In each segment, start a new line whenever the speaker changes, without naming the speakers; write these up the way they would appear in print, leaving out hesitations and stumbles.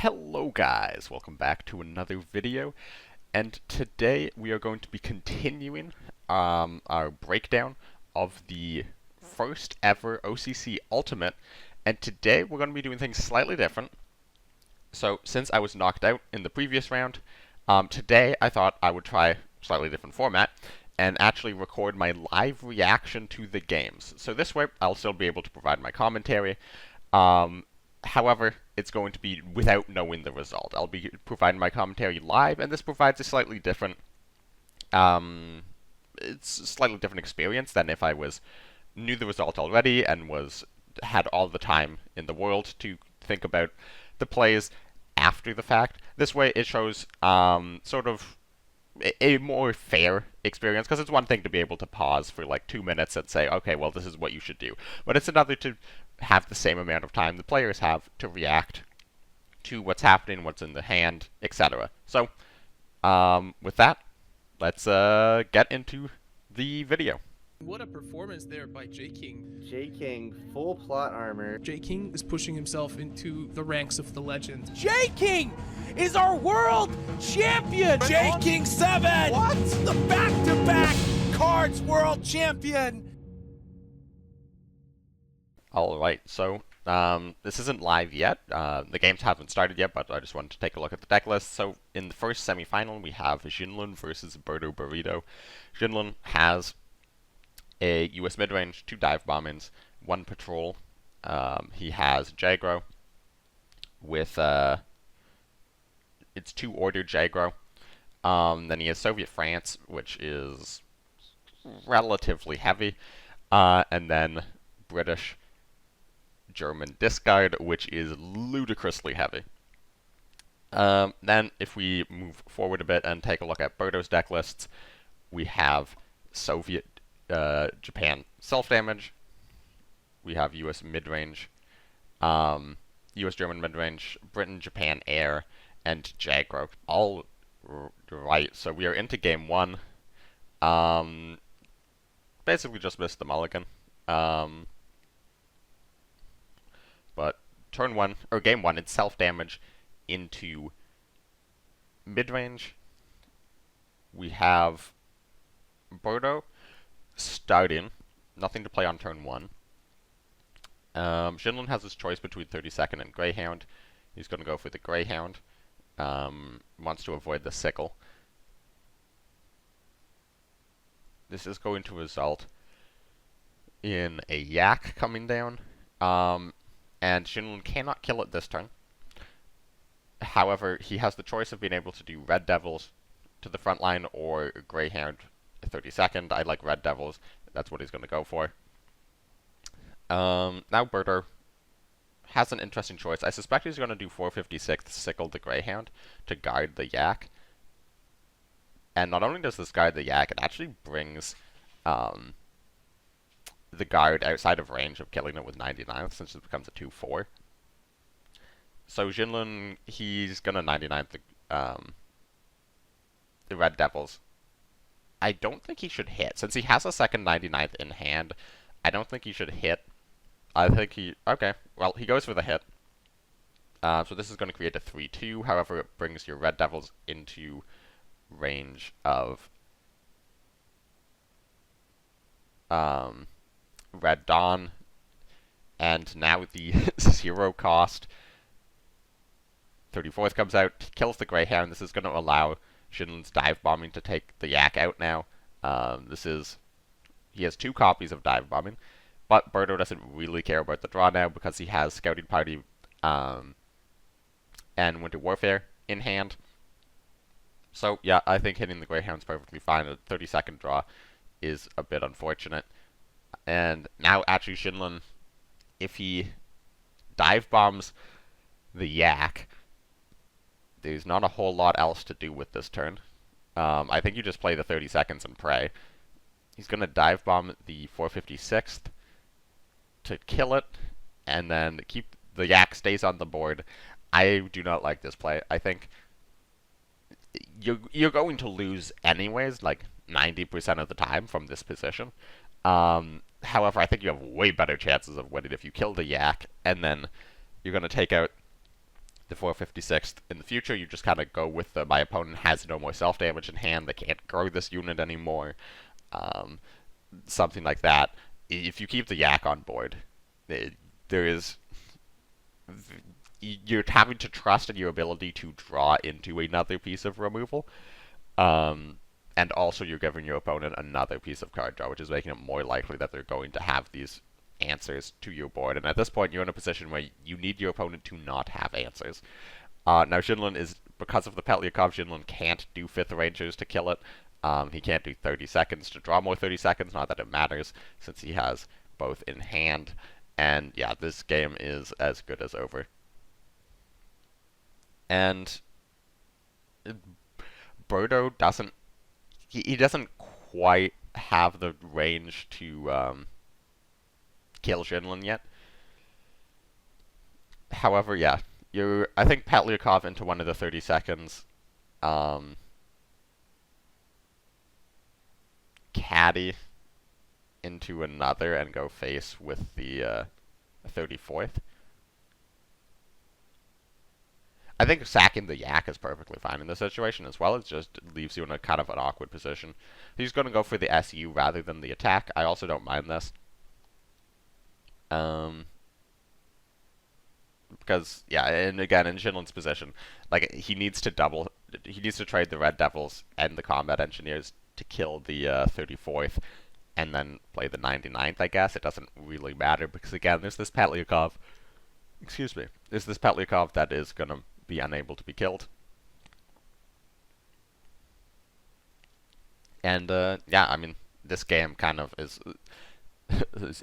Hello guys, welcome back to another video, and today we are going to be continuing our breakdown of the first ever OCC Ultimate, and today we're going to be doing things slightly different. So since I was knocked out in the previous round, today I thought I would try a slightly different format and actually record my live reaction to the games. So this way I'll still be able to provide my commentary. However, it's going to be without knowing the result. I'll be providing my commentary live, and this provides a slightly different, it's a slightly different experience than if I knew the result already and had all the time in the world to think about the plays after the fact. This way, it shows sort of a more fair experience, because it's one thing to be able to pause for like 2 minutes and say, okay, well, this is what you should do, but it's another to have the same amount of time the players have to react to what's happening, what's in the hand, etc. So, with that, let's get into the video.
What a performance there by J King.
J King, full plot armor.
J King is pushing himself into the ranks of the legend.
J King is our world champion! J King 7! What? The back-to-back Kards world champion!
Alright, so this isn't live yet. The games haven't started yet, but I just wanted to take a look at the deck list. So in the first semifinal, we have Jinlun versus Berto Burrito. Jinlun has a US mid-range, 2 dive bombings, 1 patrol. He has Jagro with it's 2 ordered Jagro. Then he has Soviet France, which is relatively heavy, and then British German discard, which is ludicrously heavy. Then if we move forward a bit and take a look at Berto's deck lists, we have Soviet Japan self-damage, we have US mid-range, US German mid-range, Britain Japan air, and Jagro. All right, so we are into game 1. Basically just missed the mulligan. But turn 1, or game 1, it's self-damage into mid-range. We have Berto starting, nothing to play on turn 1. Jinlun has his choice between 32nd and Greyhound. He's going to go for the Greyhound. Wants to avoid the sickle. This is going to result in a yak coming down. And Jinlun cannot kill it this turn. However, he has the choice of being able to do Red Devils to the front line or Greyhound 32nd. I like Red Devils. That's what he's going to go for. Now Berto has an interesting choice. I suspect he's going to do 456 Sickle the Greyhound to guard the yak. And not only does this guard the yak, it actually brings the guard outside of range of killing it with 99, since it becomes a 2-4. So Jinlun, he's gonna 99 the Red Devils. I don't think he should hit. Since he has a second 99th in hand, I don't think he should hit. I think okay, well, he goes for the hit. So this is going to create a 3-2, however, it brings your Red Devils into range of Red Dawn, and now the 0 cost 34th comes out, kills the Greyhound. This is going to allow Jinlun's dive bombing to take the yak out now. He has 2 copies of dive bombing, but Berto doesn't really care about the draw now because he has Scouting Party and Winter Warfare in hand. So yeah, I think hitting the Greyhound's perfectly fine. A 30-second draw is a bit unfortunate. And now actually Jinlun, if he dive bombs the yak, there's not a whole lot else to do with this turn. I think you just play the 30 seconds and pray. He's going to dive bomb the 456th to kill it, and then keep the yak stays on the board. I do not like this play. I think you're going to lose anyways, like 90% of the time from this position. However, I think you have way better chances of winning if you kill the yak, and then you're going to take out the 456th in the future, you just kind of go with my opponent has no more self-damage in hand, they can't grow this unit anymore, something like that. If you keep the Yak on board, you're having to trust in your ability to draw into another piece of removal, and also you're giving your opponent another piece of card draw, which is making it more likely that they're going to have these answers to your board. And at this point, you're in a position where you need your opponent to not have answers. Now, Jinlun is, because of the Petliakov, Jinlun can't do 5th Rangers to kill it. He can't do 30 seconds to draw more 30 seconds, not that it matters, since he has both in hand. And yeah, this game is as good as over. And Berto doesn't, he doesn't quite have the range to kill Jinlun yet. However, yeah, I think Petliakov into one of the 30 seconds, Caddy into another and go face with the 34th. I think sacking the Yak is perfectly fine in this situation as well. It just leaves you in a kind of an awkward position. He's going to go for the SU rather than the attack. I also don't mind this. Because, yeah, and again, in Jinlun's position, like, he needs to trade the Red Devils and the Combat Engineers to kill the 34th, and then play the 99th, I guess. It doesn't really matter, because again, there's this Petliakov, there's this Petliakov that is going to be unable to be killed. And, yeah, I mean, this game kind of is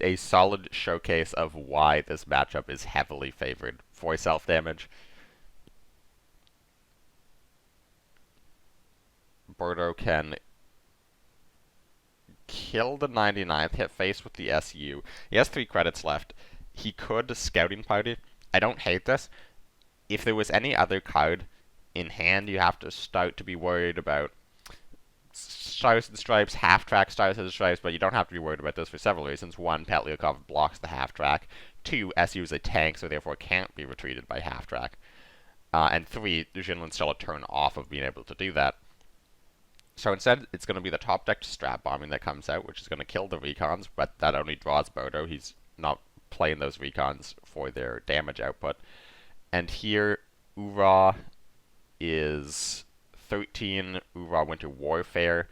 a solid showcase of why this matchup is heavily favored for self-damage. Berto can kill the 99th, hit face with the SU. He has 3 credits left. He could Scouting Party. I don't hate this. If there was any other card in hand, you have to start to be worried about Stars and Stripes, half-track Stars and Stripes, but you don't have to be worried about this for several reasons. 1, Petliakov blocks the half-track. 2, SU is a tank, so therefore can't be retreated by half-track. And 3, Jinlun's still a turn off of being able to do that. So instead, it's going to be the top-decked Strap Bombing that comes out, which is going to kill the Recons, but that only draws Berto. He's not playing those Recons for their damage output. And here, Ura is 13. Ura Winter Warfare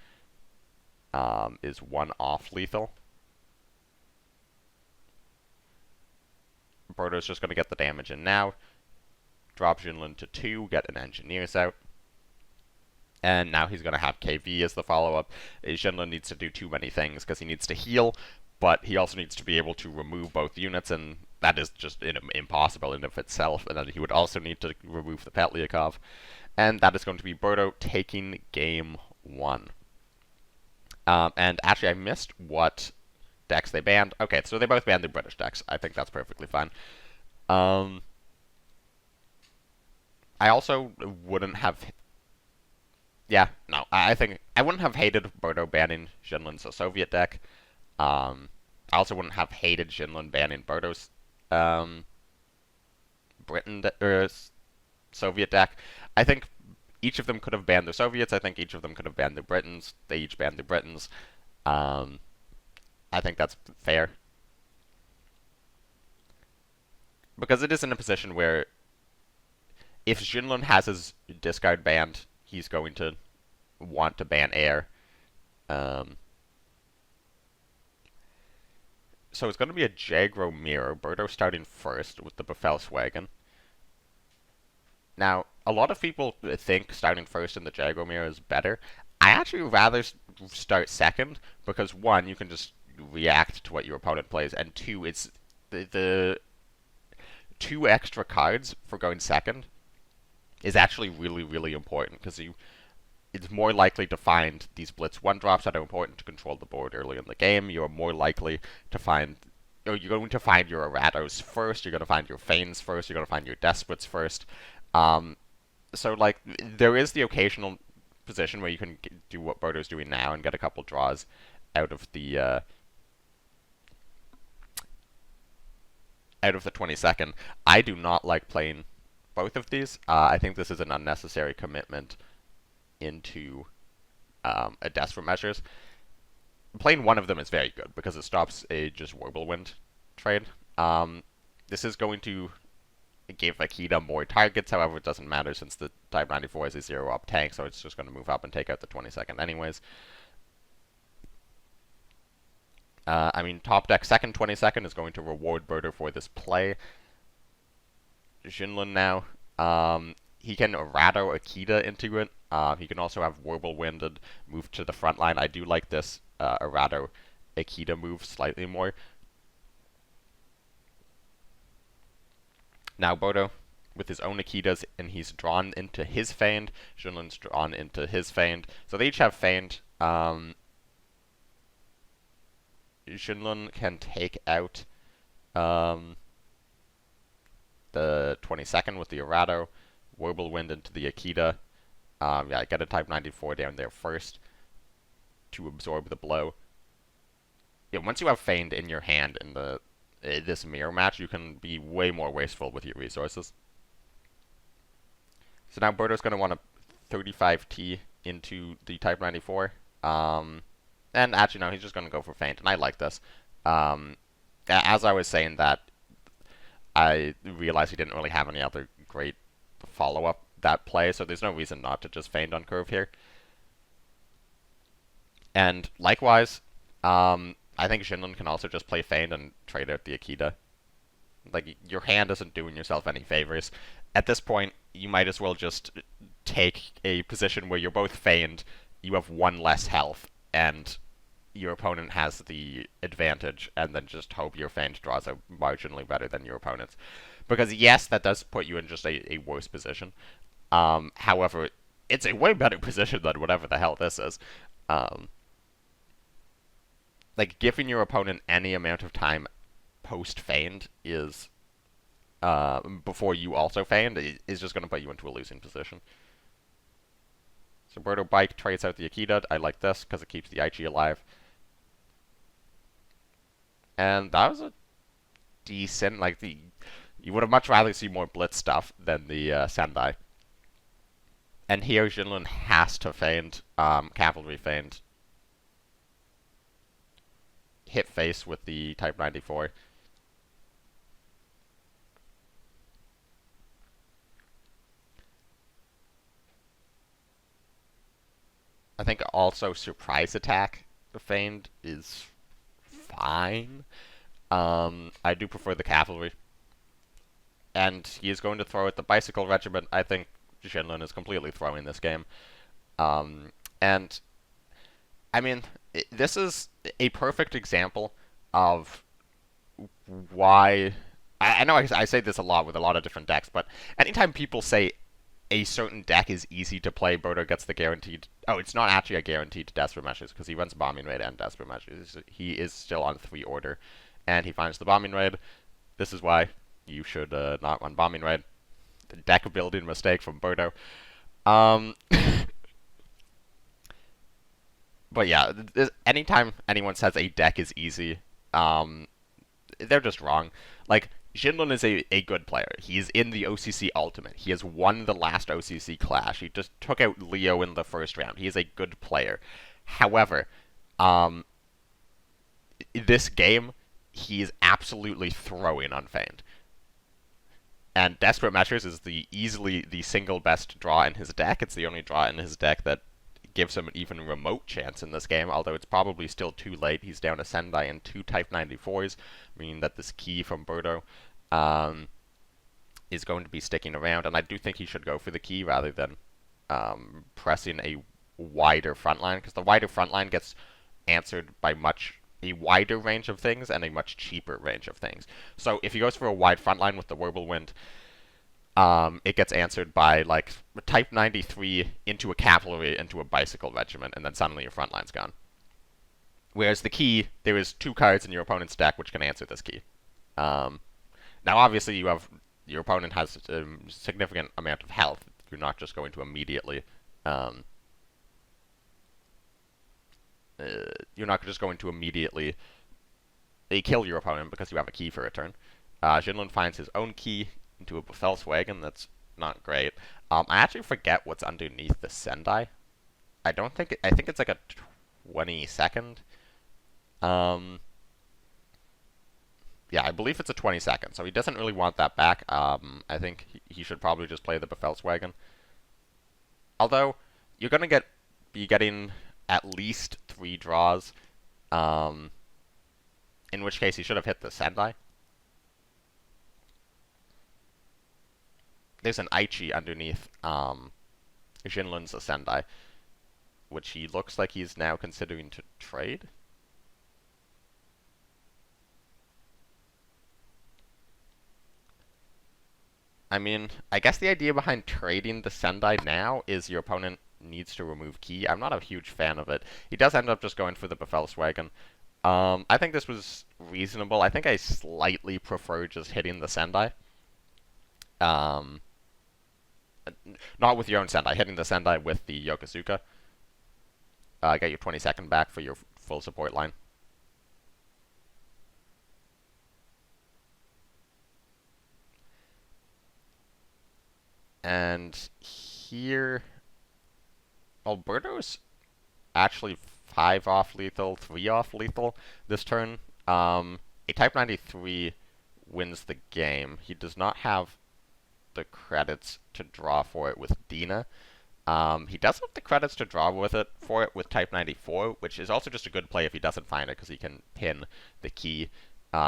is 1 off lethal. Berto's just going to get the damage in now. Drop Jinlun to 2, get an Engineers out. And now he's going to have KV as the follow-up. Jinlun needs to do too many things because he needs to heal, but he also needs to be able to remove both units, and that is just impossible in of itself. And then he would also need to remove the Petliakov. And that is going to be Berto taking game 1. And actually, I missed what decks they banned. Okay, so they both banned the British decks. I think that's perfectly fine. I also wouldn't have... Yeah, no, I think I wouldn't have hated Berto banning Jinlun's Soviet deck. I also wouldn't have hated Jinlun banning Berto's Soviet deck. I think each of them could have banned the Soviets. I think each of them could have banned the Britons. They each banned the Britons. I think that's fair. Because it is in a position where if Jinlun has his discard banned, he's going to want to ban air. So it's going to be a Jagro Mirror. Berto starting first with the Befehlswagen. Now, a lot of people think starting first in the Jagro Mirror is better. I actually would rather start second, because 1, you can just react to what your opponent plays, and 2, it's the 2 extra cards for going second is actually really, really important, because it's more likely to find these Blitz 1 drops that are important to control the board early in the game. You're more likely to find... You're going to find your Eratos first, you're going to find your Feigns first, you're going to find your Despots first. So, like, there is the occasional position where you can do what Berto's doing now and get a couple draws out of the 22nd. I do not like playing both of these, I think this is an unnecessary commitment into a desperate measures. Playing one of them is very good because it stops a just Whirlwind trade. This is going to give Akita more targets, however it doesn't matter since the Type 94 is a 0-up tank, so it's just going to move up and take out the 22nd anyways. I mean, top deck second 22nd is going to reward Berto for this play. Jinlun now, he can Errado Akita into it. He can also have Whirlwind and move to the front line. I do like this Errado Akita move slightly more. Now Berto, with his own Akitas, and he's drawn into his Feigned. Jinlun's drawn into his Feigned. So they each have Feigned. Jinlun can take out the 22nd with the Errado, Whirlwind into the Akita. Yeah, get a Type 94 down there first to absorb the blow. Yeah, once you have Feigned in your hand in this mirror match, you can be way more wasteful with your resources. So now Berto's going to want to 35T into the Type 94. And actually, no, he's just going to go for Feint, and I like this. As I was saying that, I realized he didn't really have any other great follow-up that play, so there's no reason not to just Feint on curve here. And likewise, I think Jinlun can also just play Feint and trade out the Akita. Like, your hand isn't doing yourself any favors. At this point, you might as well just take a position where you're both Feigned, you have one less health, and your opponent has the advantage, and then just hope your Feint draws out marginally better than your opponent's. Because yes, that does put you in just a worse position. However, it's a way better position than whatever the hell this is. Like, giving your opponent any amount of time post-Feigned is, before you also Feigned, is just going to put you into a losing position. So Berto Bike trades out the Akita. I like this because it keeps the Aichi alive. And that was a decent, like, you would have much rather see more Blitz stuff than the Sendai. And here Jinlun has to Feigned, Cavalry Feigned. Hit face with the Type 94. I think also Surprise Attack Feigned is fine. I do prefer the Cavalry. And he is going to throw at the Bicycle Regiment. I think Jinlun is completely throwing this game. And, I mean, this is a perfect example of why... I know I say this a lot with a lot of different decks, but anytime people say a certain deck is easy to play, Berto gets the guaranteed... Oh, it's not actually a guaranteed Desperate Measures, because he runs Bombing Raid and Desperate Measures. He is still on 3 order, and he finds the Bombing Raid. This is why you should not run Bombing Raid. The deck building mistake from Berto. But yeah, anytime anyone says a deck is easy, they're just wrong. Like, Jinlun is a good player. He's in the OCC Ultimate. He has won the last OCC Clash. He just took out Leo in the first round. He is a good player. However, this game, he is absolutely throwing on Feigned. And Desperate Measures is easily the single best draw in his deck. It's the only draw in his deck that gives him an even remote chance in this game, although it's probably still too late. He's down a Sendai and 2 Type 94s, meaning that this key from Berto is going to be sticking around, and I do think he should go for the key rather than pressing a wider front line, because the wider front line gets answered by a wider range of things and a much cheaper range of things. So if he goes for a wide front line with the Whirlwind, it gets answered by, like, Type 93 into a Cavalry into a Bicycle Regiment, and then suddenly your front line's gone. Whereas the key, there is 2 cards in your opponent's deck which can answer this key. Now, obviously, your opponent has a significant amount of health. You're not just going to immediately... you're not just going to immediately kill your opponent because you have a key for a turn. Jinlun finds his own key into a Befelswagon that's not great. I actually forget what's underneath the Sendai. I think it's like a 20-second. Yeah, I believe it's a 20-second, so he doesn't really want that back. I think he should probably just play the Befehlswagen. Although, you're going to be getting at least 3 draws, in which case he should have hit the Sendai. There's an Aichi underneath Jinlun's Sendai, which he looks like he's now considering to trade. I mean, I guess the idea behind trading the Sendai now is your opponent needs to remove key. I'm not a huge fan of it. He does end up just going for the Befehlswagen. I think this was reasonable. I think I slightly prefer just hitting the Sendai. Not with your own Sendai, hitting the Sendai with the Yokosuka. Get your 20-second back for your full support line. And here, Berto's actually 5 off lethal, 3 off lethal this turn. A Type 93 wins the game. He does not have the credits to draw for it with Dina. He does have the credits to draw for it with Type 94, which is also just a good play if he doesn't find it, because he can pin the key.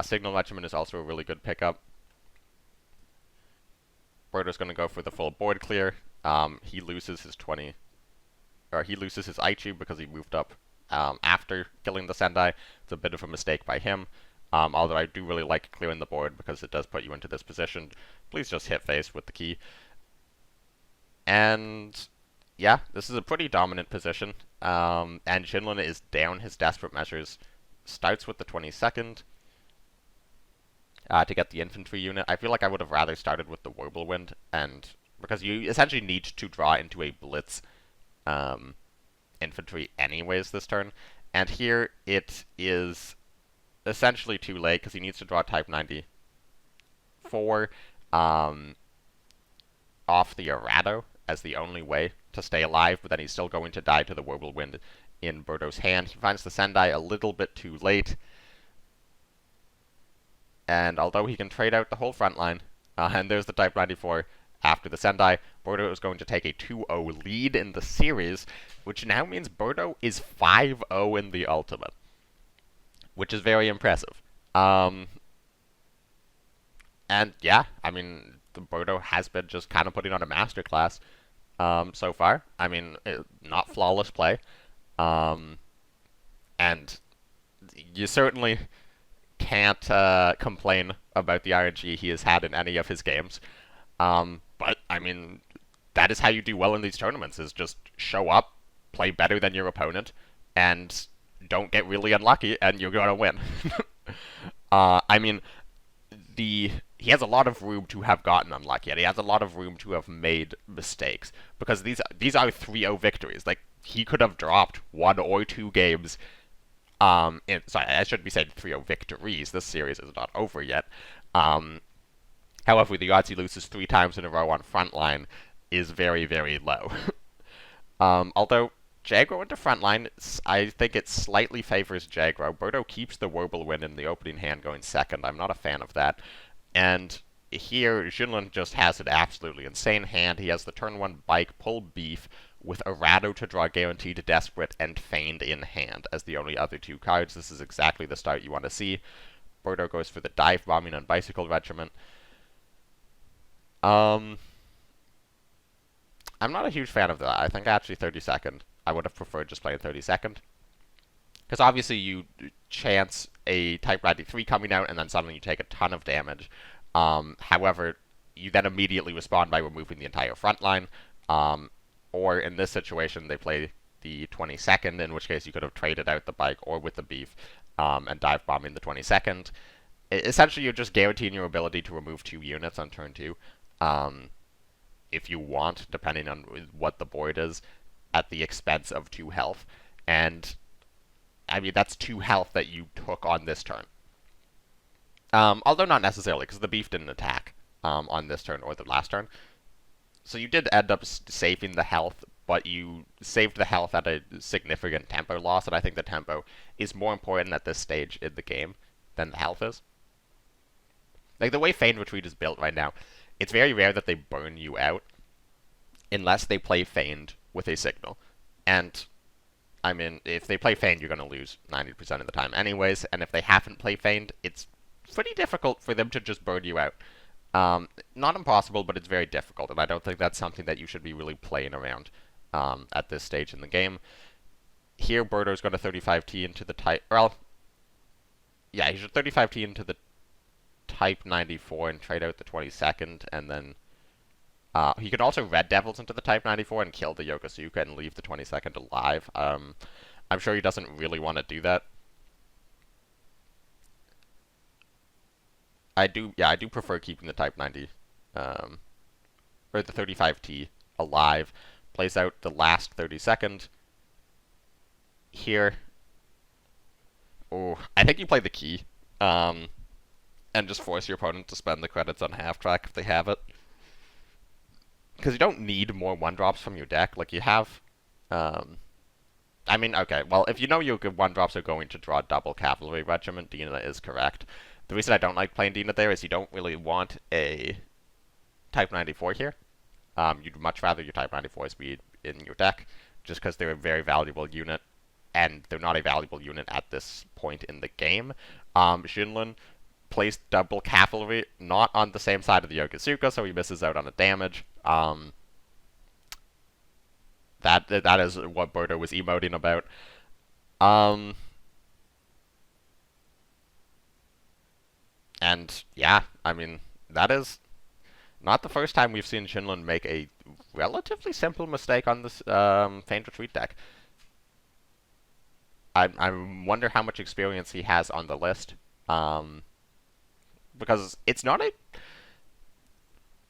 Signal Regiment is also a really good pickup. Berto's going to go for the full board clear. He loses his Aichi because he moved up after killing the Sendai. It's a bit of a mistake by him. Although I do really like clearing the board because it does put you into this position. Please just hit face with the key. And yeah, this is a pretty dominant position. And Jinlun is down his desperate measures. Starts with the 22nd. To get the infantry unit. I feel like I would have rather started with the Whirlwind, and because you essentially need to draw into a blitz infantry anyways this turn. And here it is essentially too late because he needs to draw Type 94 off the Arado as the only way to stay alive, but then he's still going to die to the Whirlwind in Berto's hand. He finds the Sendai a little bit too late. And although he can trade out the whole front line, and there's the Type 94 after the Sendai, Berto is going to take a 2-0 lead in the series, which now means Berto is 5-0 in the ultimate, which is very impressive. And yeah, I mean, Berto has been just kind of putting on a masterclass so far. I mean, not flawless play. And you certainly can't complain about the RNG he has had in any of his games. But, I mean, that is how you do well in these tournaments, is just show up, play better than your opponent, and don't get really unlucky, and you're gonna win. I mean, he has a lot of room to have gotten unlucky, and he has a lot of room to have made mistakes, because these are 3-0 victories. Like, he could have dropped 1 or 2 games. Sorry, I shouldn't be saying 3-0 victories. This series is not over yet. However, the odds he loses 3 times in a row on frontline is very, very low. Although Jagro into frontline, I think it slightly favors Jagro. Berto keeps the Whirlwind in the opening hand going second. I'm not a fan of that. And here, Jinlun just has an absolutely insane hand. He has the turn 1 bike, pull beef, with Arado to draw guaranteed desperate and feigned in hand as the only other 2 cards. This is exactly the start you want to see. Berto goes for the dive bombing and bicycle regiment. I'm not a huge fan of that. I think actually 32nd. I would have preferred just playing 32nd. Because obviously you chance a Type 93 coming out and then suddenly you take a ton of damage. However, you then immediately respond by removing the entire front line. Or in this situation, they play the 22nd, in which case you could have traded out the bike or with the beef and dive bombing the 22nd. Essentially, you're just guaranteeing your ability to remove 2 units on turn 2. If you want, depending on what the board is, at the expense of 2 health. And, I mean, that's 2 health that you took on this turn. Although not necessarily, because the beef didn't attack on this turn or the last turn. So you did end up saving the health, but you saved the health at a significant tempo loss, and I think the tempo is more important at this stage in the game than the health is. Like, the way Feigned Retreat is built right now, it's very rare that they burn you out unless they play Feigned with a signal. And, I mean, if they play Feigned, you're going to lose 90% of the time anyways, and if they haven't played Feigned, it's pretty difficult for them to just burn you out. Not impossible, but it's very difficult, and I don't think that's something that you should be really playing around at this stage in the game. Here, Berto's going to 35T into the type... Well, yeah, he should 35T into the type 94 and trade out the 22nd, and then... he could also Red Devils into the type 94 and kill the Yokosuka and leave the 22nd alive. I'm sure he doesn't really want to do that. I do prefer keeping the Type 90, or the 35T alive. Plays out the last 32nd. Here. Oh, I think you play the key, and just force your opponent to spend the credits on half-track if they have it. Because you don't need more 1-drops from your deck. Like, you have, I mean, okay, well, if you know your 1-drops are going to draw double Cavalry Regiment, Dina is correct. The reason I don't like playing Dina there is you don't really want a Type 94 here. You'd much rather your Type 94s be in your deck, just because they're a very valuable unit, and they're not a valuable unit at this point in the game. Jinlun plays double Cavalry, not on the same side of the Yokosuka, so he misses out on a damage. That is what Berto was emoting about. And, yeah, I mean, that is not the first time we've seen Jinlun make a relatively simple mistake on this Feigned Retreat deck. I wonder how much experience he has on the list. Because it's not a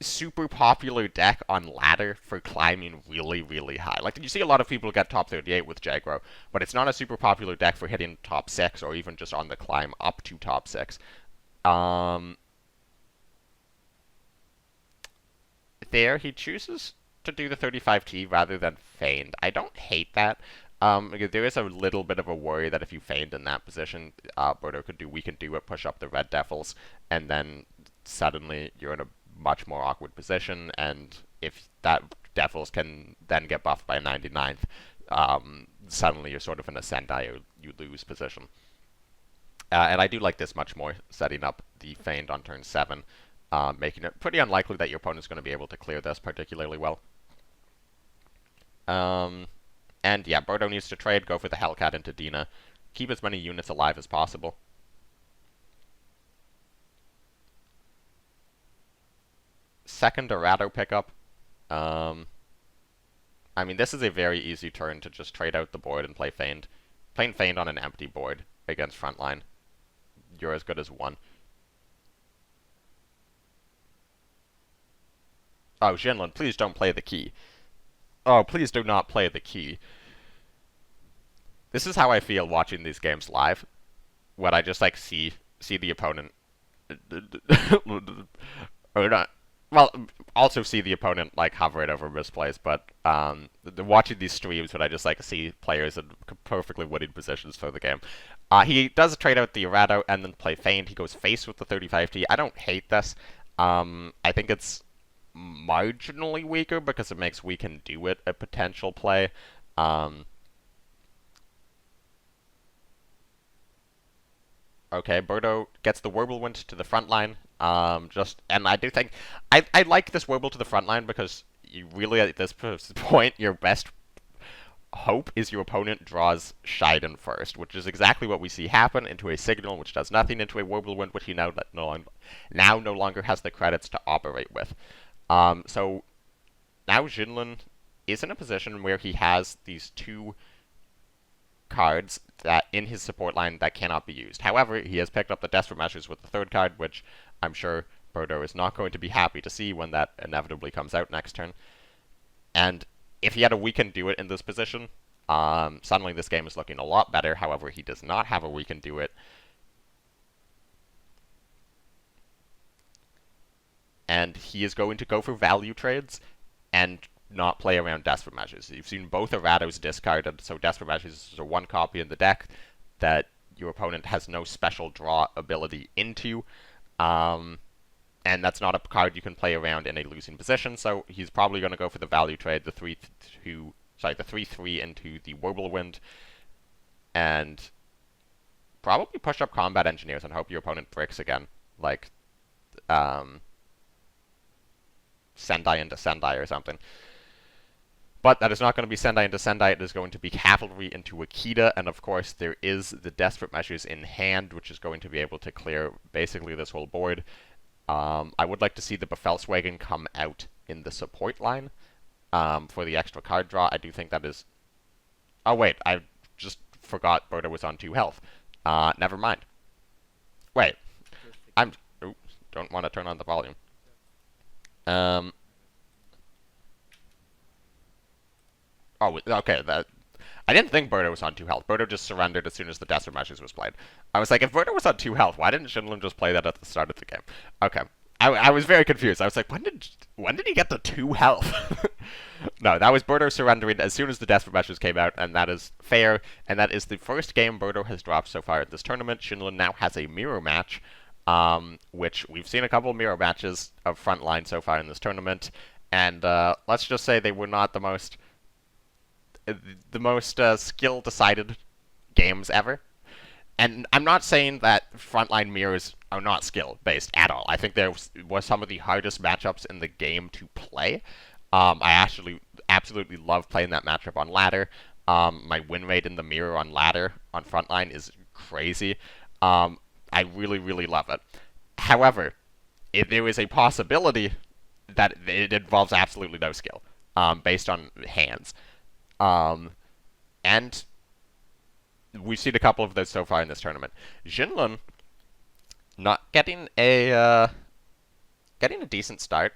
super popular deck on ladder for climbing really, really high. Like, you see a lot of people get top 38 with Jagro, but it's not a super popular deck for hitting top 6 or even just on the climb up to top 6. There, he chooses to do the 35T rather than Feigned. I don't hate that. Because there is a little bit of a worry that if you Feigned in that position, Berto could do We Can Do It, push up the Red Devils, and then suddenly you're in a much more awkward position, and if that Devils can then get buffed by a 99th, suddenly you're sort of in a Sendai or you lose position. And I do like this much more, setting up the Feigned on turn 7, making it pretty unlikely that your opponent's going to be able to clear this particularly well. And yeah, Berto needs to trade, go for the Hellcat into Dina, keep as many units alive as possible. Second Dorado pickup. I mean, this is a very easy turn to just trade out the board and play Feigned. Playing Feigned on an empty board against Frontline, you're as good as one. Oh, Jinlun, please don't play the key. Oh, please do not play the key. This is how I feel watching these games live, when I just, like, see the opponent... or not... Well, also see the opponent, like, hover it over misplays, but watching these streams when I just, like, see players in perfectly winning positions for the game. He does trade out the Dorado and then play Feigned. He goes face with the 35T. I don't hate this. I think it's marginally weaker because it makes We Can Do It a potential play. Okay, Berto gets the Whirlwind to the front line. And I do think I like this Whirlwind to the front line because you really, at this point, your best hope is your opponent draws Shiden first, which is exactly what we see happen, into a Signal, which does nothing, into a Whirlwind, which he now no longer has the credits to operate with. So now Jinlun is in a position where he has these two cards that in his support line that cannot be used. However, he has picked up the Desperate Measures with the third card, which I'm sure Berto is not going to be happy to see when that inevitably comes out next turn. And if he had a We Can Do It in this position, suddenly this game is looking a lot better. However, he does not have a We Can Do It. And he is going to go for value trades. and not play around Desperate Measures. You've seen both Erratos discarded, so Desperate Measures is a one copy in the deck that your opponent has no special draw ability into, and that's not a card you can play around in a losing position, so he's probably going to go for the value trade, the 3/3 into the Whirlwind, and probably push up Combat Engineers and hope your opponent bricks again, like Sendai into Sendai or something. But that is not going to be Sendai into Sendai, it is going to be Cavalry into Akita, and of course there is the Desperate Measures in hand, which is going to be able to clear basically this whole board. I would like to see the Befelswagen come out in the support line for the extra card draw. I do think that is... Oh wait, I just forgot Berto was on 2 health. Never mind. Wait, don't want to turn on the volume. Oh, okay, I didn't think Berto was on 2 health. Berto just surrendered as soon as the Desperate Measures was played. I was like, if Berto was on 2 health, why didn't Jinlun just play that at the start of the game? Okay. I was very confused. I was like, when did he get to 2 health? No, that was Berto surrendering as soon as the Desperate Measures came out, and that is fair, and that is the first game Berto has dropped so far at this tournament. Jinlun now has a mirror match, which we've seen a couple of mirror matches of Frontline so far in this tournament, and let's just say they were not the most skill-decided games ever. And I'm not saying that Frontline mirrors are not skill-based at all. I think there was some of the hardest matchups in the game to play. I actually absolutely love playing that matchup on ladder. My win rate in the mirror on ladder on Frontline is crazy. I really, really love it. However, if there is a possibility that it involves absolutely no skill, based on hands. And we've seen a couple of those so far in this tournament. Jinlun not getting a decent start.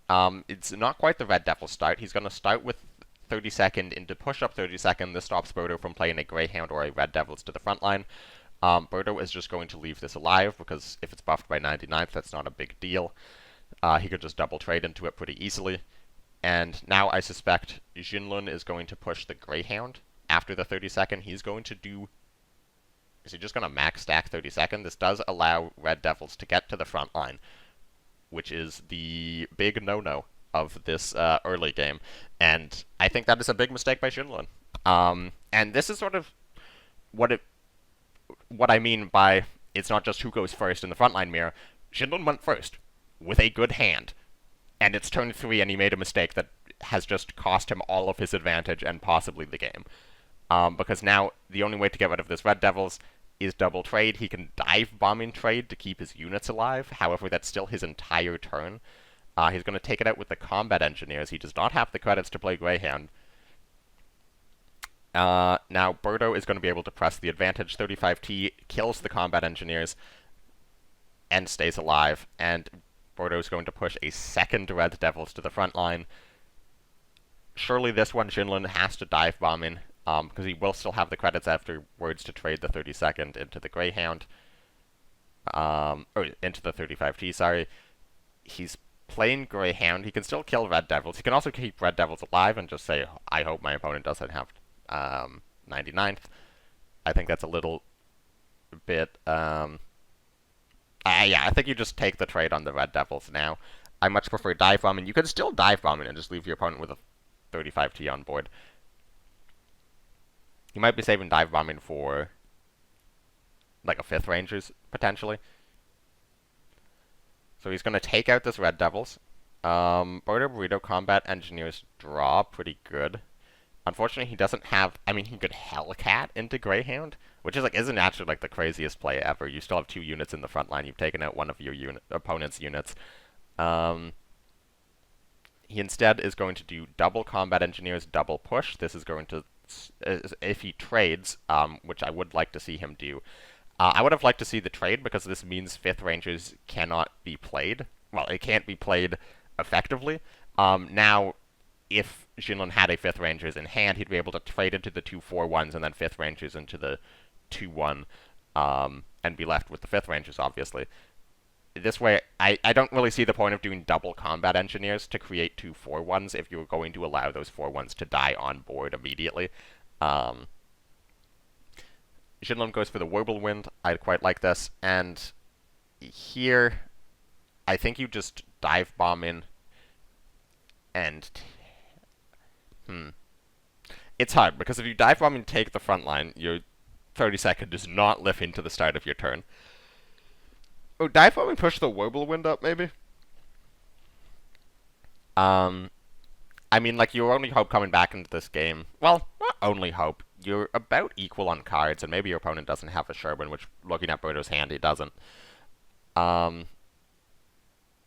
It's not quite the Red Devil start. He's going to start with 32nd into push-up 32nd. This stops Berto from playing a Greyhound or a Red Devils to the front line. Berto is just going to leave this alive, because if it's buffed by 99th, that's not a big deal. He could just double trade into it pretty easily. And now I suspect Jinlun is going to push the Greyhound after the 32nd. He's going to do... Is he just going to max stack 32nd? This does allow Red Devils to get to the front line, which is the big no-no of this early game. And I think that is a big mistake by Jinlun. And this is sort of what I mean by it's not just who goes first in the frontline mirror. Jinlun went first with a good hand. And it's turn 3 and he made a mistake that has just cost him all of his advantage and possibly the game. Because now the only way to get rid of this Red Devils is double trade. He can dive bombing trade to keep his units alive. However, that's still his entire turn. He's going to take it out with the Combat Engineers. He does not have the credits to play Greyhound. Now, Berto is going to be able to press the advantage. 35T kills the Combat Engineers and stays alive. And Berto is going to push a second Red Devils to the front line. Surely this one Jinlun has to dive bomb in, because he will still have the credits afterwards to trade the 32nd into the Greyhound. Or into the 35T, sorry. He's playing Greyhound. He can still kill Red Devils. He can also keep Red Devils alive and just say, I hope my opponent doesn't have 99th. I think that's a little bit... yeah, I think you just take the trade on the Red Devils now. I much prefer dive bombing. You can still dive bombing and just leave your opponent with a 35T on board. You might be saving dive bombing for like a 5th Rangers, potentially. So he's going to take out this Red Devils. Burrito Combat Engineers draw pretty good. Unfortunately, he doesn't have... I mean, he could Hellcat into Greyhound, which is isn't actually like the craziest play ever. You still have 2 units in the front line. You've taken out one of your opponent's units. He instead is going to do double Combat Engineers, double push. This is going to... if he trades, which I would like to see him do. I would have liked to see the trade, because this means 5th Rangers cannot be played. Well, it can't be played effectively. Now, if Jinlun had a 5th Rangers in hand, he'd be able to trade into the 2 4-1s and then 5th Rangers into the 2-1, and be left with the 5th Rangers, obviously. this way, I don't really see the point of doing double combat engineers to create 2 4-1s if you're going to allow those 4-1s to die on board immediately. Jinlun goes for the Whirlwind. I quite like this. And here, I think you just dive bomb in and... It's hard, because if you dive bomb and take the front line, your 30-second does not live into the start of your turn. Oh, dive bomb and push the Whirlwind up, maybe? I mean, like, your only hope coming back into this game... Well, not only hope. You're about equal on cards, and maybe your opponent doesn't have a Sherman, which, looking at Berto's hand, he doesn't.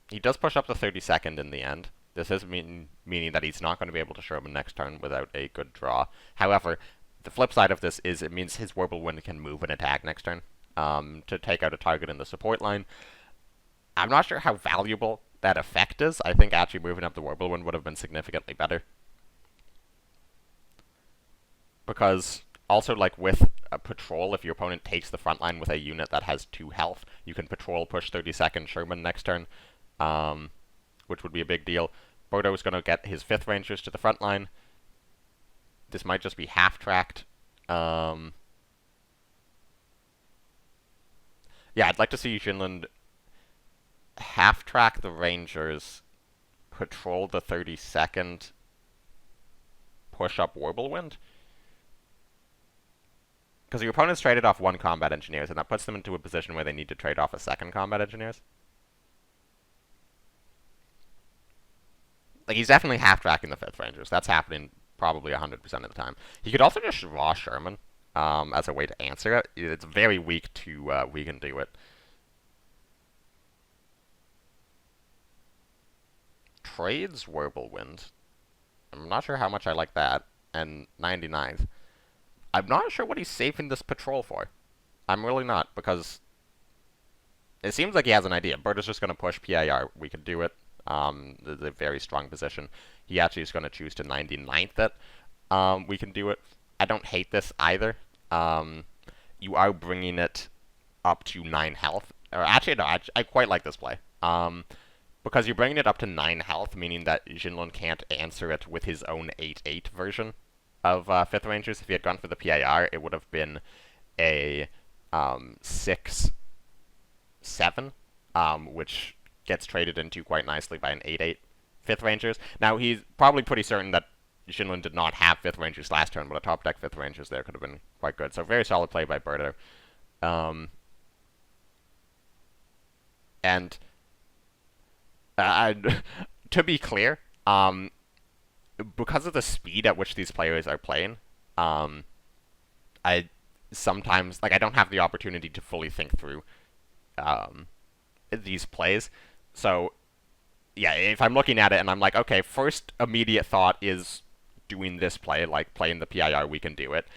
He does push up the 32nd in the end. This is meaning that he's not going to be able to Sherman next turn without a good draw. However, the flip side of this is it means his Whirlwind can move and attack next turn to take out a target in the support line. I'm not sure how valuable that effect is. I think actually moving up the Whirlwind would have been significantly better. Because also, like, with a patrol, if your opponent takes the front line with a unit that has 2 health, you can patrol push 32nd Sherman next turn, which would be a big deal. Berto is going to get his 5th Rangers to the front line. This might just be half-tracked. Yeah, I'd like to see Jinlun half-track the Rangers, patrol the 32nd, push up Whirlwind. Because your opponent's traded off 1 combat engineers, and that puts them into a position where they need to trade off a 2nd combat engineers. Like, he's definitely half-tracking the 5th Rangers. That's happening probably 100% of the time. He could also just raw Sherman as a way to answer it. It's very weak to we can do it. Trades Whirlwind. I'm not sure how much I like that. And 99th. I'm not sure what he's saving this patrol for. I'm really not, because it seems like he has an idea. Berto's just going to push PIR. We can do it. There's a very strong position. He actually is going to choose to 99th it. We can do it. I don't hate this either. You are bringing it up to 9 health. Or actually, no, I quite like this play. Because you're bringing it up to 9 health, meaning that Jinlun can't answer it with his own 8-8 version of 5th Rangers. If he had gone for the PIR, it would have been a 6-7, which gets traded into quite nicely by an 8-8 5th Rangers. Now, he's probably pretty certain that Jinlun did not have 5th Rangers last turn, but a top deck 5th Rangers there could have been quite good. So, very solid play by Berto. And to be clear, because of the speed at which these players are playing, I sometimes, like, I don't have the opportunity to fully think through these plays. So, yeah, if I'm looking at it and I'm like, okay, first immediate thought is doing this play, like playing the PIR, we can do it.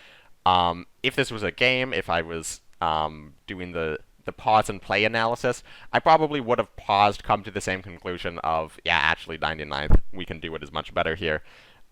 If this was a game, if I was doing the pause and play analysis, I probably would have paused, come to the same conclusion of, yeah, actually 99th, we can do it is much better here.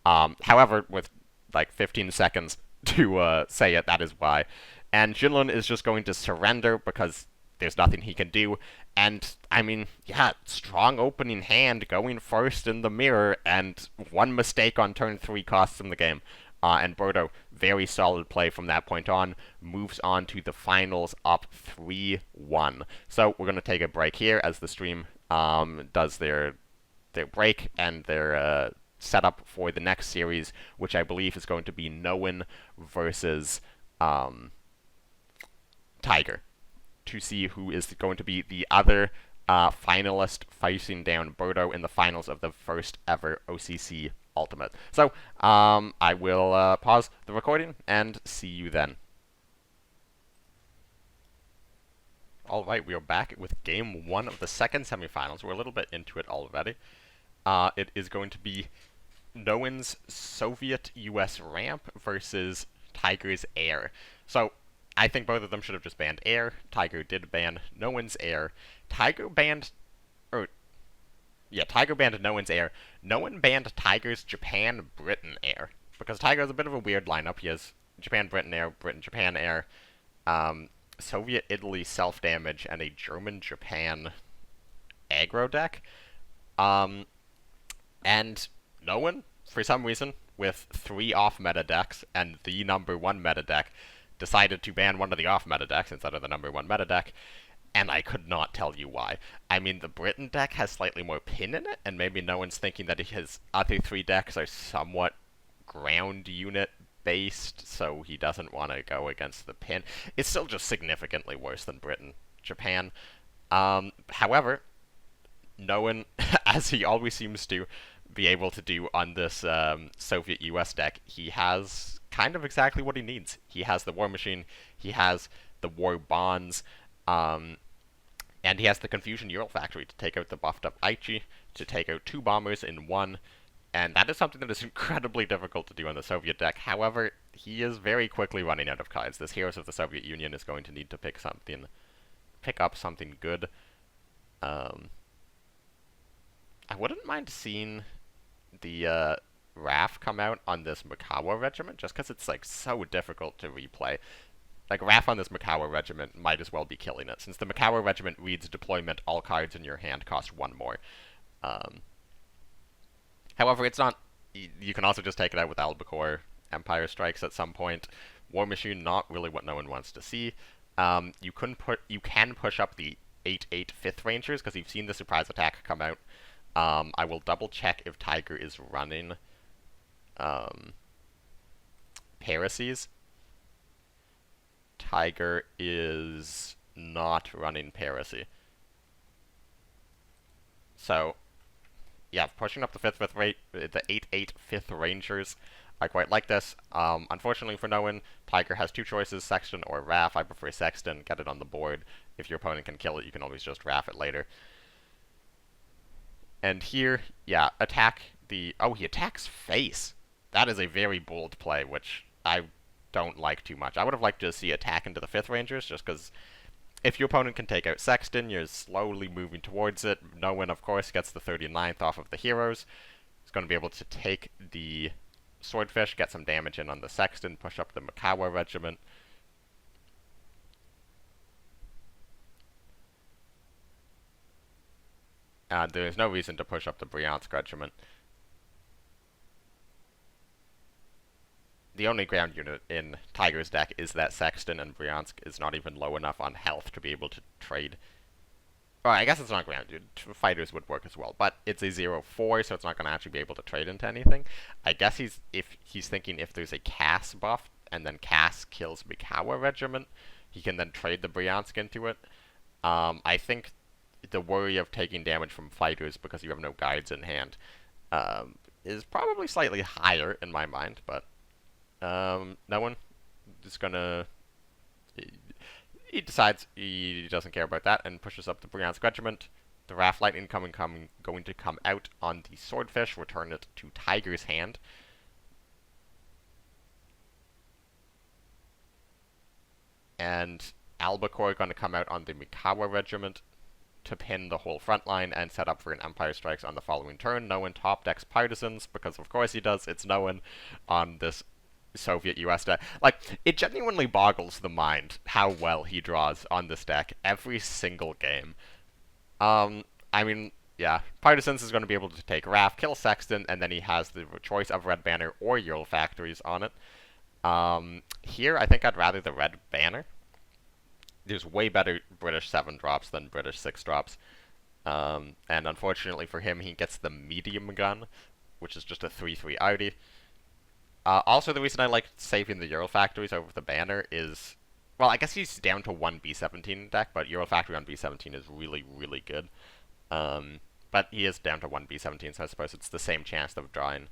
However, with like 15 seconds to say it, that is why. And Jinlun is just going to surrender because there's nothing he can do. And, I mean, yeah, strong opening hand, going first in the mirror, and 1 mistake on turn 3 costs him the game. And Berto, very solid play from that point on, moves on to the finals up 3-1. So we're going to take a break here as the stream does their break and their setup for the next series, which I believe is going to be Noen versus Tiger, to see who is going to be the other finalist facing down Berto in the finals of the first ever OCC Ultimate. So, I will pause the recording and see you then. Alright, we are back with Game 1 of the second semifinals. We're a little bit into it already. It is going to be Noen's Soviet-US ramp versus Tiger's air. So, I think both of them should have just banned air. Tiger did ban Noen's air. Tiger banned Noen's air. Noen banned Tiger's Japan-Britain air. Because Tiger has a bit of a weird lineup. He has Japan-Britain air, Britain-Japan air, Soviet-Italy self-damage, and a German-Japan aggro deck. And no one, for some reason, with 3 off-meta decks and the number 1 meta deck, decided to ban one of the off-meta decks instead of the number 1 meta deck, and I could not tell you why. I mean, the Britain deck has slightly more pin in it, and maybe no one's thinking that his other 3 decks are somewhat ground unit based, so he doesn't want to go against the pin. It's still just significantly worse than Britain. Japan. However, no one, as he always seems to be able to do on this Soviet US deck, he has kind of exactly what he needs. He has the War Machine, he has the War Bonds, and he has the Confusion Ural Factory to take out the buffed up Aichi, to take out 2 bombers in 1, and that is something that is incredibly difficult to do on the Soviet deck. However, he is very quickly running out of cards. This Heroes of the Soviet Union is going to need to pick up something good. I wouldn't mind seeing the RAF come out on this Mikawa regiment, just because it's like so difficult to replay. Like, RAF on this Mikawa regiment might as well be killing it, since the Mikawa regiment reads deployment, all cards in your hand cost 1 more. However, it's not. You can also just take it out with Albacore Empire Strikes at some point. War Machine, not really what no one wants to see. You can push up the 8/8 5th Rangers, because you've seen the surprise attack come out. I will double check if Tiger is running Heresies. Tiger is not running Heresy. So, yeah, pushing up the 8/8 5th Rangers. I quite like this. Unfortunately for no one, Tiger has 2 choices, Sexton or RAF. I prefer Sexton. Get it on the board. If your opponent can kill it, you can always just RAF it later. And here, yeah, attack the... Oh, he attacks face. That is a very bold play, which I don't like too much. I would have liked to see attack into the 5th Rangers, just because if your opponent can take out Sexton, you're slowly moving towards it. No one, of course, gets the 39th off of the heroes. He's going to be able to take the Swordfish, get some damage in on the Sexton, push up the Mikawa regiment. There's no reason to push up the Bryansk regiment. The only ground unit in Tiger's deck is that Sexton, and Bryansk is not even low enough on health to be able to trade. Well, I guess it's not ground unit. Fighters would work as well, but it's a 0/4, so it's not going to actually be able to trade into anything. I guess he's thinking if there's a Cass buff, and then Cass kills Mikawa regiment, he can then trade the Bryansk into it. I think the worry of taking damage from fighters because you have no guides in hand is probably slightly higher in my mind, but no one is gonna... He decides he doesn't care about that and pushes up the Bryansk regiment. The RAF Lightning going to come out on the Swordfish, return it to Tiger's hand. And Albacore going to come out on the Mikawa regiment to pin the whole front line and set up for an Empire Strikes on the following turn. No one top decks Partisans, because of course he does. It's no one on this Soviet US deck. Like, it genuinely boggles the mind how well he draws on this deck every single game. I mean, yeah, Partisans is going to be able to take RAF, kill Sexton, and then he has the choice of Red Banner or Ural Factories on it. Here, I think I'd rather the Red Banner. There's way better British 7 drops than British 6 drops. And unfortunately for him, he gets the medium gun, which is just a 3/3 Audi. Also, the reason I like saving the Ural Factories over the banner is... Well, I guess he's down to 1 B17 deck, but Ural Factory on B17 is really, really good. But he is down to 1 B17, so I suppose it's the same chance of drawing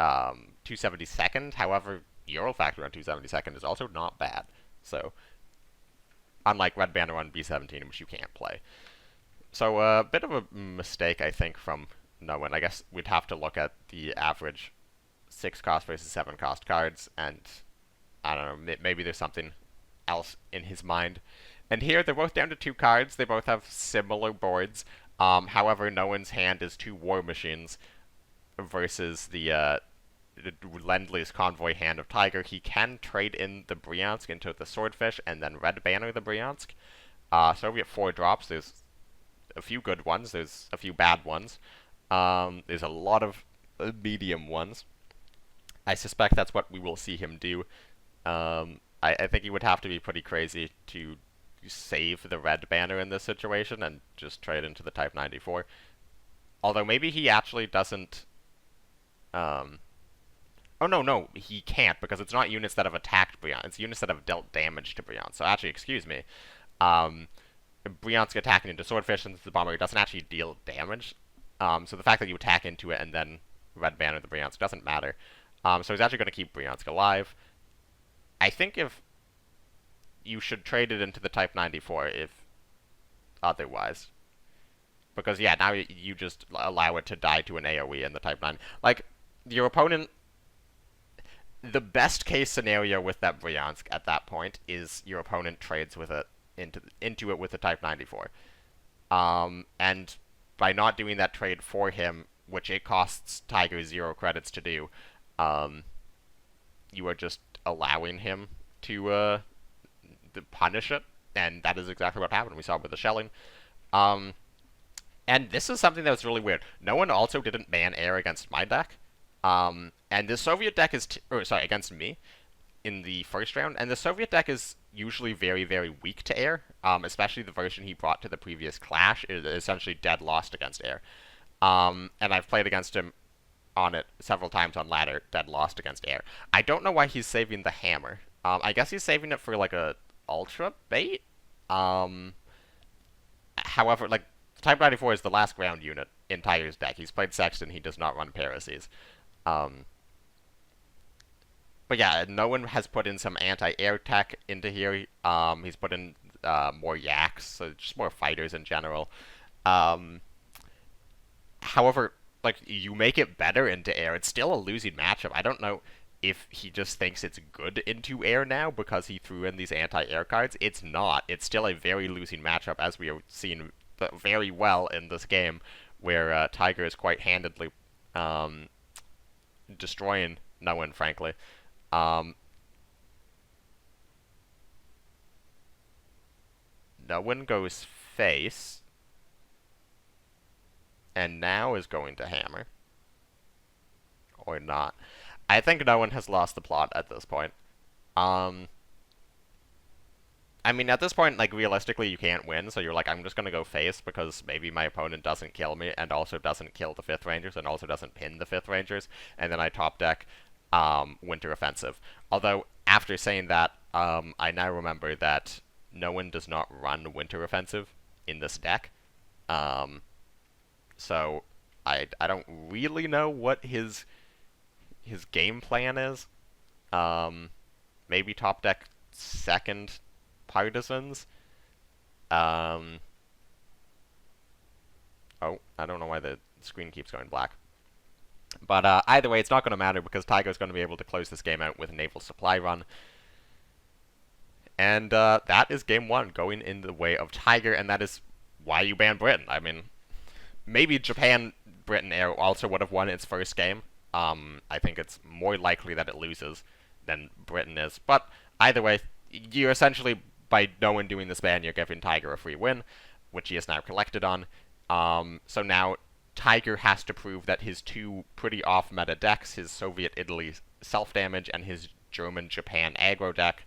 272nd. However, Ural Factory on 272nd is also not bad. So, unlike Red Banner on B17, which you can't play. So, a bit of a mistake, I think, from no one. I guess we'd have to look at the average 6 cost versus 7 cost cards, and I don't know, maybe there's something else in his mind. And here, they're both down to 2 cards. They both have similar boards. However, no one's hand is 2 War Machines versus the Lend-Lease Convoy hand of Tiger. He can trade in the Bryansk into the Swordfish and then Red Banner the Bryansk. So we get 4 drops. There's a few good ones. There's a few bad ones. There's a lot of medium ones. I suspect that's what we will see him do. I think he would have to be pretty crazy to save the red banner in this situation and just trade into the Type 94. Although maybe he actually doesn't... Oh, no, he can't, because it's not units that have attacked Bryansk. It's units that have dealt damage to Bryansk. So actually, excuse me. Bryansk attacking into Swordfish, since the bomber doesn't actually deal damage. So the fact that you attack into it and then red banner the Bryansk doesn't matter. So he's actually going to keep Bryansk alive. I think if you should trade it into the Type 94 if otherwise. Because, yeah, now you just allow it to die to an AoE in the Type 9. Like, your opponent... The best case scenario with that Bryansk at that point is your opponent trades with it into it with the Type 94. And by not doing that trade for him, which it costs Tiger 0 credits to do, you are just allowing him to punish it, and that is exactly what happened. We saw it with the shelling. And this is something that was really weird. No one also didn't ban air against my deck. And the Soviet deck is, against me in the first round. And the Soviet deck is usually very, very weak to air, especially the version he brought to the previous clash is essentially dead lost against air. And I've played against him on it several times on ladder, dead lost against air. I don't know why he's saving the hammer. I guess he's saving it for like a ultra bait. However, like, Type 94 is the last ground unit in Tiger's deck. He's played Sexton, he does not run Parases. But yeah, no one has put in some anti-air tech into here. He's put in more yaks, so just more fighters in general. However, like, you make it better into air, it's still a losing matchup. I don't know if he just thinks it's good into air now because he threw in these anti-air cards. It's not. It's still a very losing matchup, as we are seeing very well in this game, where Tiger is quite handedly destroying no one, frankly. No one goes face, and now is going to hammer. Or not. I think no one has lost the plot at this point. I mean, at this point, like, realistically, you can't win, so you're like, I'm just gonna go face, because maybe my opponent doesn't kill me, and also doesn't kill the 5th Rangers, and also doesn't pin the 5th Rangers, and then I top deck Winter Offensive. Although, after saying that, I now remember that no one does not run Winter Offensive in this deck. So, I don't really know what his game plan is. Maybe top deck 2nd Partisans. Oh, I don't know why the screen keeps going black. But either way, it's not going to matter because Tiger's going to be able to close this game out with a naval supply run. And that is game 1 going in the way of Tiger, and that is why you ban Britain. I mean, maybe Japan-Britain Air also would have won its first game. I think it's more likely that it loses than Britain is. But either way, you're essentially, by no one doing this ban, you're giving Tiger a free win, which he has now collected on. So now Tiger has to prove that his 2 pretty off-meta decks, his Soviet-Italy self-damage and his German-Japan aggro deck,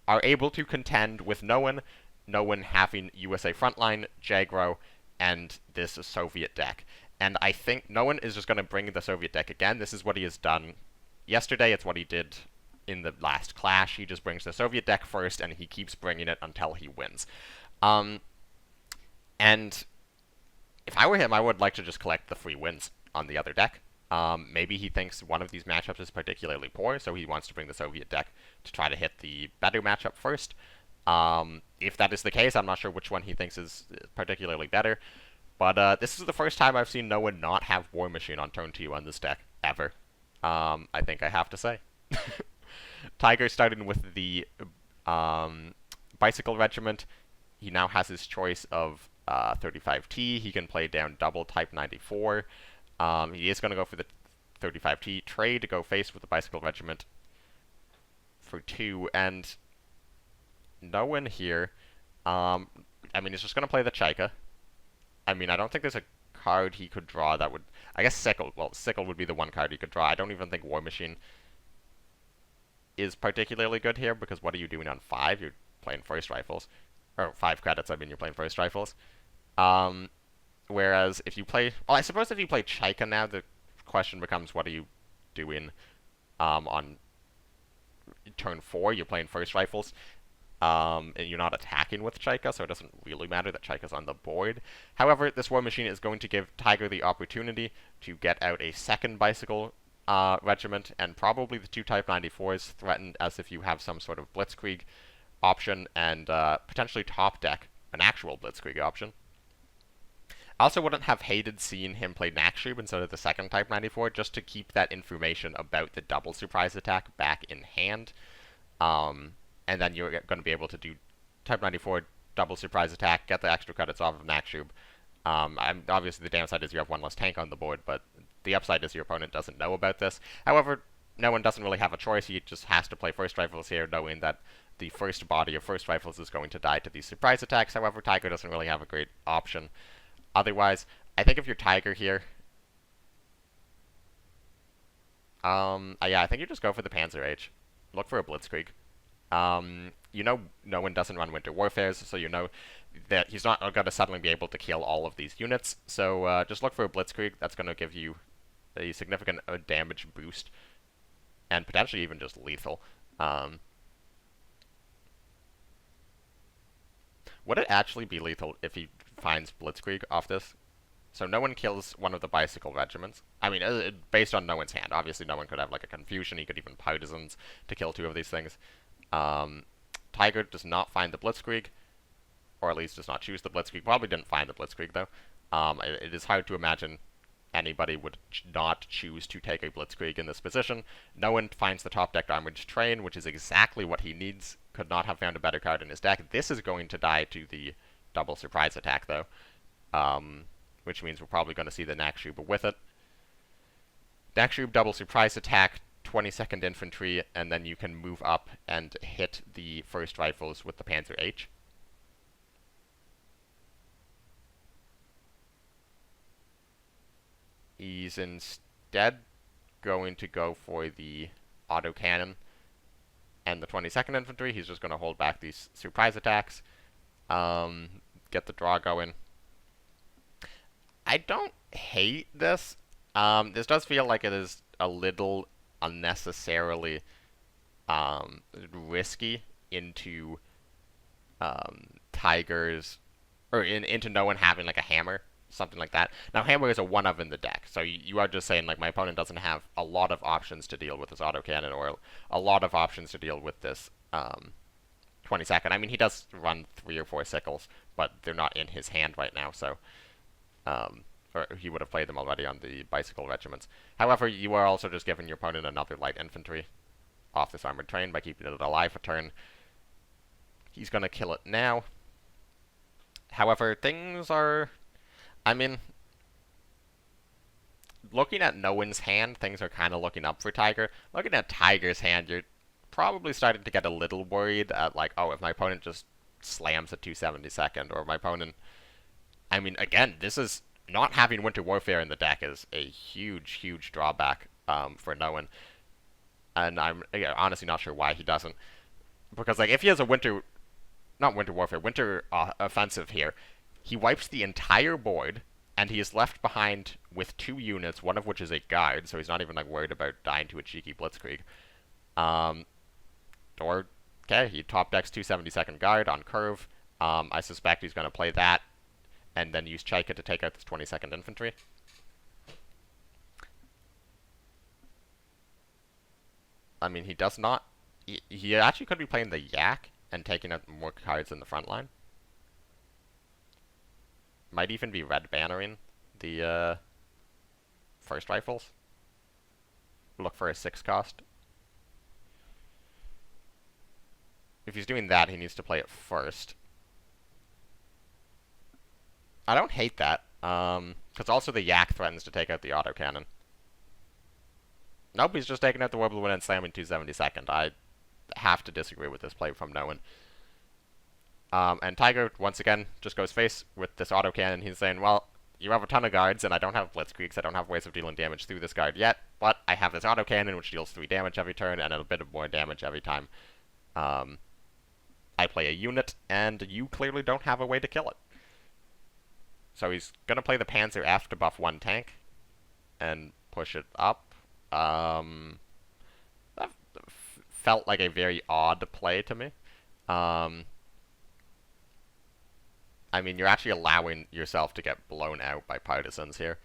are able to contend with no one having USA Frontline, Jagro, and this Soviet deck. And I think no one is just going to bring the Soviet deck again. This is what he has done yesterday. It's what he did in the last clash. He just brings the Soviet deck first, and he keeps bringing it until he wins. And if I were him, I would like to just collect the free wins on the other deck. Maybe he thinks one of these matchups is particularly poor, so he wants to bring the Soviet deck to try to hit the better matchup first. If that is the case, I'm not sure which one he thinks is particularly better. But this is the first time I've seen no one not have War Machine on turn 2 on this deck, ever. I think I have to say. Tiger starting with the Bicycle Regiment. He now has his choice of 35T. He can play down double Type 94. He is going to go for the 35T trade to go face with the Bicycle Regiment for 2. And no one here. I mean, he's just going to play the Chaika. I mean, I don't think there's a card he could draw that would... I guess Sickle. Well, Sickle would be the one card he could draw. I don't even think War Machine is particularly good here, because what are you doing on 5? You're playing First Rifles. Or 5 credits, I mean, you're playing First Rifles. Whereas if you play... Well, I suppose if you play Chaika now, the question becomes, what are you doing on turn 4? You're playing First Rifles. And you're not attacking with Chaika, so it doesn't really matter that Chaika's on the board. However, this War Machine is going to give Tiger the opportunity to get out a second Bicycle regiment, and probably the 2 Type 94s threatened, as if you have some sort of Blitzkrieg option, and potentially top deck an actual Blitzkrieg option. I also wouldn't have hated seeing him play Nakshub instead of the second Type 94, just to keep that information about the double surprise attack back in hand. And then you're going to be able to do Type 94 double surprise attack, get the extra credits off of Nakshub. Obviously, the downside is you have one less tank on the board, but the upside is your opponent doesn't know about this. However, no one doesn't really have a choice. He just has to play First Rifles here, knowing that the first body of First Rifles is going to die to these surprise attacks. However, Tiger doesn't really have a great option. Otherwise, I think if you're Tiger here... yeah, I think you just go for the Panzer Age. Look for a Blitzkrieg. You know no one doesn't run Winter Warfares, so you know that he's not going to suddenly be able to kill all of these units. So just look for a Blitzkrieg. That's going to give you a significant damage boost, and potentially even just lethal. Would it actually be lethal if he finds Blitzkrieg off this? So no one kills one of the Bicycle regiments. I mean, based on no one's hand. Obviously, no one could have like a Confusion. He could even Partisans to kill 2 of these things. Tiger does not find the Blitzkrieg, or at least does not choose the Blitzkrieg. Probably didn't find the Blitzkrieg, though. It is hard to imagine anybody would not choose to take a Blitzkrieg in this position. No one finds the top-decked Armored Train, which is exactly what he needs. Could not have found a better card in his deck. This is going to die to the double surprise attack, though, which means we're probably going to see the Nakshub with it. Nakshub double surprise attack, 22nd Infantry, and then you can move up and hit the First Rifles with the Panzer H. He's instead going to go for the autocannon and the 22nd Infantry. He's just going to hold back these surprise attacks, get the draw going. I don't hate this. This does feel like it is a little unnecessarily risky into Tigers, or into no one having like a hammer, something like that. Now, hammer is a one of in the deck, so you are just saying like my opponent doesn't have a lot of options to deal with this autocannon, or a lot of options to deal with this 22nd. I mean, he does run 3 or 4 sickles, but they're not in his hand right now, so or he would have played them already on the Bicycle regiments. However, you are also just giving your opponent another light infantry off this armored train by keeping it alive a turn. He's going to kill it now. However, things are... I mean, looking at no one's hand, things are kind of looking up for Tiger. Looking at Tiger's hand, you're probably starting to get a little worried at, like, oh, if my opponent just slams a 272nd, or my opponent... I mean, again, this is... Not having Winter Warfare in the deck is a huge, huge drawback for no one. And I'm honestly not sure why he doesn't. Because, like, if he has a Winter... Not Winter Warfare, Winter Offensive here, he wipes the entire board, and he is left behind with 2 units, one of which is a guard, so he's not even, like, worried about dying to a cheeky Blitzkrieg. Or, okay, he top decks 272nd guard on curve. I suspect he's going to play that, and then use Chaika to take out this 22nd Infantry. I mean, he does not... He actually could be playing the Yak and taking out more cards in the front line. Might even be red bannering the First Rifles. Look for a 6 cost. If he's doing that, he needs to play it first. I don't hate that, because also the Yak threatens to take out the autocannon. Nope, he's just taking out the Warblewind and slamming 272nd. I have to disagree with this play from no one. And Tiger, once again, just goes face with this autocannon. He's saying, well, you have a ton of guards, and I don't have blitzkriegs. I don't have ways of dealing damage through this guard yet, but I have this autocannon, which deals 3 damage every turn, and a bit of more damage every time I play a unit, and you clearly don't have a way to kill it. So he's going to play the Panzer F to buff 1 tank, and push it up. That felt like a very odd play to me. I mean, you're actually allowing yourself to get blown out by partisans here.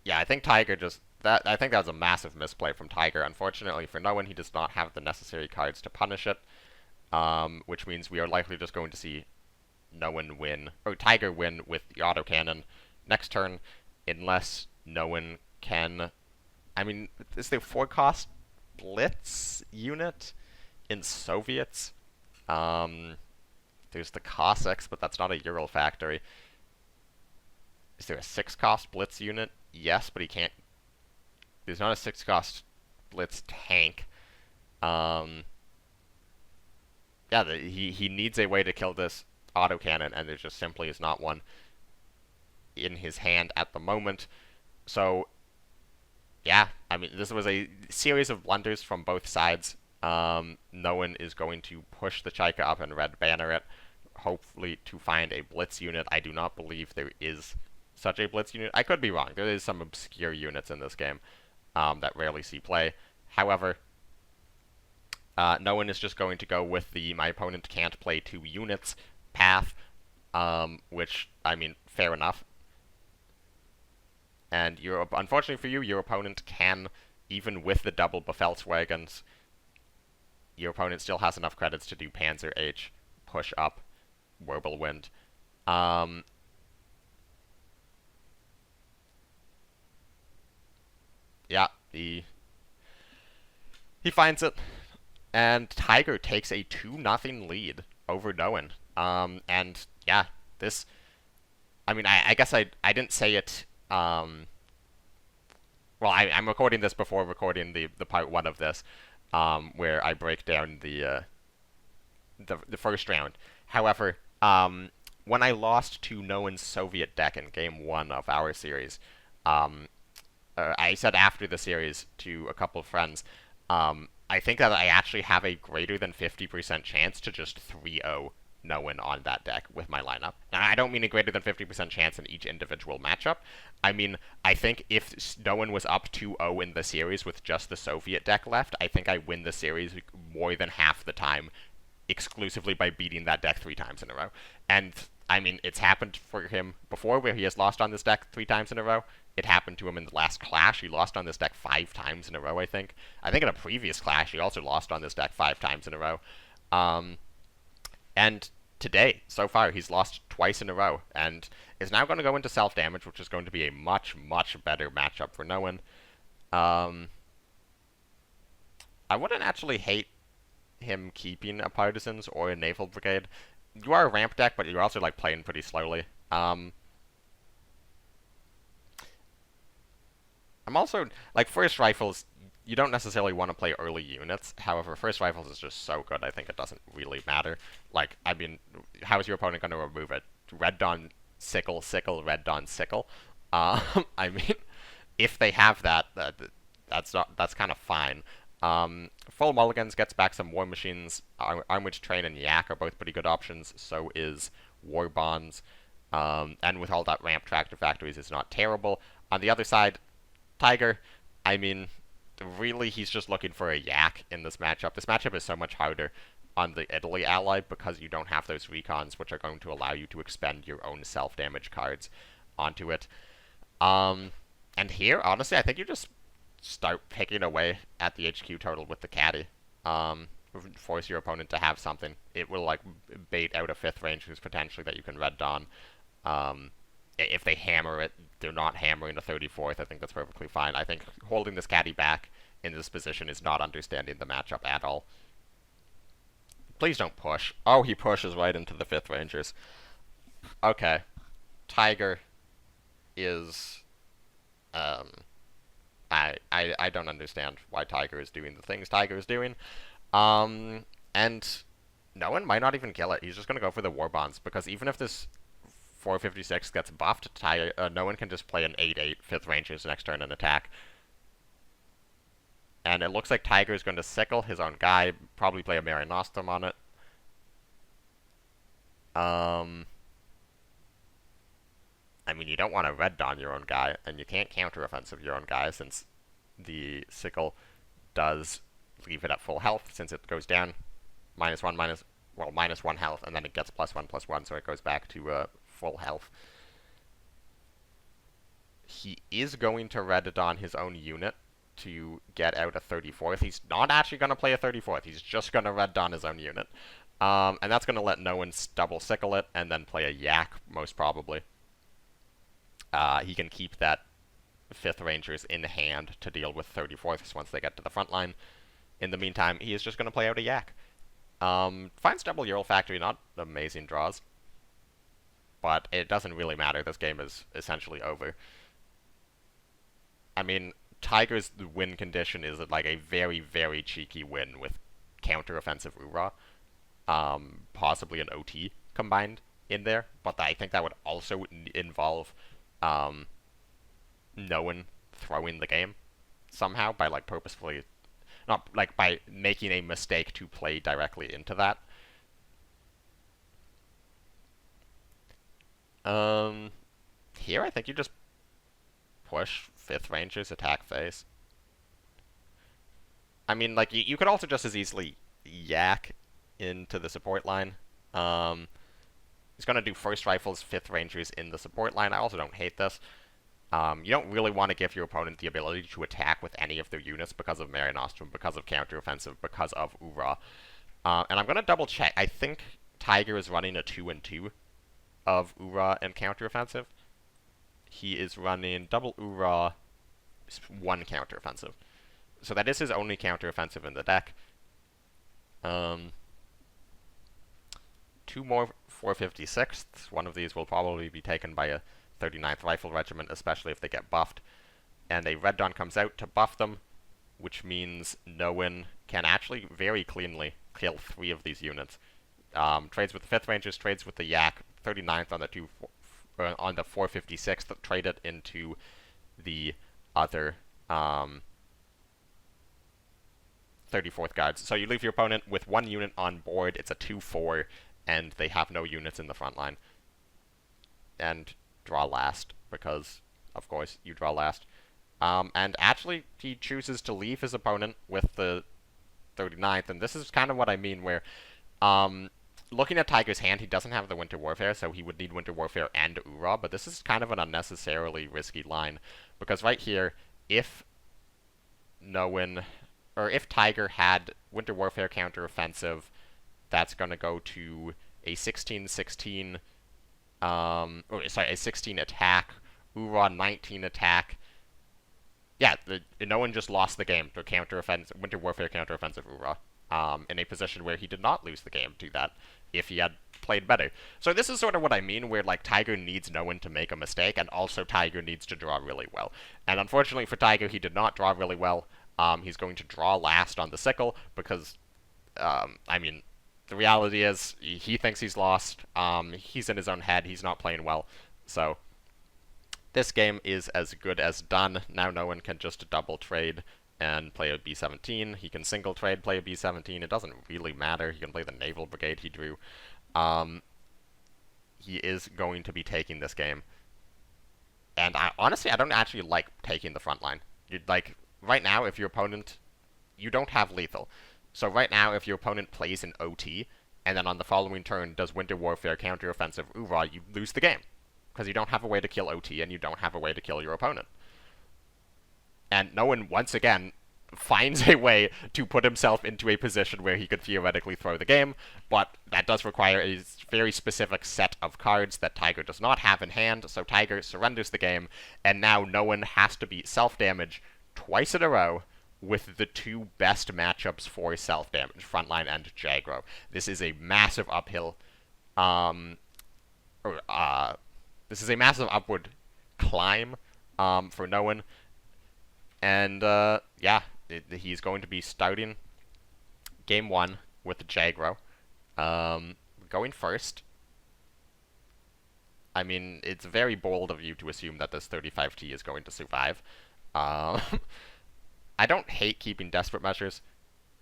Yeah, I think Tiger I think that was a massive misplay from Tiger. Unfortunately for no one, he does not have the necessary cards to punish it, which means we are likely just going to see no one win, or Tiger win with the autocannon next turn, unless no one can. I mean, is there 4-cost Blitz unit in Soviets? There's the Cossacks, but that's not a Ural factory. Is there a 6-cost Blitz unit? Yes, but he can't. There's not a 6-cost Blitz tank. Yeah, he needs a way to kill this autocannon, and there just simply is not one in his hand at the moment. So, yeah, I mean, this was a series of blunders from both sides. No one is going to push the Chaika up and red banner it, hopefully to find a Blitz unit. I do not believe there is such a Blitz unit. I could be wrong. There is some obscure units in this game that rarely see play. However, no one is just going to go with the my opponent can't play 2 units path, which, I mean, fair enough. And unfortunately for you, your opponent can, even with the double Befehlswagons, your opponent still has enough credits to do Panzer H, push up, Wirbelwind. Yeah, he finds it, and Tiger takes a 2-0 lead over Noen. And yeah, this, I mean, I guess I didn't say it, well, I'm recording this before recording the part 1 of this, where I break down the first round. However, when I lost to Noen's Soviet deck in game 1 of our series, I said after the series to a couple of friends, I think that I actually have a greater than 50% chance to just 3-0 Noen on that deck with my lineup. Now, I don't mean a greater than 50% chance in each individual matchup. I mean, I think if Noen was up 2-0 in the series with just the Soviet deck left, I think I win the series more than half the time exclusively by beating that deck 3 times in a row. And, I mean, it's happened for him before where he has lost on this deck 3 times in a row. It happened to him in the last clash. He lost on this deck 5 times in a row, I think. I think in a previous clash, he also lost on this deck 5 times in a row. And today, so far, he's lost twice in a row, and is now going to go into self-damage, which is going to be a much, much better matchup for Noen. I wouldn't actually hate him keeping a Partisans or a Naval Brigade. You are a ramp deck, but you're also, like, playing pretty slowly. I'm also, like, First Rifles, you don't necessarily want to play early units. However, First Rifles is just so good, I think it doesn't really matter. Like, I mean, how is your opponent going to remove it? Red Dawn, Sickle, Sickle, Red Dawn, Sickle? I mean, if they have that, that's kind of fine. Full Mulligans gets back some War Machines. Armored Train and Yak are both pretty good options. So is War Bonds. And with all that ramp tractor factories, it's not terrible. On the other side, Tiger, I mean, really he's just looking for a Yak in this matchup. This matchup is so much harder on the Italy ally because you don't have those recons, which are going to allow you to expend your own self-damage cards onto it. And here, honestly, I think you just start picking away at the HQ total with the caddy. Force your opponent to have something. It will, like, bait out a 5th Rangers potentially that you can Red Dawn. If they hammer it, they're not hammering a 34th. I think that's perfectly fine. I think holding this caddy back in this position is not understanding the matchup at all. Please don't push. Oh, he pushes right into the 5th Rangers. Okay. Tiger is... I don't understand why Tiger is doing the things Tiger is doing. And no one might not even kill it. He's just going to go for the War Bonds, because even if this 456 gets buffed, no one can just play an 8/8 5th Rangers next turn and attack. And it looks like Tiger is going to sickle his own guy, probably play a Mare Nostrum on it. I mean, you don't want to red dawn your own guy, and you can't counter-offensive your own guy, since the sickle does leave it at full health, since it goes down minus one health, and then it gets +1/+1, so it goes back to full health. He is going to red dawn his own unit to get out a 34th. He's not actually going to play a 34th. He's just going to red dawn his own unit. And that's going to let no one double sickle it, and then play a yak, most probably. He can keep that 5th Rangers in hand to deal with 34ths once they get to the front line. In the meantime, he is just going to play out a yak. Finds double Ural Factory, not amazing draws. But it doesn't really matter. This game is essentially over. I mean, Tiger's win condition is like a very, very cheeky win with counter-offensive Ura. Possibly an OT combined in there. But I think that would also involve no one throwing the game somehow by like purposefully, not like by making a mistake to play directly into that. Here I think you just push 5th Rangers, attack face. I mean, like, you could also just as easily yak into the support line. He's going to do 1st Rifles, 5th Rangers in the support line. I also don't hate this. You don't really want to give your opponent the ability to attack with any of their units because of Mare Nostrum, because of counteroffensive, because of Ura. And I'm going to double check. I think Tiger is running a 2-2 of Ura and counteroffensive. He is running double Ura, 1 counteroffensive. So that is his only counteroffensive in the deck. 2 more 456s. One of these will probably be taken by a 39th Rifle Regiment, especially if they get buffed. And a Red Dawn comes out to buff them, which means no one can actually very cleanly kill 3 of these units. Trades with the 5th Rangers, trades with the Yak, 39th on the 456th, trade it into the other 34th Guards. So you leave your opponent with 1 unit on board, it's a 2-4, and they have no units in the front line. And draw last, because, of course, you draw last. And actually, he chooses to leave his opponent with the 39th, and this is kind of what I mean, where, looking at Tiger's hand, he doesn't have the Winter Warfare, so he would need Winter Warfare and Ura, but this is kind of an unnecessarily risky line, because right here, if Tiger had Winter Warfare counteroffensive, that's going to go to a 16-16, a 16 attack, Ura 19 attack. Yeah, no one just lost the game to Winter Warfare counteroffensive Ura, in a position where he did not lose the game to that if he had played better. So this is sort of what I mean, where like Tiger needs no one to make a mistake, and also Tiger needs to draw really well. And unfortunately for Tiger, he did not draw really well. He's going to draw last on the sickle, because, I mean, the reality is, he thinks he's lost. He's in his own head. He's not playing well. So, this game is as good as done. Now no one can just double trade and play a B-17. He can single trade, play a B-17. It doesn't really matter. He can play the Naval Brigade he drew. He is going to be taking this game. And honestly, I don't actually like taking the front line. Right now, if your opponent... You don't have lethal. So right now, if your opponent plays an OT, and then on the following turn does Winter Warfare counteroffensive Ura, you lose the game. Because you don't have a way to kill OT, and you don't have a way to kill your opponent. And no one, once again, finds a way to put himself into a position where he could theoretically throw the game, but that does require a very specific set of cards that Tiger does not have in hand, so Tiger surrenders the game, and now no one has to beat self-damage twice in a row with the 2 best matchups for self-damage, Frontline and Jagro. This is a massive uphill, this is a massive upward climb for no one. And, yeah, he's going to be starting Game 1 with the Jagro. Going first. I mean, it's very bold of you to assume that this 35T is going to survive. I don't hate keeping desperate measures.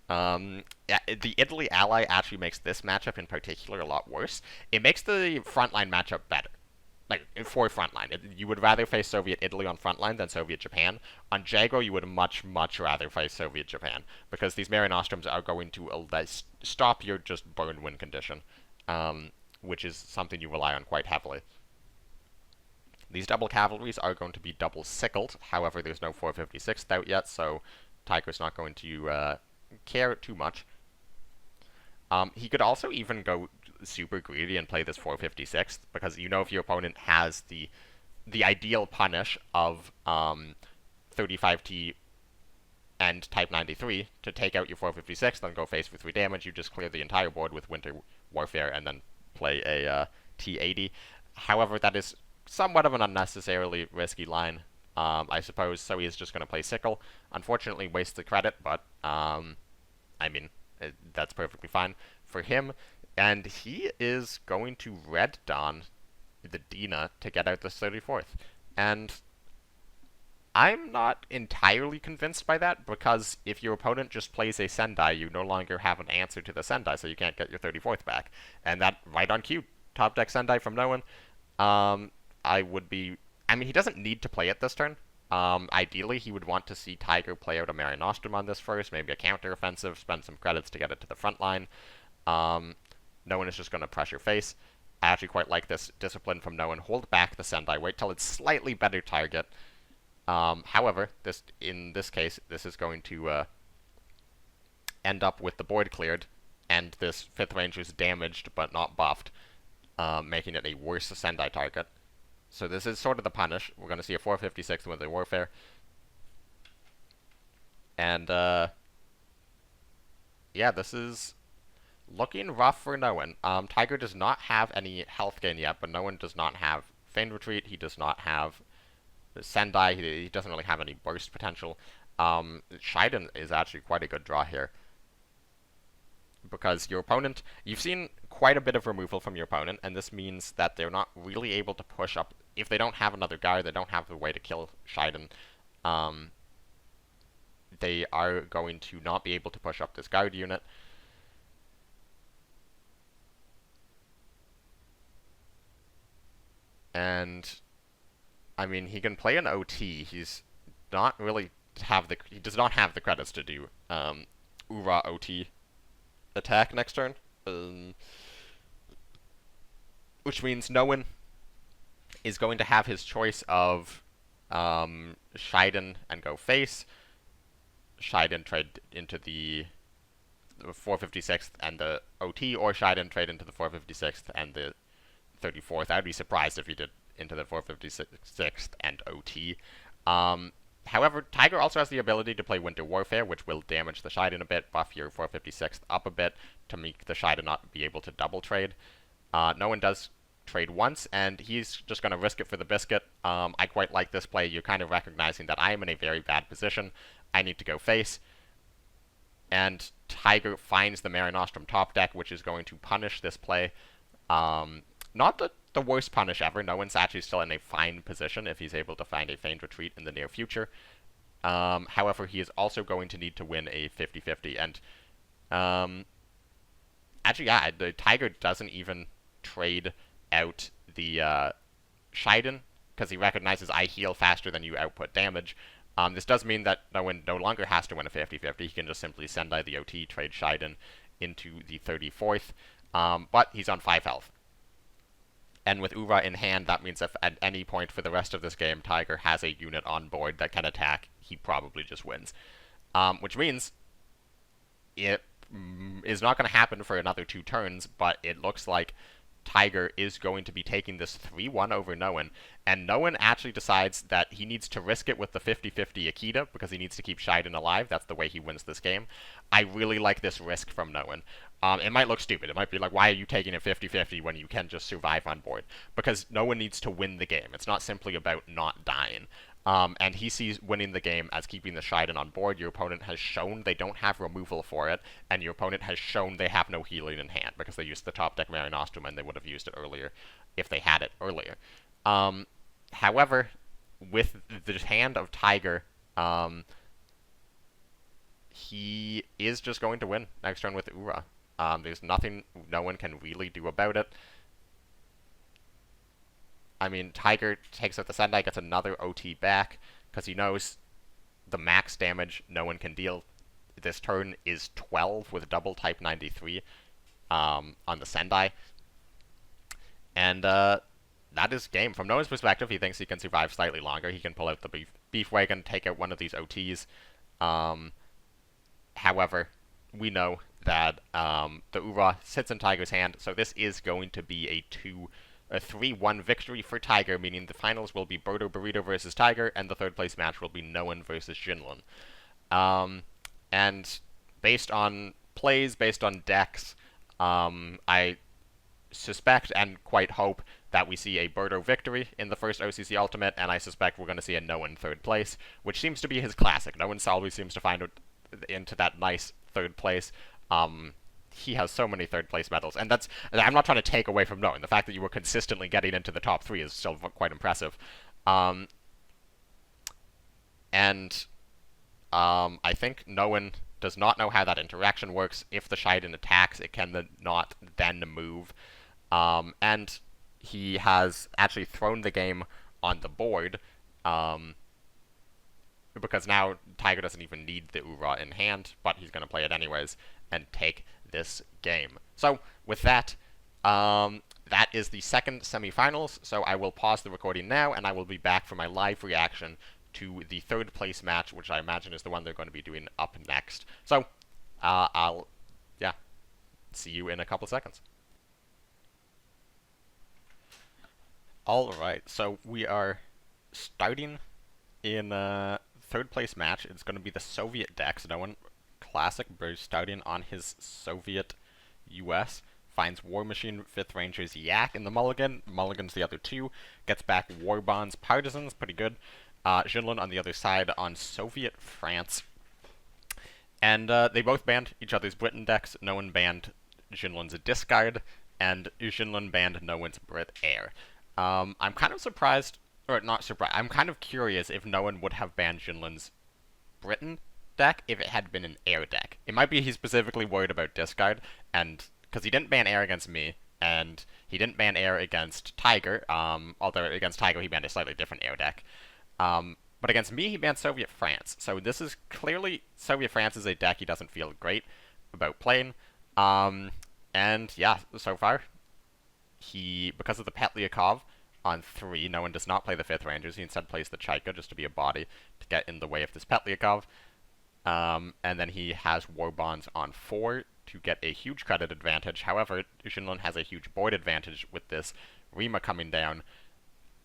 Yeah, the Italy ally actually makes this matchup in particular a lot worse. It makes the frontline matchup better. Like, for frontline. You would rather face Soviet Italy on frontline than Soviet Japan. On Jago, you would much, much rather face Soviet Japan, because these Mare Nostrums are going to stop your just burn win condition, which is something you rely on quite heavily. These double cavalries are going to be double sickled. However, there's no 456th out yet, so Tiger's not going to care too much. He could also even go super greedy and play this 456th, because you know if your opponent has the ideal punish of 35T and Type 93 to take out your 456th, then go face for 3 damage. You just clear the entire board with Winter Warfare and then play a T80. However, that is somewhat of an unnecessarily risky line, I suppose, so he's just going to play Sickle. Unfortunately, wastes the credit, but, I mean, that's perfectly fine for him. And he is going to Red Dawn the Dina to get out the 34th. And I'm not entirely convinced by that, because if your opponent just plays a Sendai, you no longer have an answer to the Sendai, so you can't get your 34th back. And that, right on cue, top deck Sendai from no one. I mean, he doesn't need to play it this turn. Ideally, he would want to see Tiger play out a Mare Nostrum on this first, maybe a counter-offensive, spend some credits to get it to the front line. No one is just going to pressure face. I actually quite like this discipline from no one. Hold back the Sendai, wait till it's slightly better target. However, in this case, this is going to end up with the board cleared, and this 5th Ranger's damaged but not buffed, making it a worse Sendai target. So this is sort of the punish. We're going to see a 456 with the Warfare. And, yeah, this is looking rough for no one. Tiger does not have any health gain yet, but no one does not have Feigned Retreat. He does not have Sendai. He doesn't really have any burst potential. Shiden is actually quite a good draw here, because your opponent, you've seen quite a bit of removal from your opponent, and this means that they're not really able to push up. If they don't have another guard, they don't have the way to kill Shiden. They are going to not be able to push up this guard unit. And, I mean, he can play an OT. He's not really he does not have the credits to do Ura OT attack next turn. Which means no one is going to have his choice of Shiden and go face, Shiden trade into the 456th and the OT, or Shiden trade into the 456th and the 34th. I'd be surprised if he did into the 456th and OT. However, Tiger also has the ability to play Winter Warfare, which will damage the Shiden a bit, buff your 456th up a bit to make the Shiden not be able to double trade. No one does trade once, and he's just going to risk it for the biscuit. I quite like this play. You're kind of recognizing that I am in a very bad position. I need to go face. And Tiger finds the Mare Nostrum top deck, which is going to punish this play. Not the worst punish ever. No one's actually still in a fine position if he's able to find a Feigned Retreat in the near future. However, he is also going to need to win a 50-50. And actually, yeah, the Tiger doesn't even trade out the Shiden, because he recognizes I heal faster than you output damage. This does mean that no one no longer has to win a 50-50. He can just simply Sendai the OT, trade Shiden into the 34th. But he's on 5 health. And with Ura in hand, that means if at any point for the rest of this game Tiger has a unit on board that can attack, he probably just wins. Which means it is not going to happen for another 2 turns, but it looks like Tiger is going to be taking this 3-1 over no one, and no one actually decides that he needs to risk it with the 50-50 Akita because he needs to keep Shiden alive. That's the way he wins this game. I really like this risk from no one. It might look stupid. It might be like, why are you taking a 50-50 when you can just survive on board? Because no one needs to win the game. It's not simply about not dying. And he sees winning the game as keeping the Shiden on board. Your opponent has shown they don't have removal for it, and your opponent has shown they have no healing in hand because they used the top deck Mary Nostrum and they would have used it earlier if they had it earlier. However, with the hand of Tiger, he is just going to win next turn with Ura. There's nothing no one can really do about it. I mean, Tiger takes out the Sendai, gets another OT back, because he knows the max damage no one can deal this turn is 12 with double type 93 on the Sendai. And that is game. From Noah's perspective, he thinks he can survive slightly longer. He can pull out the beef wagon, take out one of these OTs. However, we know that the Ura sits in Tiger's hand, so this is going to be a 3-1 victory for Tiger, meaning the finals will be Berto Burrito versus Tiger, and the third place match will be Noan versus Jinlun. And based on plays, based on decks, I suspect and quite hope that we see a Berto victory in the first OCC Ultimate, and I suspect we're going to see a Noan third place, which seems to be his classic. Noan always seems to find into that nice third place. He has so many third place medals, and I'm not trying to take away from Noan. The fact that you were consistently getting into the top 3 is still quite impressive. I think Noan does not know how that interaction works. If the Shiden attacks, it can not then move. And he has actually thrown the game on the board, because now Tiger doesn't even need the Ura in hand, but he's going to play it anyways and take this game. So with that, that is the second semifinals. So I will pause the recording now, and I will be back for my live reaction to the third place match, which I imagine is the one they're going to be doing up next. So I'll see you in a couple seconds. Alright, so we are starting in third place match. It's going to be the Soviet decks. Noan classic, starting on his Soviet US. Finds War Machine, 5th Rangers, Yak in the mulligan. Mulligan's the other 2. Gets back War Bonds, Partisans, pretty good. Jinlun on the other side on Soviet France. And they both banned each other's Britain decks. Noan banned Jinlun's Discard, and Jinlun banned Noan's Brit Air. I'm kind of surprised, or not surprised, I'm kind of curious if Noan would have banned Jinlun's Britain deck if it had been an air deck. It might be he's specifically worried about Discard, and because he didn't ban air against me, and he didn't ban air against Tiger, although against Tiger he banned a slightly different air deck. But against me, he banned Soviet France. So this is clearly, Soviet France is a deck he doesn't feel great about playing. And yeah, so far, because of the Petliakov on 3, Noan does not play the 5th Rangers. He instead plays the Chaika just to be a body to get in the way of this Petliakov. And then he has War Bonds on 4 to get a huge credit advantage. However, Jinlun has a huge board advantage with this Rima coming down.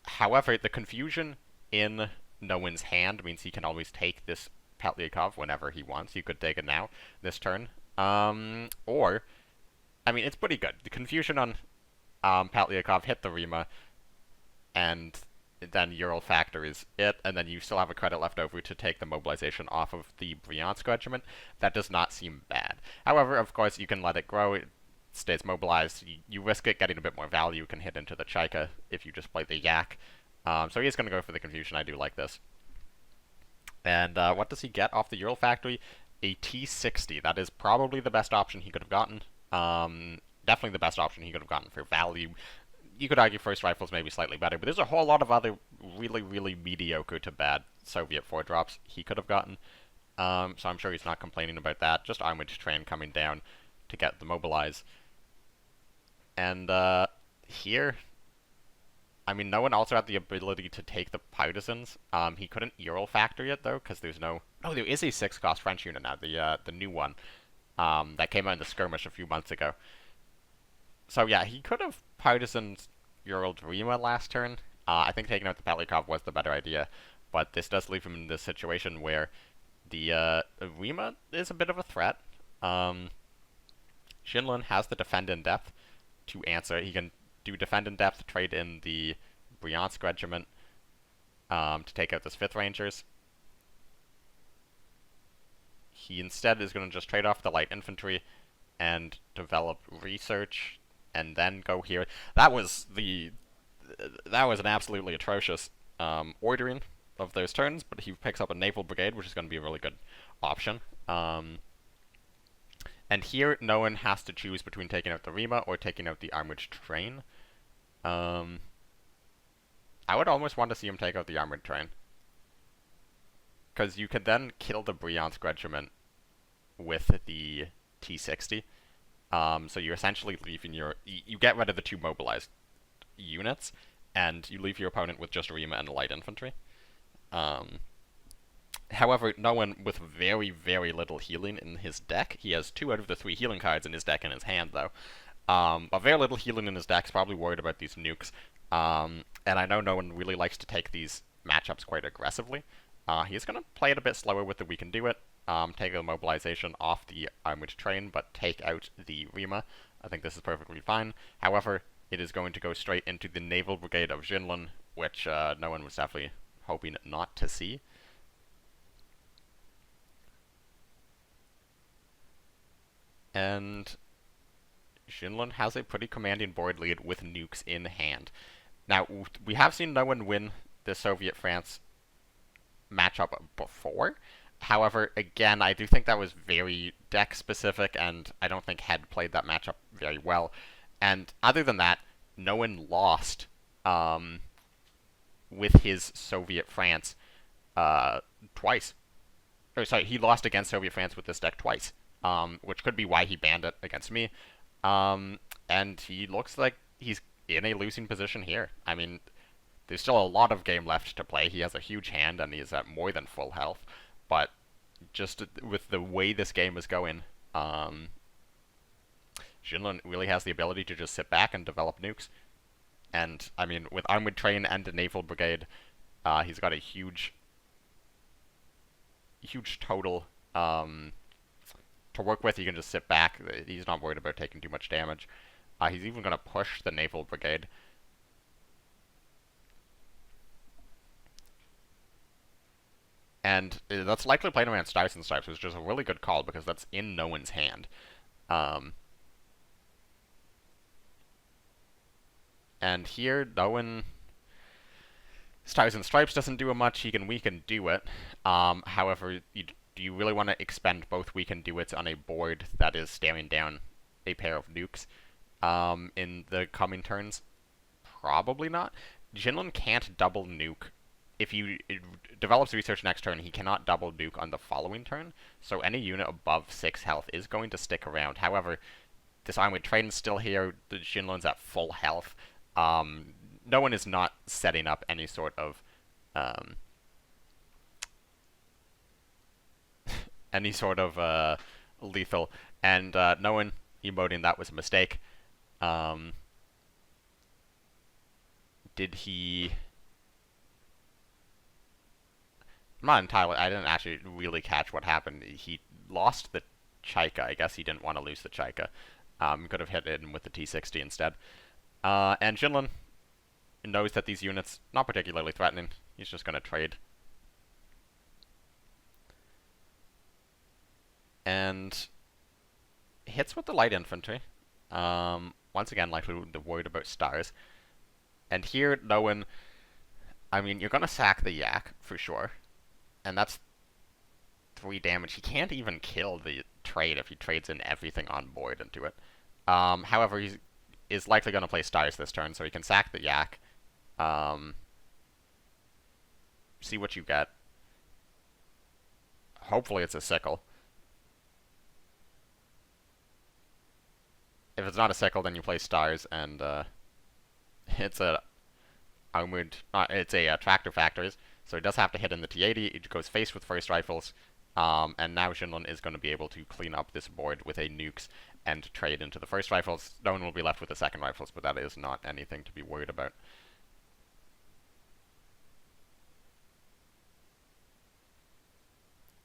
However, the confusion in Noan's hand means he can always take this Petliakov whenever he wants. He could take it now, this turn. Or, I mean, it's pretty good. The confusion on Petliakov hit the Rima, and then Ural Factor is it, and then you still have a credit left over to take the mobilization off of the Bryansk Regiment. That does not seem bad. However, of course, you can let it grow. It stays mobilized. You risk it getting a bit more value. You can hit into the Chaika if you just play the Yak. So he's going to go for the confusion. I do like this. And what does he get off the Ural Factory? A T60. That is probably the best option he could have gotten. Definitely the best option he could have gotten for value. You could argue First Rifle's maybe slightly better, but there's a whole lot of other really, really mediocre to bad Soviet 4-drops he could have gotten. So I'm sure he's not complaining about that. Just Armored Train coming down to get the Mobilize. And here, I mean, Noan also had the ability to take the Partisans. He couldn't Ural Factory it, though, because there's no... Oh, there is a 6-cost French unit now, the new one, that came out in the skirmish a few months ago. So yeah, he could have Partisans Uraled Rima last turn. I think taking out the Petliakov was the better idea, but this does leave him in this situation where the Rima is a bit of a threat. Jinlun has the Defend in Depth to answer. He can do Defend in Depth, trade in the Bryansk Regiment, to take out this 5th Rangers. He instead is going to just trade off the light infantry and develop research, and then go here. That was an absolutely atrocious ordering of those turns, but he picks up a naval brigade, which is going to be a really good option. And here, no one has to choose between taking out the Rima or taking out the armored train. I would almost want to see him take out the armored train, because you could then kill the Bryansk regiment with the T-60. So you're essentially leaving you get rid of the 2 mobilized units, and you leave your opponent with just Rima and light infantry. However, no one with very, very little healing in his deck. He has 2 out of the 3 healing cards in his deck in his hand, though. But very little healing in his deck. He's probably worried about these nukes. And I know no one really likes to take these matchups quite aggressively. He's going to play it a bit slower with the We Can Do It. Take the mobilization off the armored train, but take out the Rima. I think this is perfectly fine. However, it is going to go straight into the naval brigade of Jinlun, which no one was definitely hoping not to see. And Jinlun has a pretty commanding board lead with nukes in hand. Now, we have seen no one win the Soviet-France matchup before. However, again, I do think that was very deck-specific, and I don't think Head played that matchup very well. And other than that, no one lost with his Soviet France twice. Or sorry, he lost against Soviet France with this deck twice, which could be why he banned it against me. And he looks like he's in a losing position here. I mean, there's still a lot of game left to play. He has a huge hand, and he's at more than full health. But just with the way this game is going, Jinlun really has the ability to just sit back and develop nukes. And, I mean, with Armored Train and a Naval Brigade, he's got a huge total to work with. He can just sit back. He's not worried about taking too much damage. He's even going to push the Naval Brigade. And that's likely playing around Stars and Stripes, which is a really good call because that's in no one's hand. And here, no one... Stars and Stripes doesn't do much. He can weaken do it. However, do you really want to expend both weaken do it's on a board that is staring down a pair of nukes in the coming turns? Probably not. Jinlun can't double nuke. If he develops research next turn, he cannot double nuke on the following turn, so any unit above 6 health is going to stick around. However, this Armored Train is still here, the Jinlun's at full health. No one is not setting up any sort of lethal, and no one emoting that was a mistake. Did he... I didn't actually really catch what happened. He lost the Chaika. I guess he didn't want to lose the Chaika. Could have hit him with the T-60 instead. And Jinlun knows that these units, not particularly threatening. He's just going to trade. And hits with the light infantry. Once again, likely worried about stars. And here, no one... I mean, you're going to sack the Yak, for sure. And that's 3 damage. He can't even kill the trade if he trades in everything on board into it. However, he is likely going to play stars this turn, so he can sack the Yak. See what you get. Hopefully it's a sickle. If it's not a sickle, then you play stars, and it's a armored. It's a tractor factories. So he does have to hit in the T-80, it goes face with first rifles, and now Jinlun is going to be able to clean up this board with a nukes and trade into the first rifles. No one will be left with the second rifles, but that is not anything to be worried about.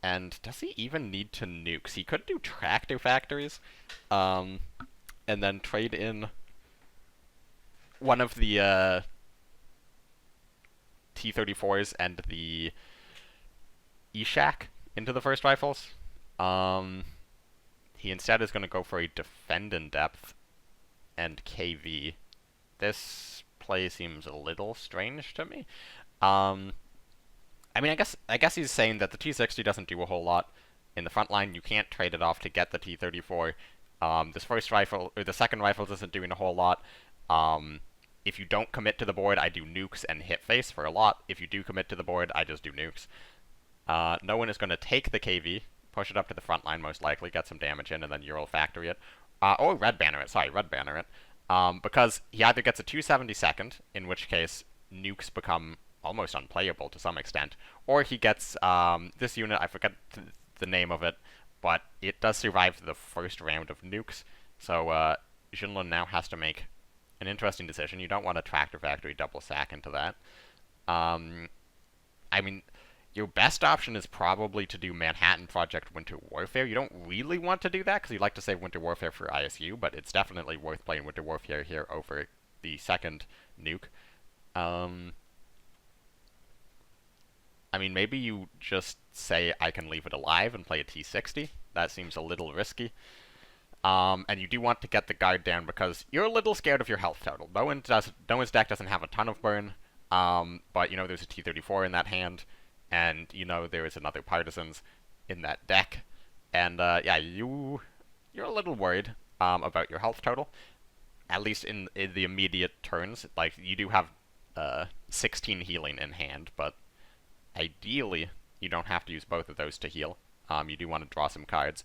And does he even need to nukes? He could do tractor factories, and then trade in one of the T-34s and the Eshak into the first rifles. He instead is going to go for a defend in depth and KV. This play seems a little strange to me. I mean, I guess he's saying that the T-60 doesn't do a whole lot in the front line. You can't trade it off to get the T-34. This first rifle, or the second rifle, isn't doing a whole lot. If you don't commit to the board, I do nukes and hit face for a lot. If you do commit to the board, I just do nukes. No one is going to take the KV, push it up to the front line most likely, get some damage in, and then Ural Factory it. Or Red Banner it, sorry, Red Banner it. Because he either gets a 272nd, in which case nukes become almost unplayable to some extent, or he gets this unit, I forget the name of it, but it does survive the first round of nukes, so Jinlun now has to make an interesting decision. You don't want a Tractor Factory double sack into that. I mean, your best option is probably to do Manhattan Project Winter Warfare. You don't really want to do that, because you'd like to save Winter Warfare for ISU, but it's definitely worth playing Winter Warfare here over the second nuke. I mean, maybe you just say, I can leave it alive and play a T-60. That seems a little risky. And you do want to get the guard down because you're a little scared of your health total. No one's deck doesn't have a ton of burn, but you know there's a T-34 in that hand, and you know there is another Partisans in that deck. And yeah, you're a little worried about your health total, at least in the immediate turns. Like, you do have 16 healing in hand, but ideally, you don't have to use both of those to heal. You do want to draw some cards.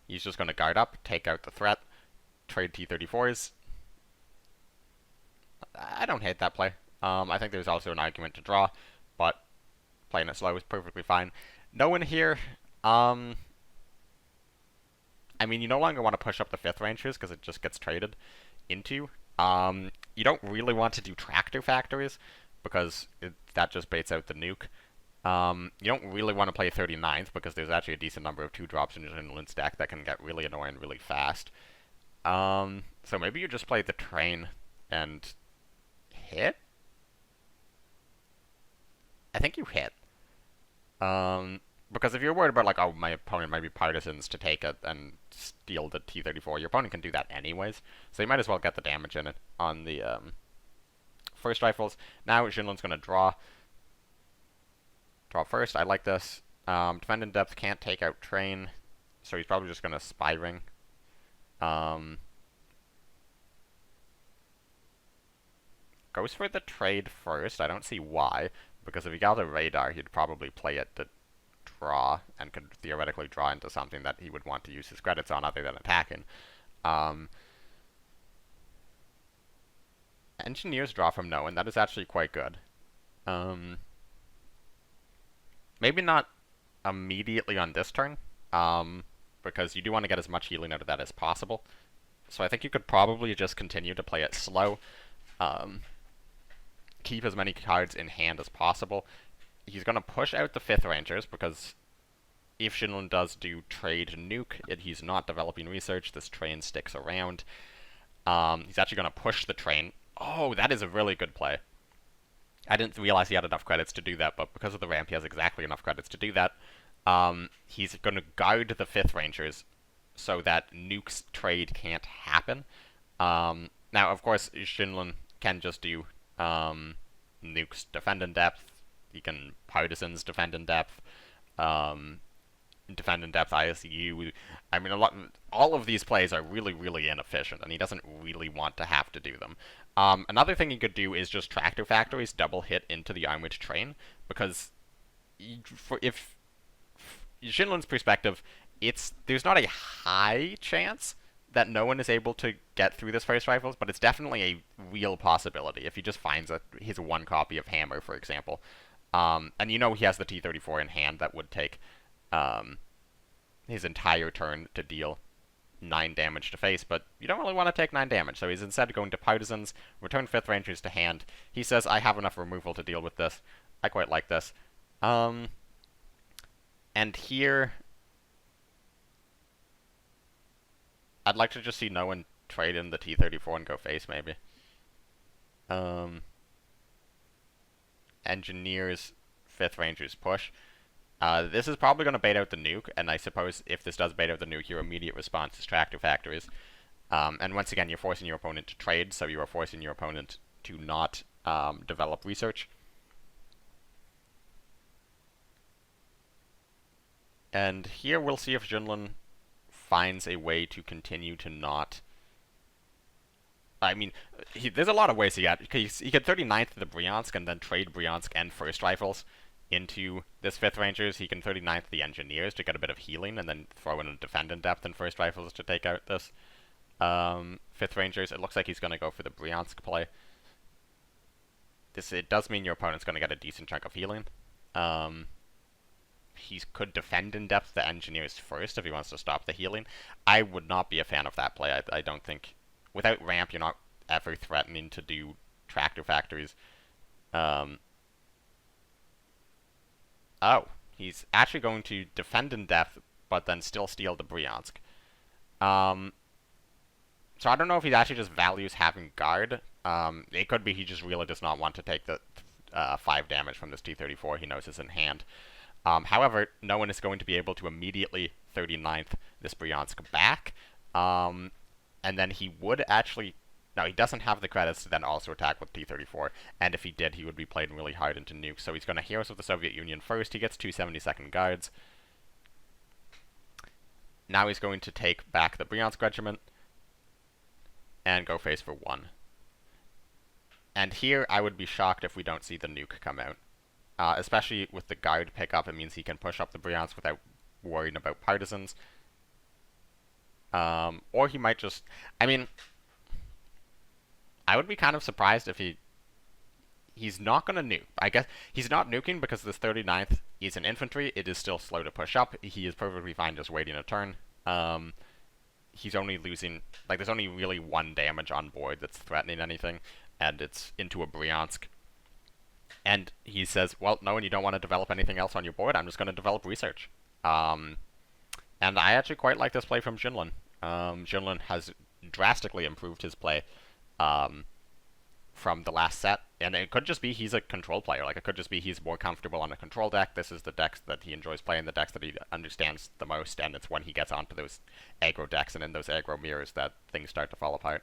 He's just going to guard up, take out the threat, trade T-34s. I don't hate that play. I think there's also an argument to draw, but playing it slow is perfectly fine. No one here. I mean, you no longer want to push up the 5th Rangers because it just gets traded into. You don't really want to do Tractor Factories because that just baits out the nuke. You don't really want to play 39th because there's actually a decent number of 2-drops in Jinlun's deck that can get really annoying really fast. So maybe you just play the train and hit? I think you hit. Because if you're worried about, like, oh, my opponent might be Partisans to take it and steal the T-34, your opponent can do that anyways. So you might as well get the damage in it on the first rifles. Now Jinlun's going to draw. Draw first. I like this. Defend in depth, can't take out train, so he's probably just going to spy ring. Goes for the trade first. I don't see why, because if he got a radar, he'd probably play it to draw, and could theoretically draw into something that he would want to use his credits on other than attacking. Engineers draw from no one. That is actually quite good. Maybe not immediately on this turn, because you do want to get as much healing out of that as possible. So I think you could probably just continue to play it slow. Keep as many cards in hand as possible. He's going to push out the 5th Rangers, because if Jinlun does do trade nuke, he's not developing research, this train sticks around. He's actually going to push the train. Oh, that is a really good play. I didn't realize he had enough credits to do that, but because of the ramp, he has exactly enough credits to do that. He's going to guard the 5th Rangers so that nuke's trade can't happen. Now, of course, Jinlun can just do nukes defend in depth. He can Partisans defend in depth. Defend in depth ISU. I mean, all of these plays are really, really inefficient, and he doesn't really want to have to do them. Another thing he could do is just Tractor Factories double hit into the armored train, because if Jinlun's perspective, there's not a high chance that no one is able to get through this first rifles, but it's definitely a real possibility if he just finds his one copy of Hammer, for example. And you know he has the T-34 in hand that would take his entire turn to deal 9 damage to face, but you don't really want to take 9 damage, so he's instead going to Partisans, return 5th Rangers to hand. He says, I have enough removal to deal with this. I quite like this. And here, I'd like to just see no one trade in the T-34 and go face, maybe. Engineers, 5th Rangers push. This is probably going to bait out the nuke, and I suppose if this does bait out the nuke, your immediate response is tractor factories. And once again, you're forcing your opponent to trade, so you are forcing your opponent to not develop research. And here we'll see if Jinlun finds a way to continue to not... I mean, there's a lot of ways he could 39th the Bryansk and then trade Bryansk and first rifles into this 5th Rangers. He can 39th the Engineers to get a bit of healing and then throw in a defend in depth and first rifles to take out this 5th Rangers. It looks like he's going to go for the Bryansk play. It does mean your opponent's going to get a decent chunk of healing. He could defend in depth the Engineers first if he wants to stop the healing. I would not be a fan of that play. I don't think... Without ramp, you're not ever threatening to do tractor factories. Oh, he's actually going to defend in depth, but then still steal the Bryansk. So I don't know if he actually just values having guard. It could be he just really does not want to take the 5 damage from this T-34. He knows it's in hand. However, no one is going to be able to immediately 39th this Bryansk back. And then he would actually... No, he doesn't have the credits to then also attack with T-34. And if he did, he would be playing really hard into nukes. So he's going to Heroes of the Soviet Union first. He gets 2 72nd Guards. Now he's going to take back the Bryansk Regiment. And go face for 1. And here, I would be shocked if we don't see the nuke come out. Especially with the Guard pickup, it means he can push up the Bryansk without worrying about partisans. Or he might just... I mean, I would be kind of surprised if he's not going to nuke. I guess he's not nuking because this 39th is an infantry. It is still slow to push up. He is perfectly fine just waiting a turn. He's only losing... Like, there's only really 1 damage on board that's threatening anything, and it's into a Bryansk. And he says, well, no, and you don't want to develop anything else on your board, I'm just going to develop research. And I actually quite like this play from Jinlun. Jinlun has drastically improved his play from the last set. And it could just be he's a control player. Like, it could just be he's more comfortable on a control deck. This is the decks that he enjoys playing, the decks that he understands the most. And it's when he gets onto those aggro decks and in those aggro mirrors that things start to fall apart.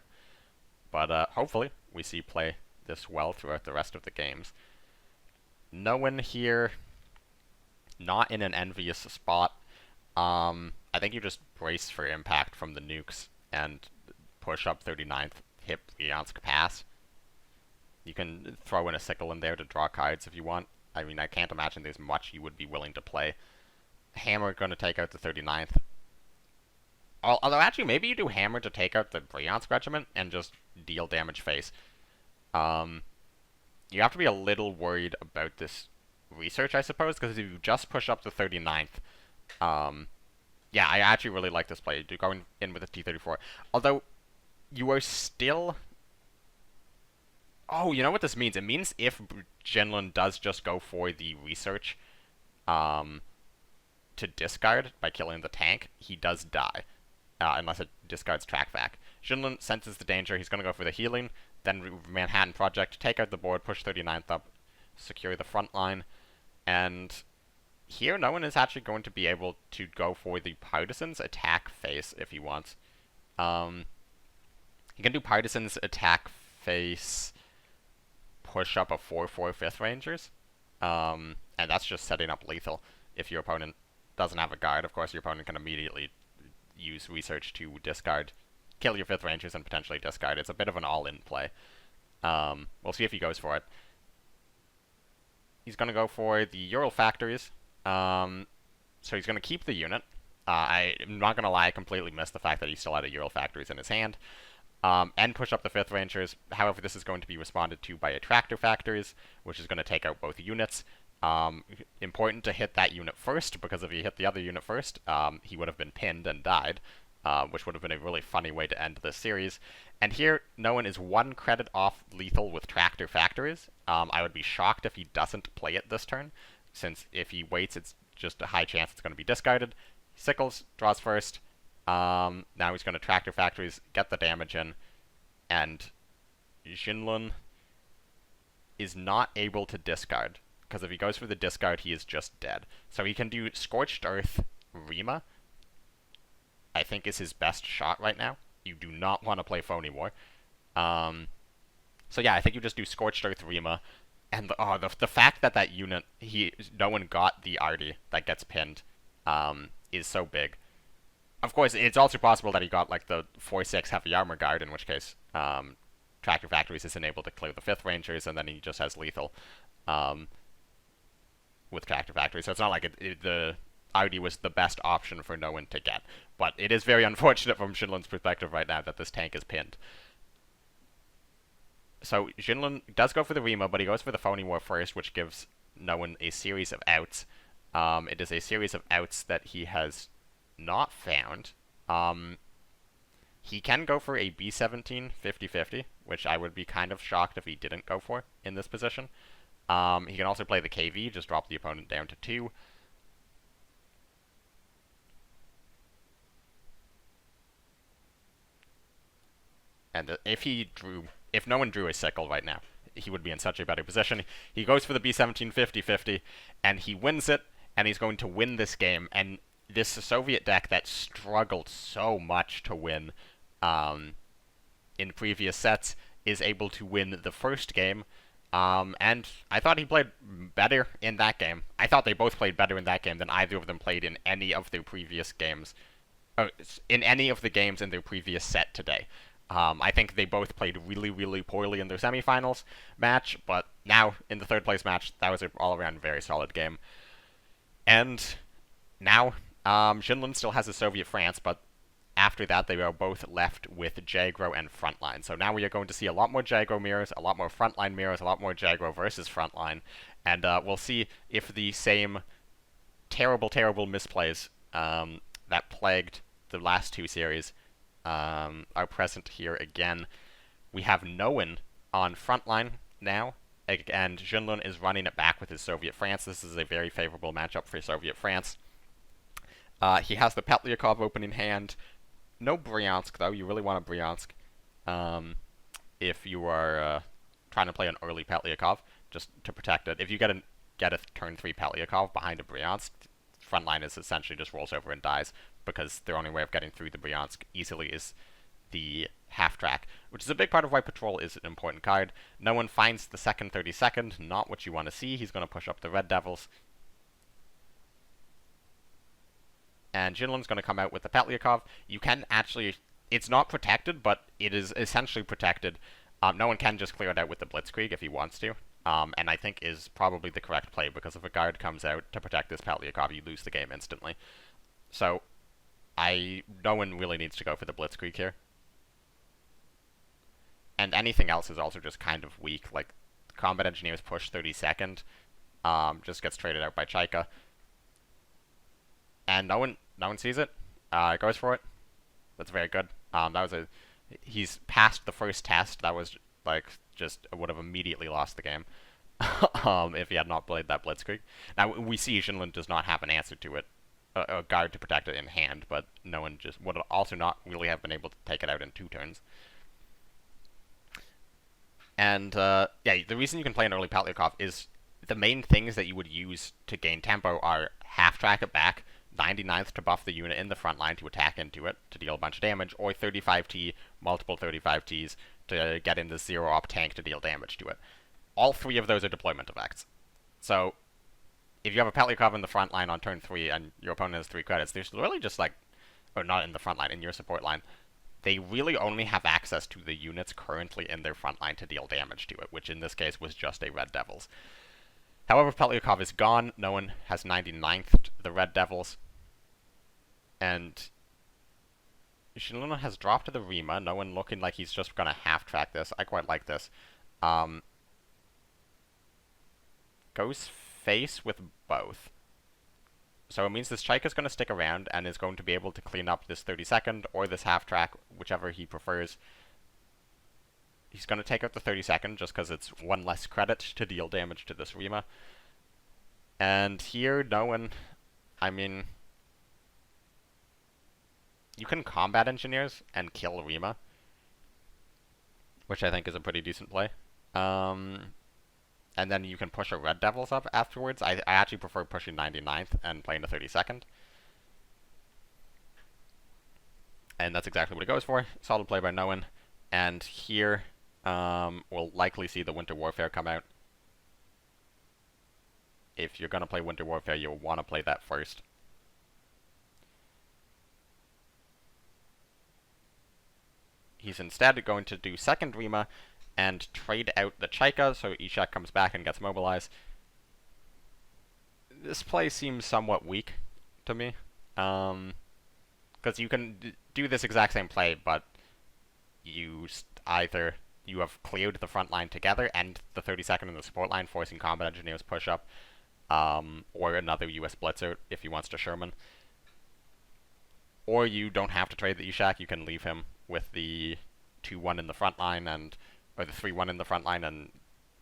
But hopefully we see play this well throughout the rest of the games. No one here, not in an envious spot. I think you just brace for impact from the nukes and push up 39th, hit Bryansk pass. You can throw in a sickle in there to draw cards if you want. I mean, I can't imagine there's much you would be willing to play. Hammer going to take out the 39th. Although, actually, maybe you do Hammer to take out the Bryansk Regiment and just deal damage face. You have to be a little worried about this research, I suppose, because if you just push up the 39th, yeah, I actually really like this play. You're going in with a T-34. Although, you are still... Oh, you know what this means? It means if Jinlun does just go for the research to discard by killing the tank, he does die. Unless it discards track back. Jinlun senses the danger. He's going to go for the healing. Then Manhattan Project, take out the board, push 39th up, secure the front line. And here, no one is actually going to be able to go for the Partisans attack face if he wants. He can do Partisans attack face, push up a 4/4 5th Rangers. And that's just setting up lethal. If your opponent doesn't have a guard, of course, your opponent can immediately use research to discard, kill your 5th Rangers, and potentially discard. It's a bit of an all-in play. We'll see if he goes for it. He's going to go for the Ural factories. So he's going to keep the unit. I'm not going to lie, I completely missed the fact that he still had a Ural factories in his hand. And push up the 5th Rangers. However, this is going to be responded to by a Tractor factories, which is going to take out both units. Important to hit that unit first, because if he hit the other unit first, he would have been pinned and died, which would have been a really funny way to end this series. And here, no one is 1 credit off lethal with Tractor factories. I would be shocked if he doesn't play it this turn, since if he waits, it's just a high chance it's going to be discarded. Sickles, draws first. Now he's going to Tractor factories, get the damage in, and Jinlun is not able to discard, because if he goes for the discard, he is just dead. So he can do Scorched Earth Rima, I think is his best shot right now. You do not want to play Phony War. So yeah, I think you just do Scorched Earth Rima, and the fact that that unit, no one got the Artie that gets pinned, is so big. Of course, it's also possible that he got like the 4/6 Heavy Armor Guard, in which case Tractor Factories isn't able to clear the 5th Rangers, and then he just has lethal with Tractor Factory. So it's not like the Audi was the best option for no one to get. But it is very unfortunate from Jinlun's perspective right now that this tank is pinned. So Jinlun does go for the Rima, but he goes for the Phony War first, which gives no one a series of outs. It is a series of outs that he has not found. He can go for a B-17 50-50, which I would be kind of shocked if he didn't go for in this position. He can also play the KV, just drop the opponent down to 2. And if no one drew a sickle right now, he would be in such a better position. He goes for the B-17 50-50, and he wins it, and he's going to win this game. And this Soviet deck that struggled so much to win in previous sets is able to win the first game. And I thought he played better in that game. I thought they both played better in that game than either of them played in any of their previous games. In any of the games in their previous set today. I think they both played really, really poorly in their semifinals match, but now in the 3rd place match, that was an all-around very solid game. And now, Jinlun still has a Soviet France, but after that, they are both left with Jagro and Frontline. So now we are going to see a lot more Jagro mirrors, a lot more Frontline mirrors, a lot more Jagro versus Frontline, and we'll see if the same terrible, terrible misplays that plagued the last 2 series are present here again. We have no one on Frontline now, and Jinlun is running it back with his Soviet France. This is a very favorable matchup for Soviet France. He has the Petlyakov opening hand. No Bryansk, though. You really want a Bryansk if you are trying to play an early Petlyakov, just to protect it. If you get a turn 3 Petlyakov behind a Bryansk, Frontline is essentially just rolls over and dies, because their only way of getting through the Bryansk easily is the half-track, which is a big part of why Patrol is an important card. No one finds the second 32nd, not what you want to see. He's going to push up the Red Devils. And Jinlun's going to come out with the Petlyakov. You can actually... It's not protected, but it is essentially protected. No one can just clear it out with the Blitzkrieg if he wants to. And I think is probably the correct play, because if a guard comes out to protect this Petlyakov, you lose the game instantly. So, no one really needs to go for the Blitzkrieg here. And anything else is also just kind of weak, like Combat Engineers push 32nd, just gets traded out by Chaika. And no one sees it, goes for it. That's very good. He's passed the first test. That was, like, just would have immediately lost the game if he had not played that Blitzkrieg. Now, we see Jinlun does not have an answer to it, a guard to protect it in hand, but no one just would also not really have been able to take it out in 2 turns. And, yeah, the reason you can play an early Petlyakov is the main things that you would use to gain tempo are half-track it back, 99th to buff the unit in the front line to attack into it to deal a bunch of damage, or 35T, multiple 35Ts to get in the 0-op tank to deal damage to it. All 3 of those are deployment effects. So, if you have a Petlyakov in the front line on turn 3 and your opponent has 3 credits, there's really just like, or not in the front line, in your support line, they really only have access to the units currently in their front line to deal damage to it, which in this case was just a Red Devils. However, Petlyakov is gone, no one has 99th the Red Devils, and Jinlun has dropped to the Rima, no one looking like he's just going to half-track this. I quite like this. Goes face with both. So it means this Chaika's going to stick around and is going to be able to clean up this 32nd or this half-track, whichever he prefers. He's going to take out the 32nd just because it's 1 less credit to deal damage to this Rima. And here, no one... I mean... You can Combat Engineers and kill Rima, which I think is a pretty decent play. and then you can push a Red Devils up afterwards. I actually prefer pushing 99th and playing the 32nd. And that's exactly what it goes for. Solid play by Noen. And here, we'll likely see the Winter Warfare come out. If you're going to play Winter Warfare, you'll want to play that first. He's instead going to do second Rima and trade out the Chaika, so Ishak comes back and gets mobilized. This play seems somewhat weak to me. Because you can do this exact same play, but you either you have cleared the front line together and the 32nd and the support line, forcing combat engineers push up, or another US Blitzer if he wants to Sherman. Or you don't have to trade the Ishak, you can leave him with the 2-1 in the front line, or the 3-1 in the front line, and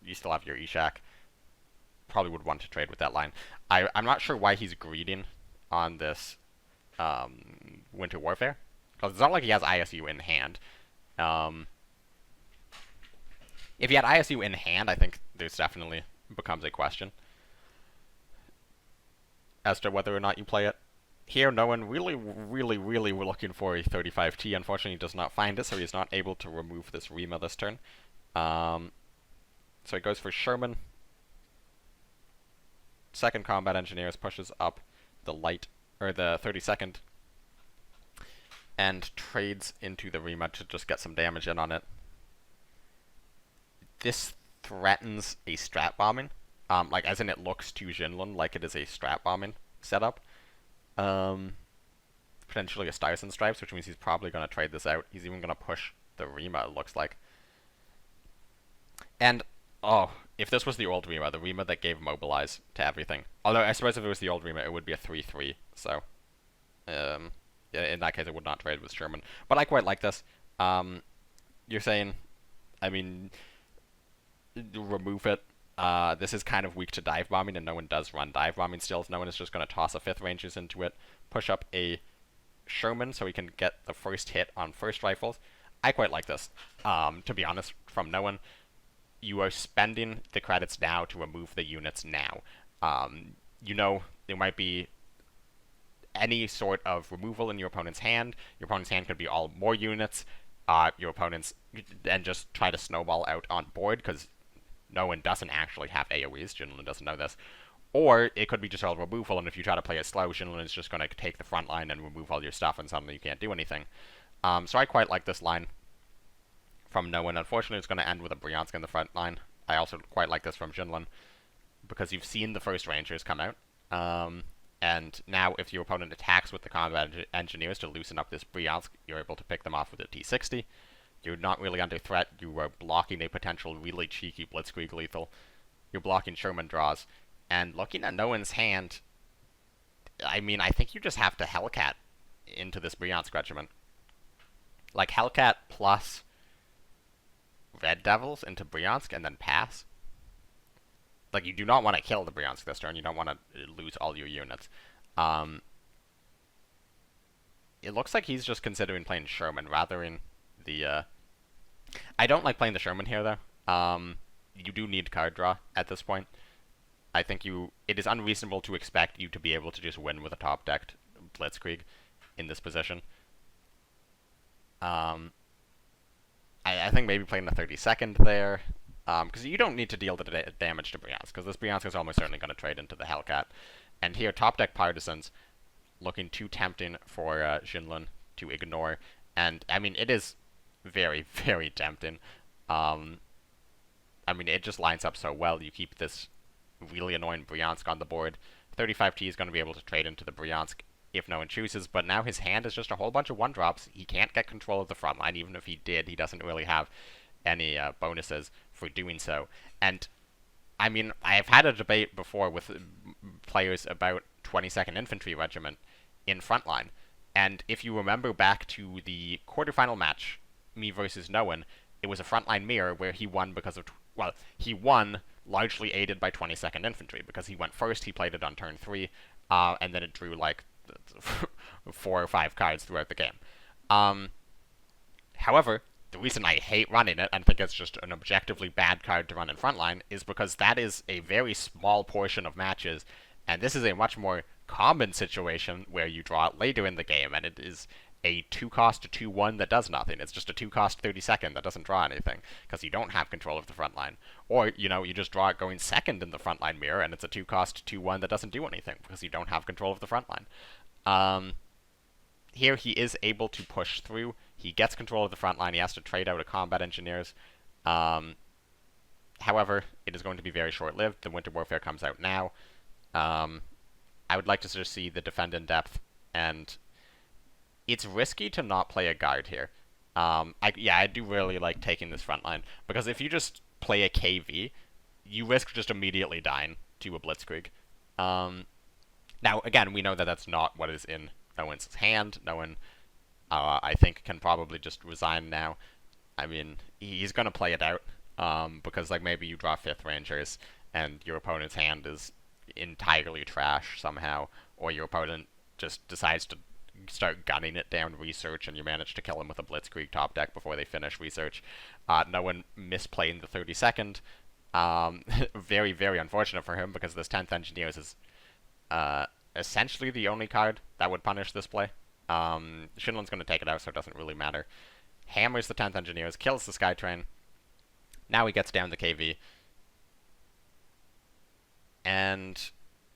you still have your Ishak. Probably would want to trade with that line. I'm not sure why he's greeding on this Winter Warfare, because it's not like he has ISU in hand. If he had ISU in hand, I think there's definitely becomes a question as to whether or not you play it. Here, Noen really were looking for a 35T. Unfortunately, he does not find it, so he's not able to remove this Rima this turn. So he goes for Sherman. Second Combat Engineers pushes up the light, or the 32nd, and trades into the Rima to just get some damage in on it. This threatens a strat bombing, like as in it looks to Jinlun like it is a strat bombing setup. Potentially a Stuyvesant Stripes, which means he's probably going to trade this out. He's even going to push the Rima, it looks like. And, oh, if this was the old Rima, the Rima that gave Mobilize to everything. Although, I suppose if it was the old Rima, it would be a 3-3, so... in that case, I would not trade with Sherman. But I quite like this. You're saying, I mean, remove it. This is kind of weak to dive bombing, and no one does run dive bombing still. No one is just going to toss a 5th Rangers into it, push up a Sherman so he can get the first hit on first rifles. I quite like this. To be honest, from no one, you are spending the credits now to remove the units now. You know, there might be any sort of removal in your opponent's hand. Your opponent's hand could be all more units. Your opponent's, and just try to snowball out on board, because no one doesn't actually have AoEs. Jinlun doesn't know this. Or it could be just all removal, and if you try to play it slow, Jinlun is just going to take the front line and remove all your stuff, and suddenly you can't do anything. So I quite like this line from no one. Unfortunately, it's going to end with a Bryansk in the front line. I also quite like this from Jinlun, because you've seen the first Rangers come out. And now if your opponent attacks with the combat engineers to loosen up this Bryansk, you're able to pick them off with a T60. You're not really under threat. You are blocking a potential really cheeky Blitzkrieg lethal. You're blocking Sherman draws. And looking at no one's hand, I mean, I think you just have to Hellcat into this Bryansk regiment. Like, Hellcat plus Red Devils into Bryansk and then pass. Like, you do not want to kill the Bryansk this turn. You don't want to lose all your units. It looks like he's just considering playing Sherman rather than the... I don't like playing the Sherman here, though. You do need card draw at this point. I think it is unreasonable to expect you to be able to just win with a top-decked Blitzkrieg in this position. I think maybe playing the 32nd there, because you don't need to deal the damage to Bryansk, because this Bryansk is almost certainly going to trade into the Hellcat. And here, top-deck Partisans looking too tempting for Jinlun to ignore. And, I mean, it is very, very tempting. I mean, it just lines up so well. You keep this really annoying Bryansk on the board. 35T is going to be able to trade into the Bryansk if no one chooses, but now his hand is just a whole bunch of 1-drops. He can't get control of the front line. Even if he did, he doesn't really have any bonuses for doing so. And, I mean, I have had a debate before with players about 22nd Infantry Regiment in frontline. And if you remember back to the quarterfinal match, me versus no one, it was a frontline mirror where he won because of... well, he won largely aided by 22nd Infantry, because he went first, he played it on turn 3, and then it drew, like, 4 or 5 cards throughout the game. However, the reason I hate running it and think it's just an objectively bad card to run in frontline is because that is a very small portion of matches, and this is a much more common situation where you draw it later in the game, and it is a 2-cost 2-1 that does nothing. It's just a 2-cost 30-second that doesn't draw anything, because you don't have control of the front line. Or, you know, you just draw it going second in the frontline mirror, and it's a 2-cost 2-1 that doesn't do anything, because you don't have control of the front line. Here he is able to push through. He gets control of the front line. He has to trade out a combat engineers. However, it is going to be very short-lived. The Winter Warfare comes out now. I would like to sort of see the defend in depth, and it's risky to not play a guard here. I do really like taking this front line, because if you just play a KV, you risk just immediately dying to a Blitzkrieg. Now, again, we know that that's not what is in Owen's hand. Owen, I think, can probably just resign now. I mean, he's going to play it out, because, like, maybe you draw 5th Rangers, and your opponent's hand is entirely trash somehow, or your opponent just decides to start gunning it down research, and you manage to kill him with a Blitzkrieg top deck before they finish research. No one misplaying the 32nd. Very, very unfortunate for him, because this 10th Engineers is essentially the only card that would punish this play. Jinlun's going to take it out, so it doesn't really matter. Hammers the 10th Engineers, kills the Skytrain. Now he gets down the KV. And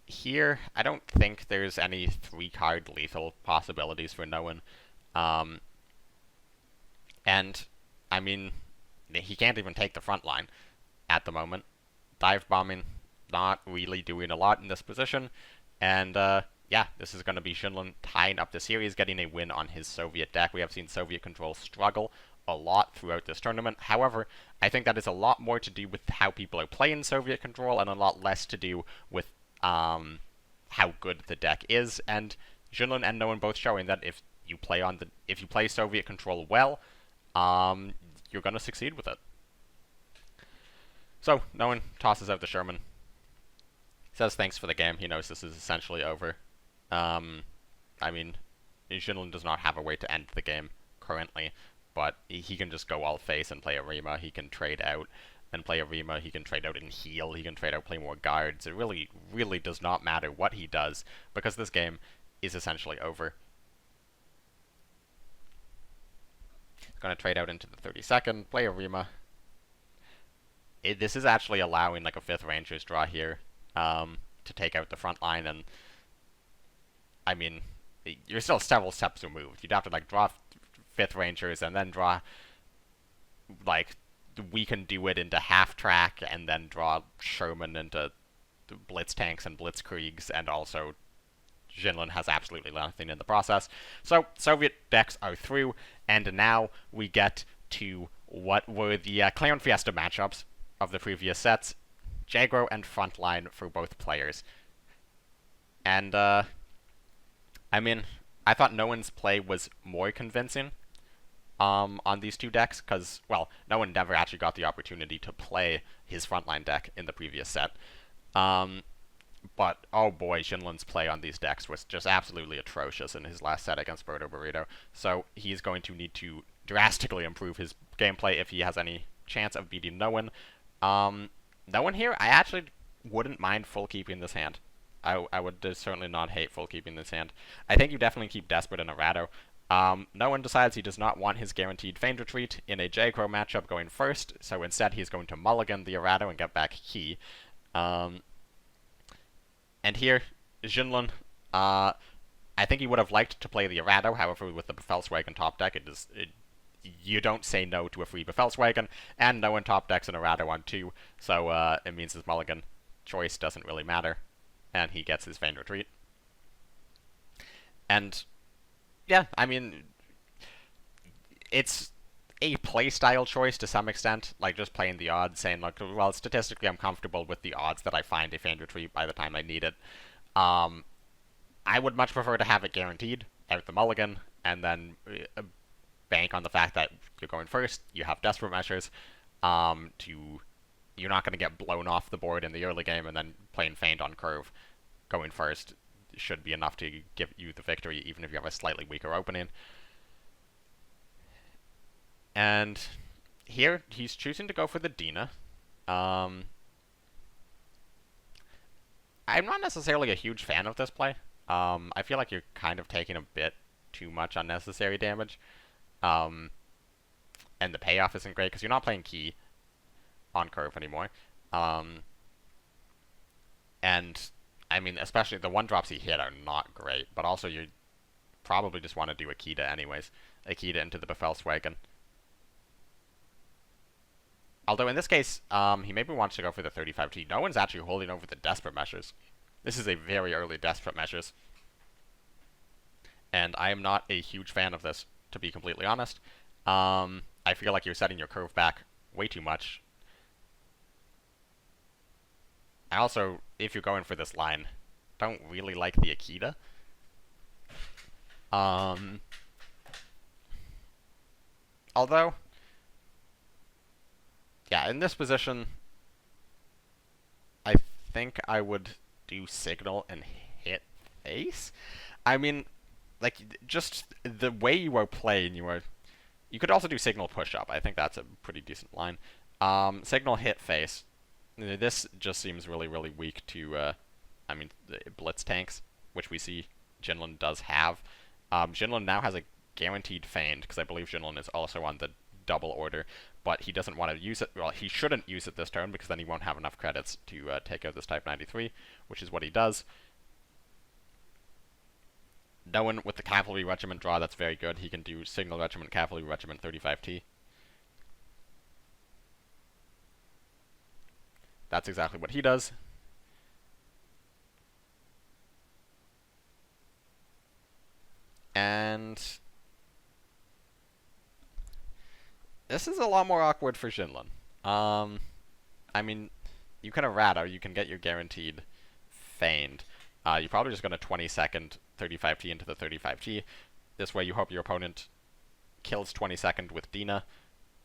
here, I don't think there's any 3-card lethal possibilities for Noen. And, I mean, he can't even take the front line at the moment. Dive bombing, not really doing a lot in this position. And, yeah, this is going to be Jinlun tying up the series, getting a win on his Soviet deck. We have seen Soviet control struggle a lot throughout this tournament. However, I think that is a lot more to do with how people are playing Soviet control, and a lot less to do with how good the deck is. And Jinlun and Noen both showing that if you play Soviet control well, you're going to succeed with it. So Noen tosses out the Sherman. Says thanks for the game. He knows this is essentially over. I mean, Jinlun does not have a way to end the game currently, but he can just go all face and play a Rima. He can trade out and play a Rima. He can trade out and heal. He can trade out, play more guards. It really, really does not matter what he does, because this game is essentially over. He's going to trade out into the 32nd, play a Rima. This is actually allowing like a 5th Rangers draw here, to take out the front line, and I mean, you're still several steps removed. You'd have to like draw 5th Rangers and then draw like we can do it into half track, and then draw Sherman into Blitz tanks and Blitzkriegs, and also Jinlun has absolutely nothing in the process. So Soviet decks are through, and now we get to what were the Clown Fiesta matchups of the previous sets. Jagro and Frontline for both players. And, I mean, I thought Noen's play was more convincing on these two decks, because, well, Noen never actually got the opportunity to play his Frontline deck in the previous set. But, oh boy, Jinlun's play on these decks was just absolutely atrocious in his last set against Berto Burrito. So he's going to need to drastically improve his gameplay if he has any chance of beating Noen. Noen here, I actually wouldn't mind full keeping this hand. I would certainly not hate full keeping this hand. I think you definitely keep Desperate and Arado. Noen decides he does not want his guaranteed Feigned Retreat in a J-Crow matchup going first, so instead he's going to mulligan the Arado and get back Key. And here, Jinlun, I think he would have liked to play the Arado, however, with the Befelswagen top deck, you don't say no to a free Befelswagen, and Noen top decks an Arado on 2, so it means his mulligan choice doesn't really matter, and he gets his Feigned Retreat. And, yeah, I mean, it's a playstyle choice to some extent, like just playing the odds, saying, like, well, statistically I'm comfortable with the odds that I find a Feigned Retreat by the time I need it. I would much prefer to have it guaranteed out the mulligan, and then bank on the fact that you're going first, you have Desperate Measures, you're not going to get blown off the board in the early game, and then playing Feigned on curve going first should be enough to give you the victory, even if you have a slightly weaker opening. And here, he's choosing to go for the Dina. I'm not necessarily a huge fan of this play. I feel like you're kind of taking a bit too much unnecessary damage. And the payoff isn't great, because you're not playing key on curve anymore. And, I mean, especially the 1-drops he hit are not great, but also you probably just want to do Akita anyways. Akita into the Befehlswagen. Although in this case, he maybe wants to go for the 35T. No one's actually holding over the Desperate Measures. This is a very early Desperate Measures. And I am not a huge fan of this, to be completely honest. I feel like you're setting your curve back way too much. I also, if you're going for this line, don't really like the Akita. Although, yeah, in this position, I think I would do Signal and hit face. I mean, like, just the way you are playing, you could also do Signal push-up. I think that's a pretty decent line. Signal hit face. This just seems really, really weak to, I mean, the blitz tanks, which we see Jinlun does have. Jinlun now has a guaranteed feigned, because I believe Jinlun is also on the double order, but he doesn't want to use it. Well, he shouldn't use it this turn, because then he won't have enough credits to take out this Type 93, which is what he does. No one with the Cavalry Regiment draw, that's very good. He can do Signal Regiment, Cavalry Regiment, 35T. That's exactly what he does. And this is a lot more awkward for Jinlun. I mean, you can errata, you can get your guaranteed feigned. You're probably just going to 20-second 35T into the 35T. This way you hope your opponent kills 20-second with Dina,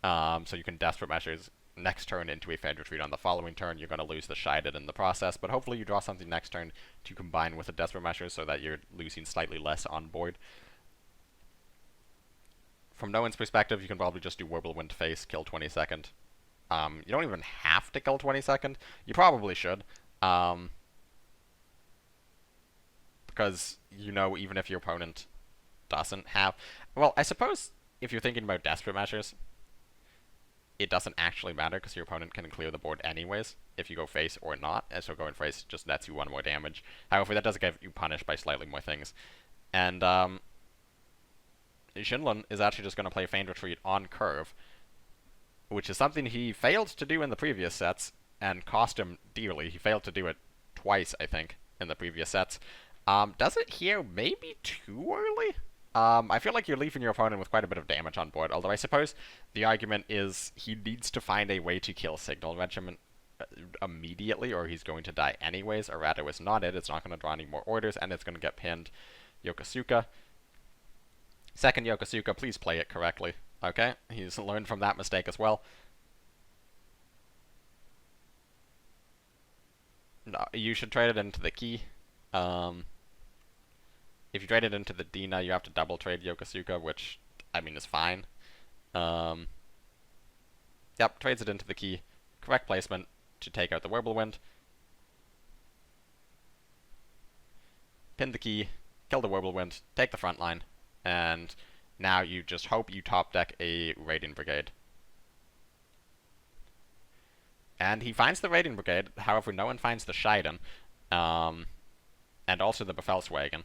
so you can Desperate Measures next turn into a Feigned Retreat on the following turn. You're going to lose the Shided in the process, but hopefully you draw something next turn to combine with a Desperate Measure so that you're losing slightly less on board. From no one's perspective, you can probably just do Whirlwind Face, kill 22nd. You don't even have to kill 22nd. You probably should. Because, even if your opponent doesn't have... Well, I suppose if you're thinking about Desperate Measures, it doesn't actually matter because your opponent can clear the board anyways if you go face or not, and so going face just nets you 1 more damage. However, that does get you punished by slightly more things. And Jinlun is actually just going to play Feigned Retreat on curve, which is something he failed to do in the previous sets and cost him dearly. He failed to do it twice, I think, in the previous sets. Does it here maybe too early? I feel like you're leaving your opponent with quite a bit of damage on board, although I suppose the argument is he needs to find a way to kill Signal Regiment immediately, or he's going to die anyways. Errata is not it. It's not going to draw any more orders, and it's going to get pinned. Yokosuka. Second Yokosuka, please play it correctly. Okay, he's learned from that mistake as well. No, you should trade it into the key. If you trade it into the Dina, you have to double trade Yokosuka, which, I mean, is fine. Yep, trades it into the key. Correct placement to take out the Whirlwind. Pin the key, kill the Whirlwind, take the front line, and now you just hope you top deck a Raiding Brigade. And he finds the Raiding Brigade, however, no one finds the Shiden, and also the Befehlswagen.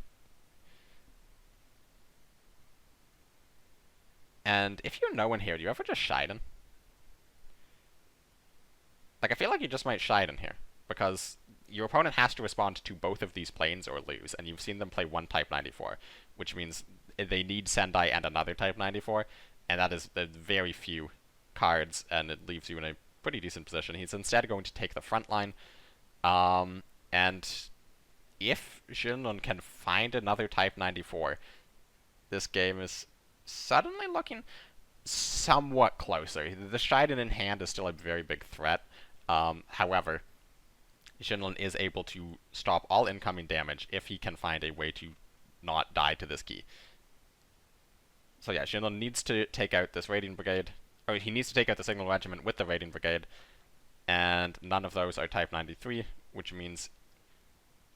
And if you're no one here, do you ever just Shiden? Like, I feel like you just might Shiden here, because your opponent has to respond to both of these planes or lose, and you've seen them play one Type 94, which means they need Sendai and another Type 94, and that is very few cards, and it leaves you in a pretty decent position. He's instead going to take the front line, and if Jinlun can find another Type 94, this game is suddenly looking somewhat closer. The Shiden in hand is still a very big threat. However, Jinlun is able to stop all incoming damage if he can find a way to not die to this key. So yeah, Jinlun needs to take out this Raiding Brigade, or he needs to take out the Signal Regiment with the Raiding Brigade, and none of those are Type 93, which means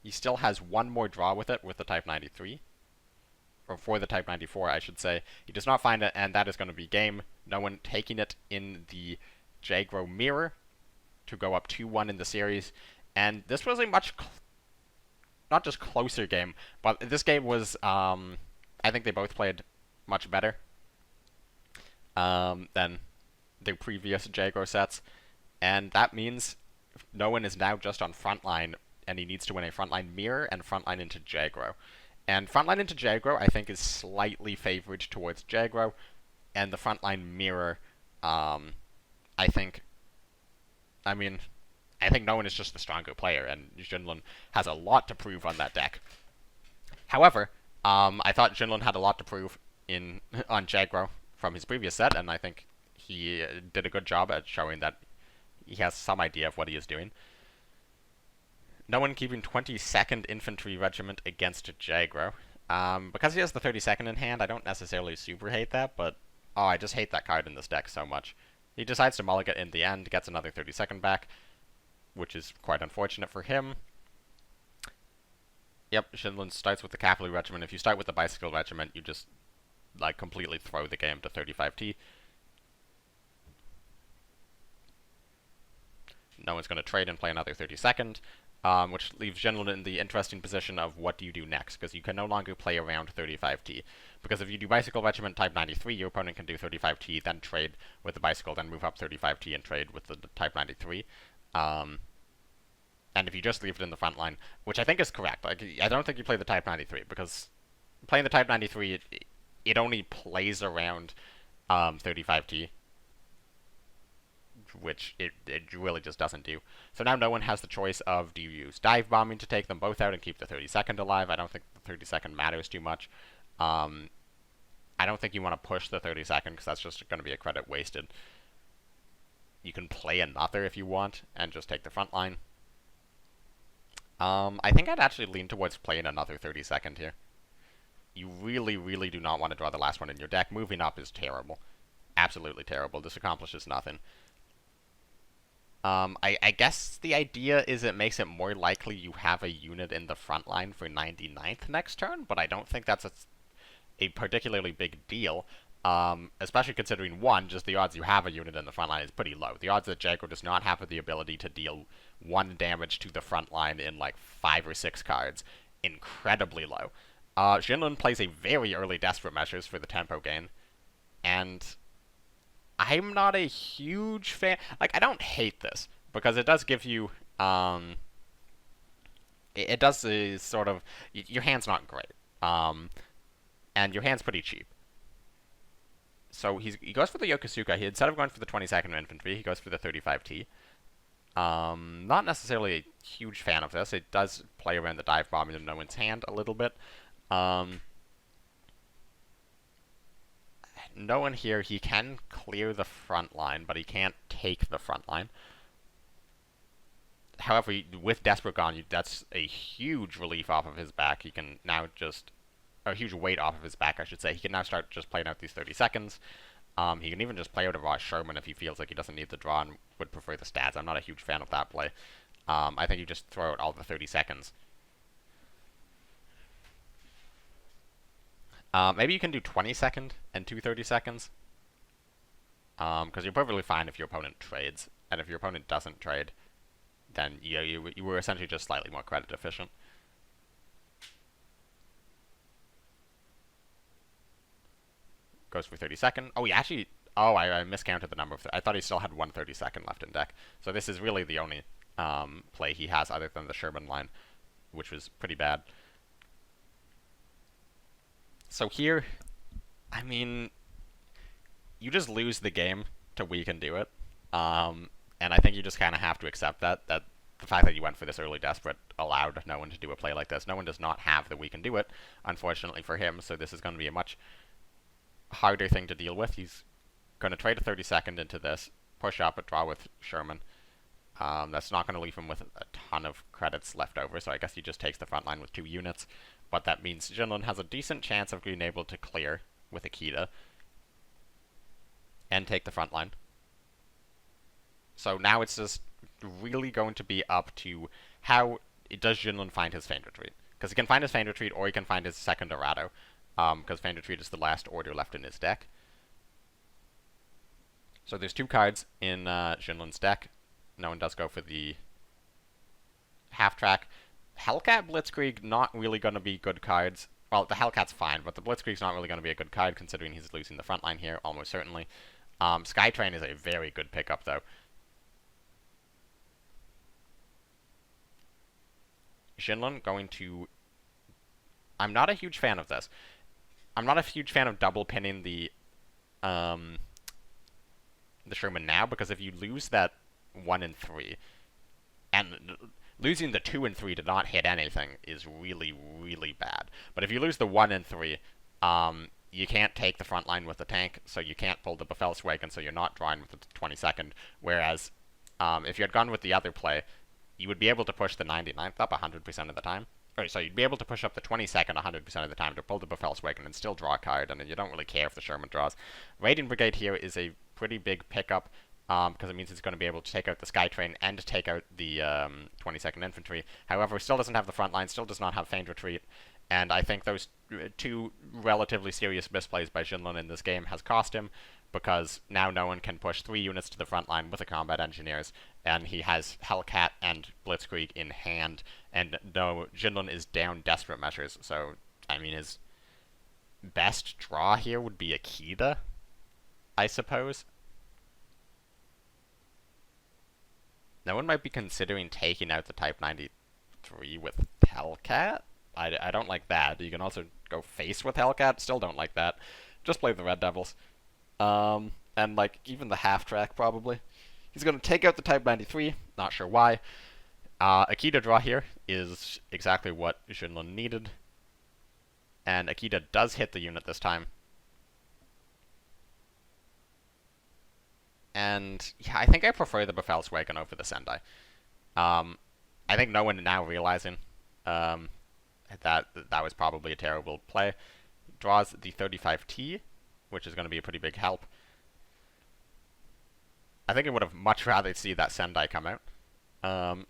he still has one more draw with it with the Type 93, or for the Type 94, I should say. He does not find it, and that is going to be game. No one taking it in the Jagro mirror to go up 2-1 in the series, and this was a much, not just closer game, but this game was, I think they both played much better than the previous Jagro sets, and that means no one is now just on frontline, and he needs to win a frontline mirror and frontline into Jagro. And frontline into Jagro, I think, is slightly favored towards Jagro, and the frontline mirror, I think no one is just the stronger player, and Jinlun has a lot to prove on that deck. However, I thought Jinlun had a lot to prove on Jagro from his previous set, and I think he did a good job at showing that he has some idea of what he is doing. No one keeping 22nd Infantry Regiment against Jagro. Because he has the 32nd in hand, I don't necessarily super hate that, but I just hate that card in this deck so much. He decides to mulligan in the end, gets another 32nd back, which is quite unfortunate for him. Yep, Jinlun starts with the Cavalry Regiment. If you start with the Bicycle Regiment, you just, like, completely throw the game to 35T. No one's going to trade and play another 32nd, which leaves Jinlun in the interesting position of what do you do next, because you can no longer play around 35T. Because if you do Bicycle Regiment Type 93, your opponent can do 35T, then trade with the Bicycle, then move up 35T and trade with the Type 93. And if you just leave it in the front line, which I think is correct, like, I don't think you play the Type 93, because playing the Type 93, it only plays around 35T, which it really just doesn't do. So now no one has the choice of, do you use Dive Bombing to take them both out and keep the 32nd alive? I don't think the 32nd matters too much. I don't think you want to push the 32nd, because that's just going to be a credit wasted. You can play another if you want, and just take the front line. I think I'd actually lean towards playing another 32nd here. You really, really do not want to draw the last one in your deck. Moving up is terrible. Absolutely terrible. This accomplishes nothing. I guess the idea is it makes it more likely you have a unit in the front line for 99th next turn, but I don't think that's a particularly big deal. Especially considering, one, just the odds you have a unit in the front line is pretty low. The odds that Jagro does not have the ability to deal 1 damage to the front line in like 5 or 6 cards, incredibly low. Jinlun plays a very early Desperate Measures for the tempo gain, and I'm not a huge fan. Like, I don't hate this, because it does give you, it does sort of, your hand's not great, and your hand's pretty cheap. So he goes for the Yokosuka. Instead of going for the 22nd Infantry, he goes for the 35T. Not necessarily a huge fan of this. It does play around the Dive Bombing in no one's hand a little bit. No one here, he can clear the front line, but he can't take the front line. However, with Desperate gone, that's a huge relief off of his back. He can now just, a huge weight off of his back, I should say. He can now start just playing out these 30 seconds. He can even just play out a raw Sherman if he feels like he doesn't need the draw and would prefer the stats. I'm not a huge fan of that play. I think you just throw out all the 30 seconds. Maybe you can do 20-second and 2 30-seconds. Because you're perfectly fine if your opponent trades. And if your opponent doesn't trade, then you were essentially just slightly more credit efficient. Goes for 32nd. Oh, he actually... Oh, I miscounted the number. I thought he still had 1 32nd left in deck. So this is really the only play he has other than the Sherman line, which was pretty bad. So here, I mean, you just lose the game to We Can Do It. And I think you just kind of have to accept that the fact that you went for this early Desperate allowed no one to do a play like this. No one does not have the We Can Do It, unfortunately for him, so this is going to be a much harder thing to deal with. He's going to trade a 32nd into this, push up, and draw with Sherman. That's not going to leave him with a ton of credits left over, so I guess he just takes the front line with 2 units. But that means Jinlun has a decent chance of being able to clear with Akita and take the front line. So now it's just really going to be up to how does Jinlun find his Feigned Retreat. Because he can find his Feigned Retreat, or he can find his second Dorado. Because Feigned Retreat is the last order left in his deck. So there's 2 cards in Jinlun's deck. No one does go for the half-track. Hellcat, Blitzkrieg, not really going to be good cards. Well, the Hellcat's fine, but the Blitzkrieg's not really going to be a good card, considering he's losing the front line here, almost certainly. Skytrain is a very good pickup, though. Jinlun going to... I'm not a huge fan of this. I'm not a huge fan of double pinning the Sherman now, because if you lose that 1 and 3, and losing the 2 and 3 to not hit anything is really, really bad. But if you lose the 1 and 3, you can't take the front line with the tank, so you can't pull the Befehlswagen, so you're not drawing with the 22nd. Whereas, if you had gone with the other play, you would be able to push the 99th up 100% of the time. Or, so you'd be able to push up the 22nd 100% of the time to pull the Befehlswagen and still draw a card, and then you don't really care if the Sherman draws. Raiding Brigade here is a pretty big pickup, because it means it's going to be able to take out the Skytrain and take out the 22nd Infantry. However, it still doesn't have the front line, still does not have Feigned Retreat, and I think those 2 relatively serious misplays by Jinlun in this game has cost him, because now no one can push 3 units to the front line with the Combat Engineers, and he has Hellcat and Blitzkrieg in hand, and no, Jinlun is down desperate measures, so, I mean, his best draw here would be Akita, I suppose. No one might be considering taking out the Type 93 with Hellcat. I don't like that. You can also go face with Hellcat. Still don't like that. Just play the Red Devils. And, like, even the half-track, probably. He's going to take out the Type 93. Not sure why. Akita draw here is exactly what Jinlun needed. And Akita does hit the unit this time. And, yeah, I think I prefer the Befehlswagen over the Sendai. I think no one now realizing that was probably a terrible play. Draws the 35T, which is going to be a pretty big help. I think I would have much rather see that Sendai come out.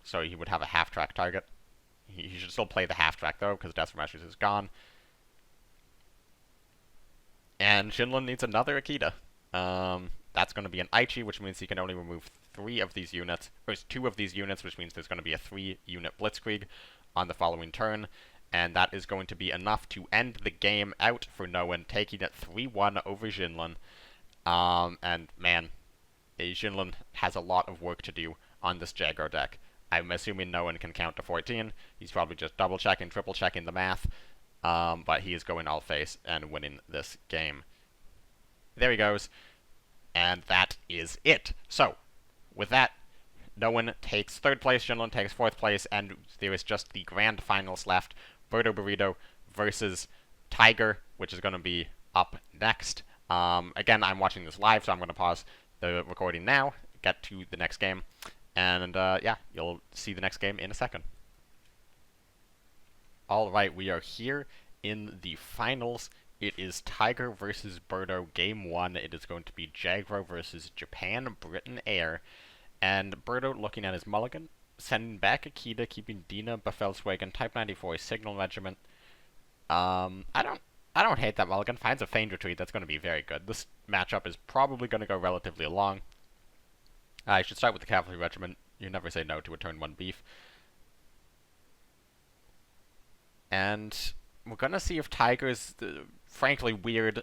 So he would have a half-track target. He should still play the half-track, though, because Desperate Measures is gone. And Jinlun needs another Akita. That's going to be an Aichi, which means he can only remove 3 of these units. Or 2 of these units, which means there's going to be a 3-unit Blitzkrieg on the following turn. And that is going to be enough to end the game out for Noen, taking it 3-1 over Jinlun. And, man, Jinlun has a lot of work to do on this Jaguar deck. I'm assuming Noen can count to 14. He's probably just double-checking, triple-checking the math. But he is going all-face and winning this game. There he goes. And that is it. So, with that, Noen takes 3rd place, Jinlun takes 4th place, and there is just the grand finals left. Berto Burrito versus Tiger, which is going to be up next. Again, I'm watching this live, so I'm going to pause the recording now, get to the next game, and yeah, you'll see the next game in a second. Alright, we are here in the finals. It is Tiger versus Berto, Game 1. It is going to be Jaguar versus Japan, Britain Air. And Berto looking at his mulligan, sending back Akita, keeping Dina, Befehlswagen, Type 94, Signal Regiment. I don't hate that mulligan. Finds a Feigned Retreat. That's going to be very good. This matchup is probably going to go relatively long. I should start with the Cavalry Regiment. You never say no to a turn 1 beef. And we're going to see if Tiger's frankly weird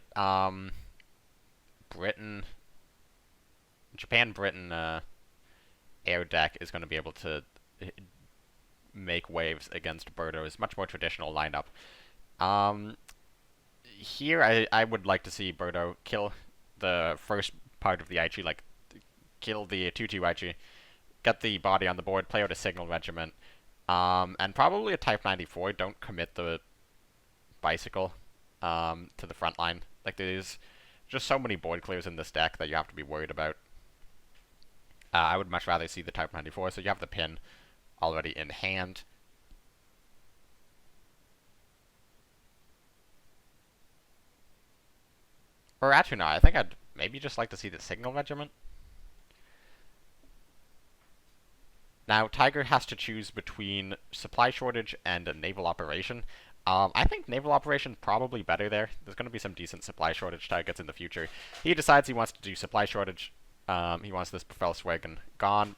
Japan-Britain air deck is going to be able to make waves against Berto's much more traditional lineup. Here, I would like to see Berto kill the first part of the Aichi, like kill the 2-2 Aichi, get the body on the board, play out a Signal Regiment, and probably a Type 94. Don't commit the bicycle to the front line. Like, there's just so many board clears in this deck that you have to be worried about. I would much rather see the Type 94, so you have the pin already in hand. Or actually, no, I think I'd maybe just like to see the Signal Regiment. Now, Tiger has to choose between supply shortage and a naval operation. I think naval operation probably better there. There's going to be some decent supply shortage targets in the future. He decides he wants to do supply shortage. He wants this Befehlswagen gone.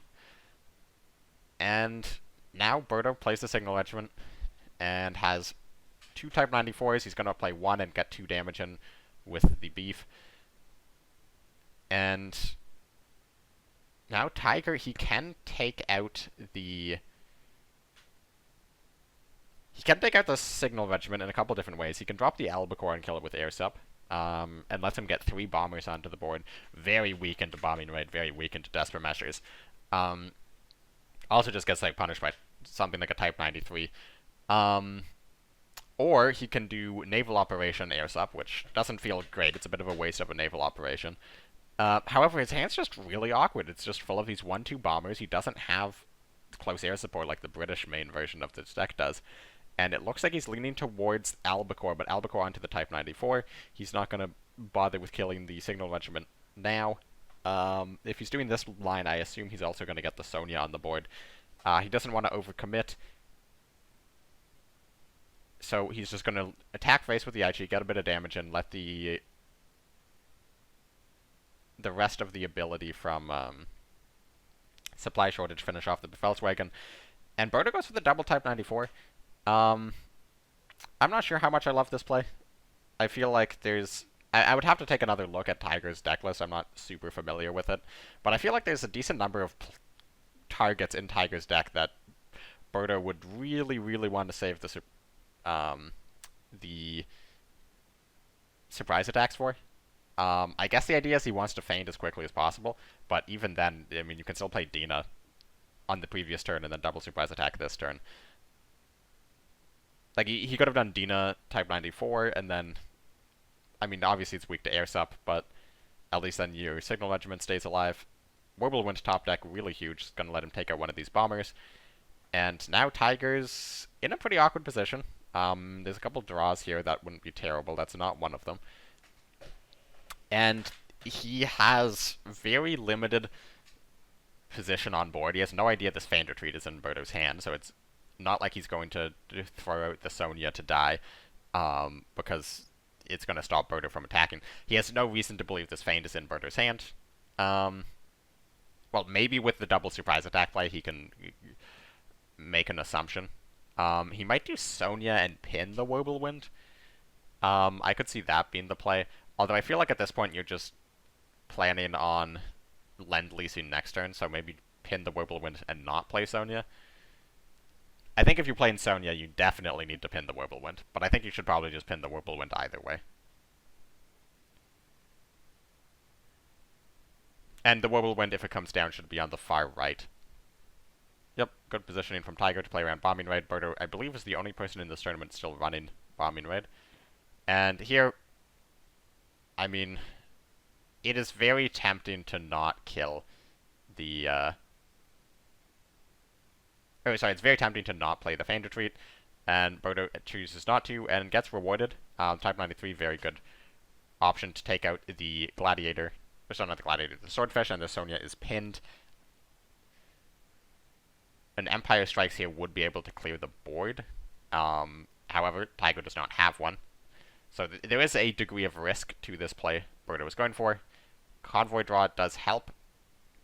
And now Berto plays the Signal Regiment and has 2 Type 94s. He's going to play 1 and get 2 damage in with the beef. And now Tiger, he can take out the Signal Regiment in a couple different ways. He can drop the Albacore and kill it with air sup, and lets him get 3 bombers onto the board. Very weak into bombing raid, very weak into desperate measures. Also just gets like punished by something like a Type 93. Or he can do naval operation air sup, which doesn't feel great. It's a bit of a waste of a naval operation. However, his hand's just really awkward. It's just full of these 1-2 bombers. He doesn't have close air support like the British main version of this deck does. And it looks like he's leaning towards Albacore, but Albacore onto the Type 94. He's not going to bother with killing the Signal Regiment now. If he's doing this line, I assume he's also going to get the Sonia on the board. He doesn't want to overcommit. So he's just going to attack face with the IG, get a bit of damage, and let the rest of the ability from supply shortage finish off the Befehlswagen. And Berto goes for the double Type 94. I'm not sure how much I love this play. I feel like there's... I would have to take another look at Tiger's deck list. I'm not super familiar with it. But I feel like there's a decent number of targets in Tiger's deck that Berto would really, really want to save the surprise attacks for. I guess the idea is he wants to feint as quickly as possible, but even then, I mean, you can still play Dina on the previous turn and then double surprise attack this turn. Like, he could have done Dina Type 94, and then, I mean, obviously it's weak to air sup, but at least then your Signal Regiment stays alive. Whirlwind top deck, really huge, it's going to let him take out one of these bombers. And now Tiger's in a pretty awkward position. There's a couple draws here that wouldn't be terrible, that's not one of them. And he has very limited position on board. He has no idea this Feint Retreat is in Berto's hand, so it's not like he's going to throw out the Sonia to die, because it's going to stop Berto from attacking. He has no reason to believe this Feint is in Berto's hand. Well, maybe with the double surprise attack play, he can make an assumption. He might do Sonia and pin the Whirlwind. I could see that being the play. Although I feel like at this point you're just planning on Lend-Leasing next turn, so maybe pin the Whirlwind and not play Sonia. I think if you're playing Sonia, you definitely need to pin the Whirlwind, but I think you should probably just pin the Whirlwind either way. And the Whirlwind, if it comes down, should be on the far right. Yep, good positioning from Tiger to play around Bombing Raid. Berto, I believe, is the only person in this tournament still running Bombing Raid. And here, I mean, it is very tempting to not kill the, it's very tempting to not play the Feint Retreat, and Berto chooses not to, and gets rewarded. Type 93, very good option to take out the Gladiator. Sorry, not the Gladiator, the Swordfish, and the Sonia is pinned. An Empire Strikes here would be able to clear the board. However, Tiger does not have one. So there is a degree of risk to this play Berto was going for. Convoy draw does help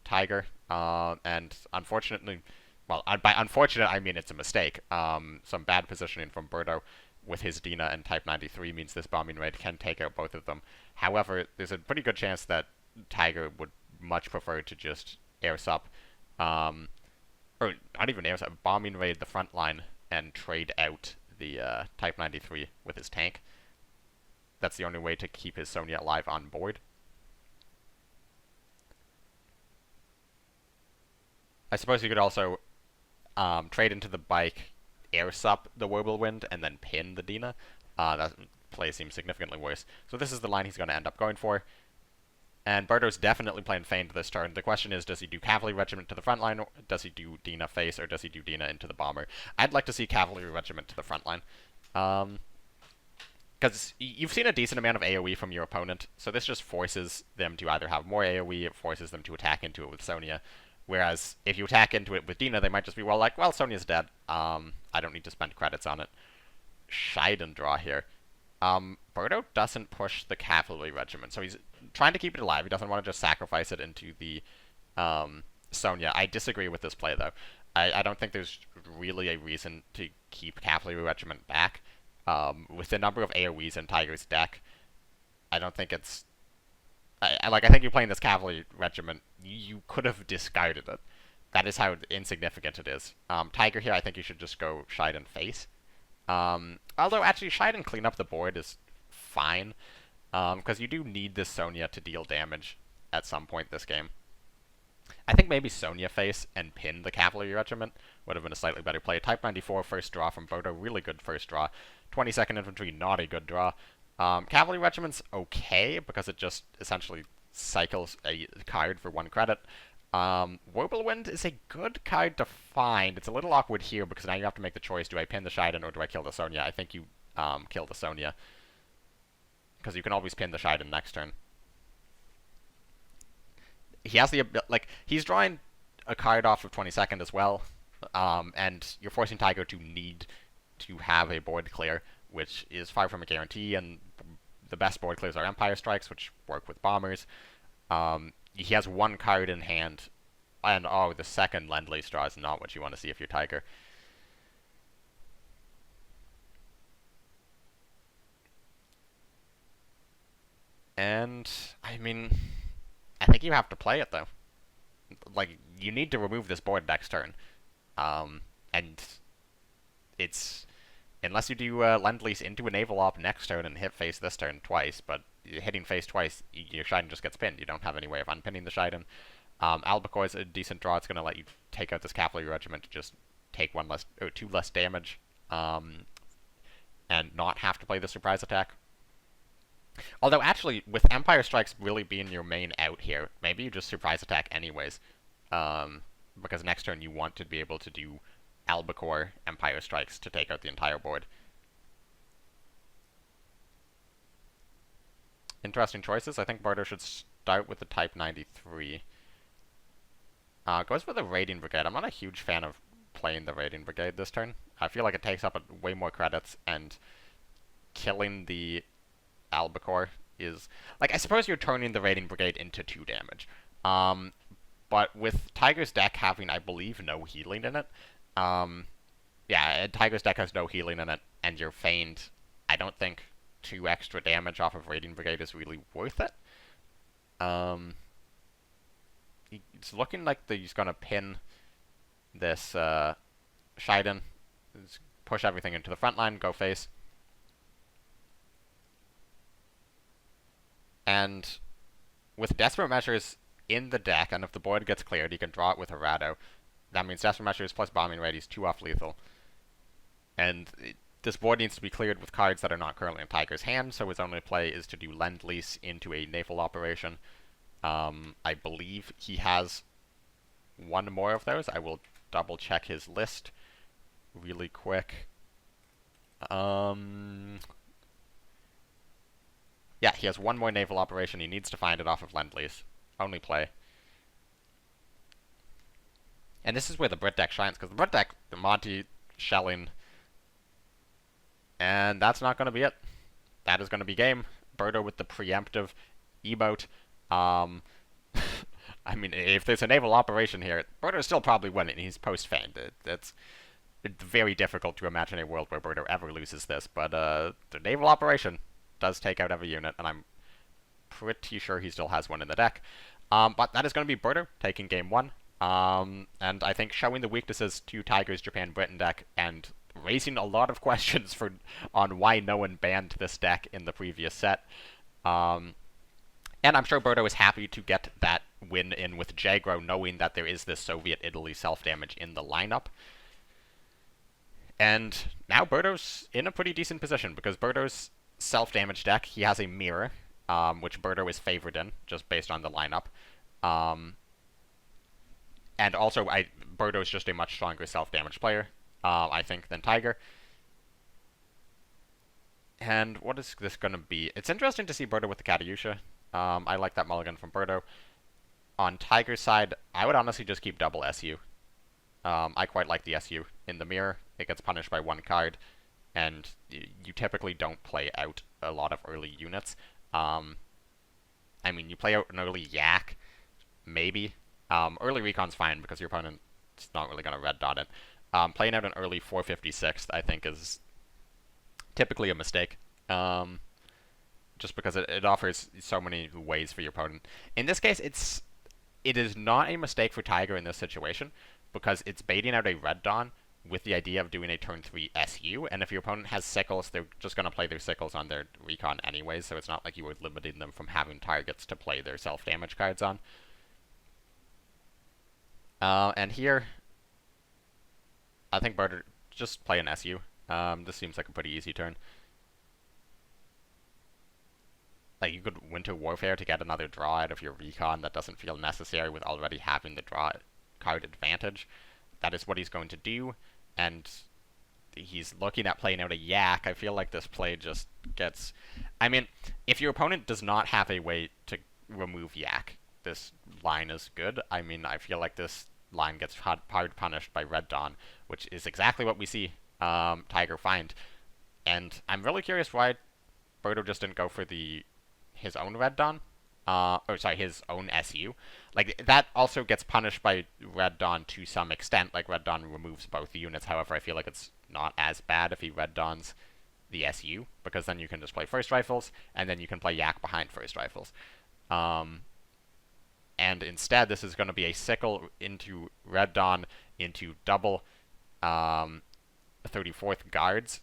Tiger, and unfortunately, well, by unfortunate I mean it's a mistake. Some bad positioning from Berto with his Dina and Type 93 means this Bombing Raid can take out both of them. However, there's a pretty good chance that Tiger would much prefer to just air sup, or not even air sup, Bombing Raid the front line and trade out the Type 93 with his tank. That's the only way to keep his Sonia alive on board. I suppose you could also trade into the bike, air sup the Whirlwind, and then pin the Dina. That play seems significantly worse. So this is the line he's going to end up going for. And Berto's definitely playing Feint this turn. The question is, does he do Cavalry Regiment to the front line, or does he do Dina face, or does he do Dina into the bomber? I'd like to see Cavalry Regiment to the front line. because you've seen a decent amount of AoE from your opponent, so this just forces them to either have more AoE, it forces them to attack into it with Sonya. Whereas if you attack into it with Dina, they might just be, well, like, well, Sonya's dead. I don't need to spend credits on it. Shiden draw here. Berto doesn't push the cavalry regiment, so he's trying to keep it alive. He doesn't want to just sacrifice it into the Sonya. I disagree with this play, though. I don't think there's really a reason to keep cavalry regiment back. With the number of AoEs in Tiger's deck, I don't think it's... I think you're playing this cavalry regiment, you could have discarded it. That is how insignificant it is. Tiger here, I think you should just go Shiden face. Although, actually, Shiden clean up the board is fine, because you do need this Sonya to deal damage at some point this game. I think maybe Sonya face and pin the cavalry regiment would have been a slightly better play. Type 94 first draw from Berto, really good first draw. 22nd infantry, not a good draw. Cavalry regiment's okay, because it just essentially cycles a card for 1 credit. Whirlwind is a good card to find. It's a little awkward here, because now you have to make the choice, do I pin the Shiden or do I kill the Sonya? I think you kill the Sonya, because you can always pin the Shiden next turn. He has the he's drawing a card off of 22nd as well, and you're forcing Tiger to need to have a board clear, which is far from a guarantee, and the best board clears are Empire Strikes, which work with bombers. He has 1 card in hand, and oh, the second Lend-Lease draw is not what you want to see if you're Tiger. And, I mean, I think you have to play it, though. Like, you need to remove this board next turn. And it's... Unless you do Lend-Lease into a Naval Op next turn and hit face this turn twice, but hitting face twice, your Shiden just gets pinned. You don't have any way of unpinning the Shiden. Albacore is a decent draw. It's going to let you take out this cavalry regiment to just take 2 less damage, and not have to play the surprise attack. Although, actually, with Empire Strikes really being your main out here, maybe you just surprise attack anyways, because next turn you want to be able to do Albacore Empire Strikes to take out the entire board. Interesting choices. I think Berto should start with the Type 93. Goes for the Raiding Brigade. I'm not a huge fan of playing the Raiding Brigade this turn. I feel like it takes up way more credits, and killing the Albacore is... Like, I suppose you're turning the Raiding Brigade into 2 damage. But with Tiger's deck having, I believe, no healing in it, yeah, Tiger's deck has no healing in it, and you're feigned. I don't think 2 extra damage off of Raiding Brigade is really worth it. It's looking like he's gonna pin this Shiden. Just push everything into the front line, go face. And with Desperate Measures in the deck, and if the board gets cleared, he can draw it with Arado. That means Desperate Measures plus Bombing Raid, he's 2 off lethal. And this board needs to be cleared with cards that are not currently in Tiger's hand, so his only play is to do Lend-Lease into a naval operation. I believe he has 1 more of those. I will double check his list really quick. Yeah, he has 1 more naval operation. He needs to find it off of Lend-Lease. Only play. And this is where the Brit deck shines, because the Brit deck, the Monty, shelling, and that's not going to be it. That is going to be game. Berto with the preemptive emote. I mean, if there's a naval operation here, Berto's still probably winning. He's post-feigned. It's very difficult to imagine a world where Berto ever loses this, but the naval operation does take out every unit, and I'm pretty sure he still has 1 in the deck. But that is going to be Berto taking game 1. And I think showing the weaknesses to Tiger's Japan-Britain deck and raising a lot of questions on why no one banned this deck in the previous set. And I'm sure Berto is happy to get that win in with Jagro, knowing that there is this Soviet Italy self-damage in the lineup. And now Berto's in a pretty decent position, because Berto's self-damage deck, he has a mirror, which Berto is favored in, just based on the lineup. And also, Berto is just a much stronger self-damage player, I think, than Tiger. And what is this going to be? It's interesting to see Berto with the Katyusha. I like that mulligan from Berto. On Tiger's side, I would honestly just keep double SU. I quite like the SU in the mirror. It gets punished by one card, and you typically don't play out a lot of early units. I mean, you play out an early Yak, maybe. Early Recon's fine because your opponent's not really going to red dot it. Playing out an early 456, I think, is typically a mistake. Just because it offers so many ways for your opponent. In this case, it is not a mistake for Tiger in this situation, because it's baiting out a red dawn with the idea of doing a turn 3 SU, and if your opponent has sickles, they're just going to play their sickles on their recon anyways, so it's not like you were limiting them from having targets to play their self-damage cards on. And here, I think Berto just play an SU. This seems like a pretty easy turn. Like, you could Winter Warfare to get another draw out of your recon that doesn't feel necessary with already having the draw card advantage. That is what he's going to do, and he's looking at playing out a Yak. I feel like this play just gets... I mean, if your opponent does not have a way to remove Yak, this line is good. I mean, I feel like this line gets hard punished by Red Dawn, which is exactly what we see Tiger find. And I'm really curious why Berto just didn't go for his own Red Dawn. His own SU. Like, that also gets punished by Red Dawn to some extent. Like, Red Dawn removes both the units. However, I feel like it's not as bad if he Red Dawns the SU, because then you can just play First Rifles, and then you can play Yak behind First Rifles. And instead, this is going to be a Sickle into Red Dawn into double 34th Guards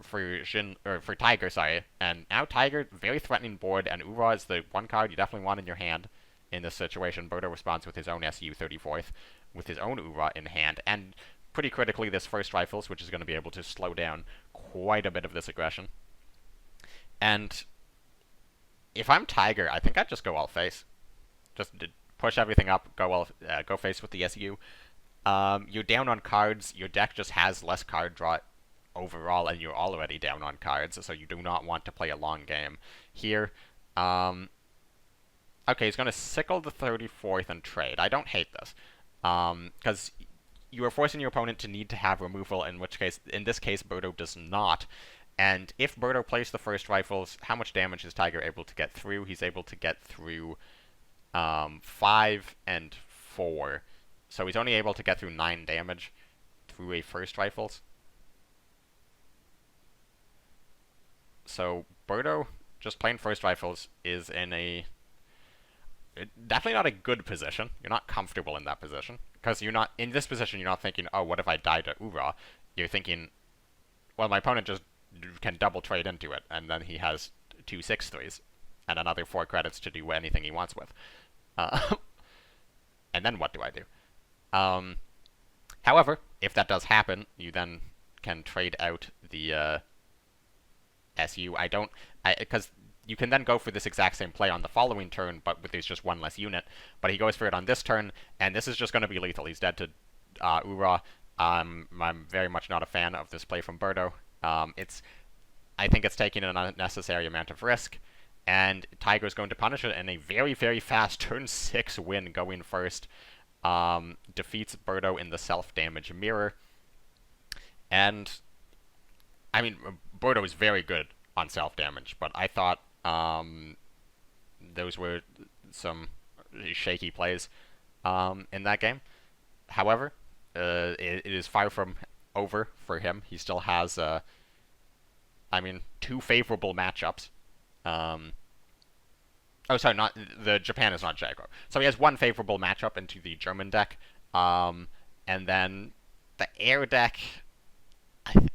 for Tiger, sorry. And now Tiger, very threatening board, and Ura is the one card you definitely want in your hand in this situation. Berto responds with his own SU 34th, with his own Ura in hand, and pretty critically this First Rifles, which is going to be able to slow down quite a bit of this aggression. And if I'm Tiger, I think I'd just go all face. Just push everything up, go face with the SU. You're down on cards, your deck just has less card draw overall, and you're already down on cards, so you do not want to play a long game here. Okay, he's going to Sickle the 34th and trade. I don't hate this, because you are forcing your opponent to need to have removal, in this case, Berto does not. And if Berto plays the First Rifles, how much damage is Tiger able to get through? He's able to get through 5 and 4. So he's only able to get through 9 damage through a First Rifles. So Berto, just playing First Rifles, is in definitely not a good position. You're not comfortable in that position. Because in this position, you're not thinking, oh, what if I die to Ura? You're thinking, well, my opponent just can double trade into it, and then he has 2 6/3s, and another 4 credits to do anything he wants with. And then what do I do? However, if that does happen, you then can trade out the SU. Because you can then go for this exact same play on the following turn, but there's just one less unit. But he goes for it on this turn, and this is just going to be lethal. He's dead to Ura. I'm very much not a fan of this play from Berto. I think it's taking an unnecessary amount of risk, and Tiger's going to punish it in a very, very fast turn 6 win going first. Defeats Berto in the self-damage mirror. And, I mean, Berto is very good on self-damage, but I thought those were some shaky plays in that game. However, it is far from over for him. He still has, 2 favorable matchups. Japan is not Jaguar. So he has 1 favorable matchup into the German deck, and then the Air deck,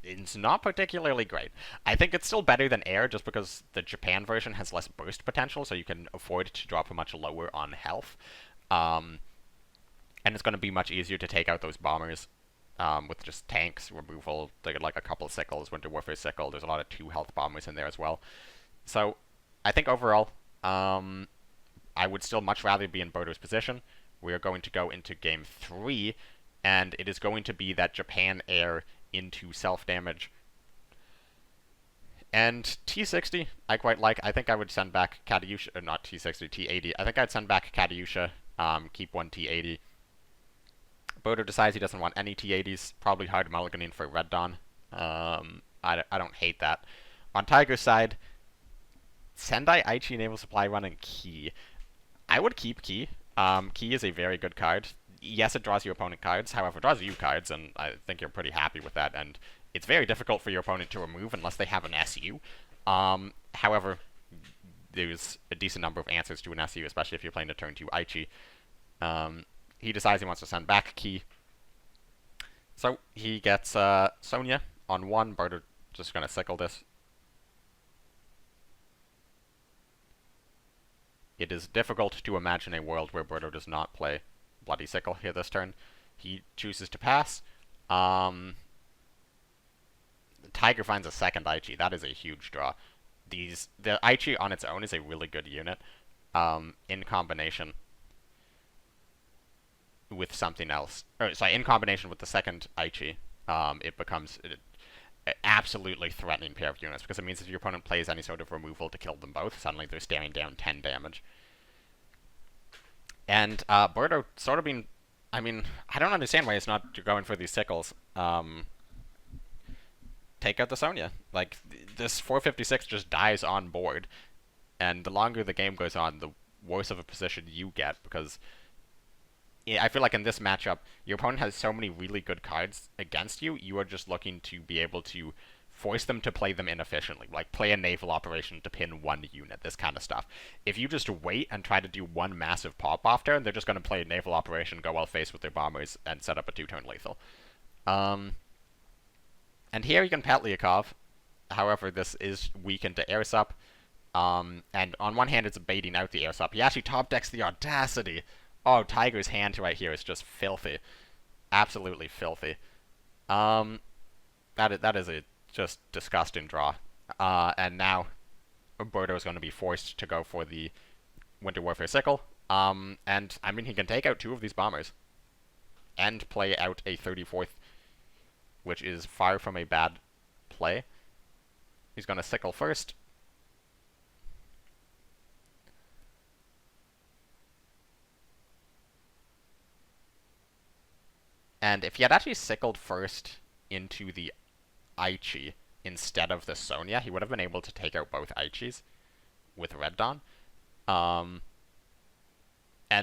it's not particularly great. I think it's still better than Air just because the Japan version has less burst potential, so you can afford to drop much lower on health. And it's going to be much easier to take out those bombers with just tanks, removal, like a couple of sickles, Winter Warfare sickle. There's a lot of 2 health bombers in there as well. So I think overall, I would still much rather be in Berto's position. We are going to go into game 3, and it is going to be that Japan Air into self-damage. And T60, I quite like. I think I would send back Katyusha, or not T60, T80. I think I'd send back Katyusha, keep one T80. Berto decides he doesn't want any T80s, probably hard mulliganing for Red Dawn. I don't hate that. On Tiger's side, Sendai, Aichi, Naval Supply Run, and Key. I would keep Key. Key is a very good card. Yes, it draws your opponent cards, however, it draws you cards, and I think you're pretty happy with that, and it's very difficult for your opponent to remove unless they have an SU. However, there's a decent number of answers to an SU, especially if you're playing a turn 2 Aichi. He decides he wants to send back Key. So he gets Sonya on 1. Berto just going to sickle this. It is difficult to imagine a world where Berto does not play Bloody Sickle here this turn. He chooses to pass. Tiger finds a second Aichi. That is a huge draw. The Aichi on its own is a really good unit. In combination with something else, in combination with the second Aichi, it becomes an absolutely threatening pair of units, because it means if your opponent plays any sort of removal to kill them both, suddenly they're staring down 10 damage. And Berto sort of being, I mean, I don't understand why it's not going for these sickles. Take out the Sonya. Like, this 456 just dies on board, and the longer the game goes on, the worse of a position you get, because I feel like in this matchup, your opponent has so many really good cards against you, you are just looking to be able to force them to play them inefficiently, like play a naval operation to pin one unit, this kind of stuff. If you just wait and try to do one massive pop-off turn, they're just going to play a naval operation, go well faced with their bombers, and set up a 2-turn lethal. And here you can Pat Liakov. However, this is weak into air sup. And on one hand, it's baiting out the air sup. He actually top decks the Audacity. Oh, Tiger's hand right here is just filthy. Absolutely filthy. That is a just disgusting draw. And now Berto is going to be forced to go for the Winter Warfare Sickle. And, I mean, he can take out 2 of these bombers. And play out a 34th, which is far from a bad play. He's going to sickle first. And if he had actually sickled first into the Aichi instead of the Sonya, he would have been able to take out both Aichis with Red Dawn. And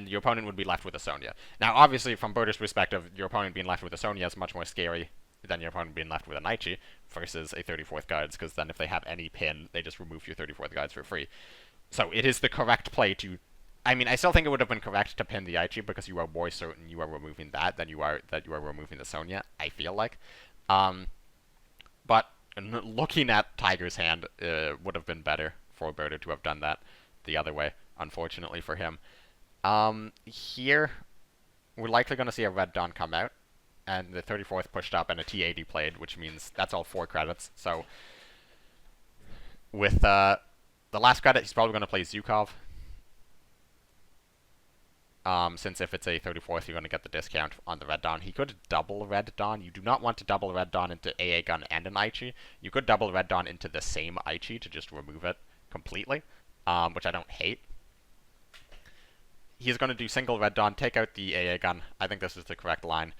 your opponent would be left with a Sonya. Now, obviously, from Berto's perspective, your opponent being left with a Sonya is much more scary than your opponent being left with an Aichi versus a 34th Guards, because then if they have any pin, they just remove your 34th Guards for free. So it is the correct play to... I mean, I still think it would have been correct to pin the Aichi, because you are more certain you are removing that than you are removing the Sonya, I feel like. But looking at Tiger's hand, would have been better for Berto to have done that the other way, unfortunately for him. Here, we're likely going to see a Red Dawn come out, and the 34th pushed up and a T80 played, which means that's all 4 credits. So, with the last credit, he's probably going to play Zhukov. Since if it's a 34th, you're going to get the discount on the Red Dawn. He could double Red Dawn. You do not want to double Red Dawn into AA Gun and an Aichi. You could double Red Dawn into the same Aichi to just remove it completely, which I don't hate. He's going to do single Red Dawn, take out the AA Gun. I think this is the correct line.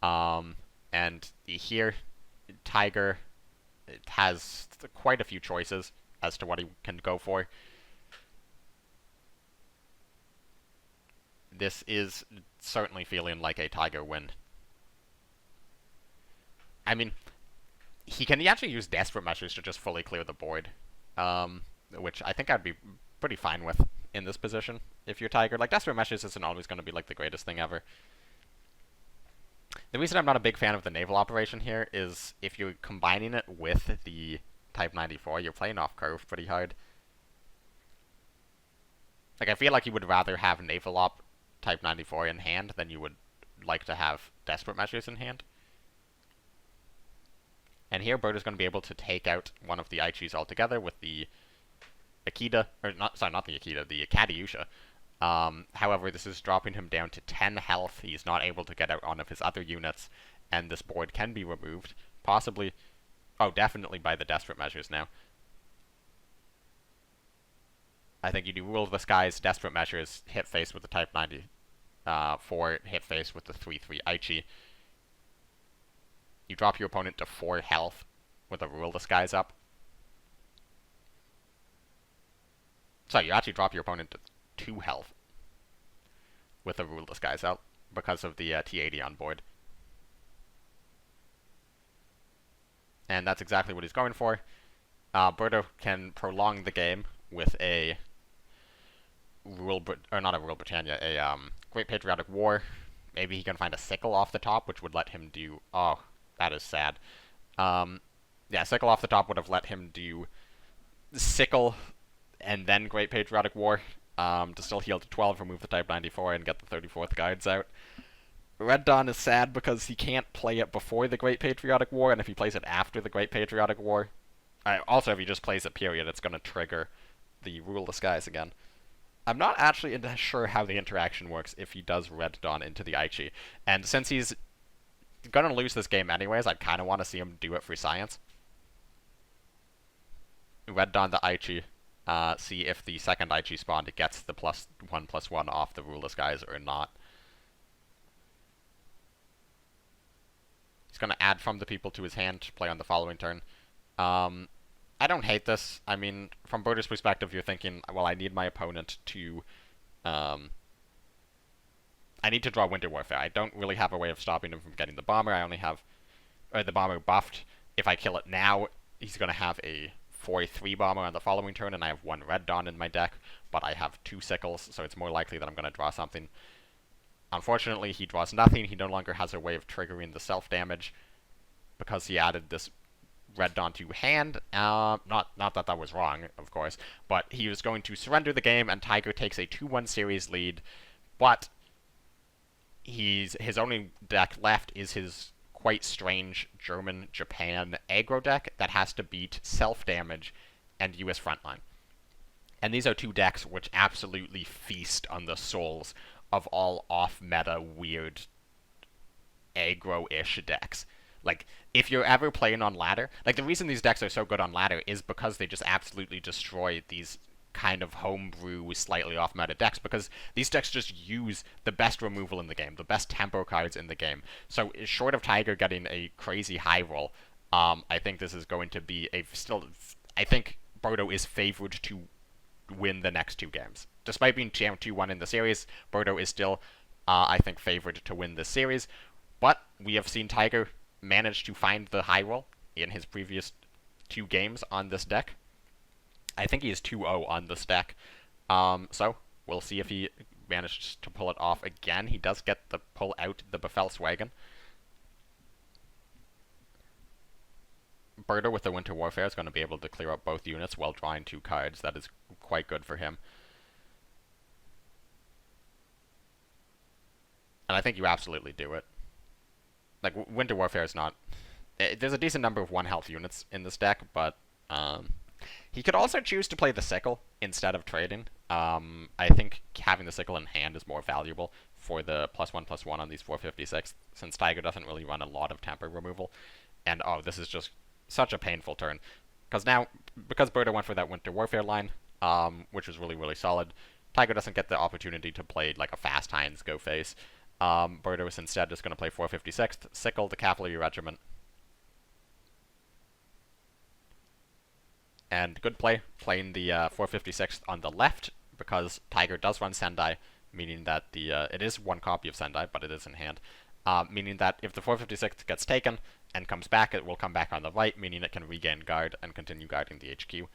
And here, Tiger has quite a few choices as to what he can go for. This is certainly feeling like a Tiger win. I mean, he can actually use Desperate Measures to just fully clear the board, which I think I'd be pretty fine with in this position if you're Tiger. Like, Desperate Measures isn't always going to be like the greatest thing ever. The reason I'm not a big fan of the naval operation here is if you're combining it with the Type 94, you're playing off curve pretty hard. Like, I feel like you would rather have naval op Type 94 in hand than you would like to have Desperate Measures in hand. And here, Berto's going to be able to take out one of the Aichis altogether with the Akita, or not the Akita, the Katyusha. However, this is dropping him down to 10 health. He's not able to get out one of his other units, and this board can be removed, possibly, oh, definitely by the Desperate Measures now. I think you do Rule of the Skies, Desperate Measures, hit face with the Type 94, hit face with the 3/3 Aichi. You drop your opponent to 4 health with a Rule of the Skies up. Sorry, you actually drop your opponent to 2 health with a Rule of the Skies out because of the T80 on board. And that's exactly what he's going for. Berto can prolong the game with a not a Rule Britannia, a Great Patriotic War. Maybe he can find a Sickle off the top, which would let him do... Oh, that is sad. Yeah, Sickle off the top would have let him do Sickle and then Great Patriotic War to still heal to 12, remove the Type 94, and get the 34th Guards out. Red Dawn is sad because he can't play it before the Great Patriotic War, and if he plays it after the Great Patriotic War... also, if he just plays it, period, it's going to trigger the Rule of the Skies again. I'm not actually sure how the interaction works if he does Red Dawn into the Aichi. And since he's going to lose this game anyways, I kind of want to see him do it for science. Red Dawn the Aichi. See if the second Aichi spawn gets the +1/+1 off the Rule of Skies or not. He's going to add from the people to his hand to play on the following turn. I don't hate this. I mean, from Berto's perspective, you're thinking, well, I need my opponent to... I need to draw Winter Warfare. I don't really have a way of stopping him from getting the Bomber. I only have the Bomber buffed. If I kill it now, he's going to have a 4/3 Bomber on the following turn, and I have 1 Red Dawn in my deck, but I have 2 Sickles, so it's more likely that I'm going to draw something. Unfortunately, he draws nothing. He no longer has a way of triggering the self-damage because he added this Red Dawn to hand. Not that that was wrong, of course, but he was going to surrender the game, and Tiger takes a 2-1 series lead, but his only deck left is his quite strange German-Japan aggro deck that has to beat self-damage and US Frontline. And these are 2 decks which absolutely feast on the souls of all off-meta, weird, aggro-ish decks. Like, if you're ever playing on ladder, like, the reason these decks are so good on ladder is because they just absolutely destroy these kind of homebrew, slightly off-meta decks, because these decks just use the best removal in the game, the best tempo cards in the game. So, short of Tiger getting a crazy high roll, I think this is going to be I think Berto is favored to win the next 2 games. Despite being 2-1 in the series, Berto is still, I think, favored to win this series. But we have seen Tiger manage to find the high roll in his previous 2 games on this deck. I think he is 2-0 on this deck. So, we'll see if he manages to pull it off again. He does get the pull out the Befehlswagen. Berto with the Winter Warfare is going to be able to clear up both units while drawing 2 cards. That is quite good for him. And I think you absolutely do it. Like, Winter Warfare is not... There's a decent number of 1 health units in this deck, but he could also choose to play the Sickle instead of trading. I think having the Sickle in hand is more valuable for the +1/+1 on these 456, since Tiger doesn't really run a lot of temper removal. And, oh, this is just such a painful turn. Because Berto went for that Winter Warfare line, which was really, really solid, Tiger doesn't get the opportunity to play, like, a fast Heinz go face. Berto is instead just going to play 456th, Sickle the Cavalry Regiment. And good play, playing the 456th on the left, because Tiger does run Sendai, meaning that it is 1 copy of Sendai, but it is in hand. Meaning that if the 456th gets taken and comes back, it will come back on the right, meaning it can regain guard and continue guarding the HQ.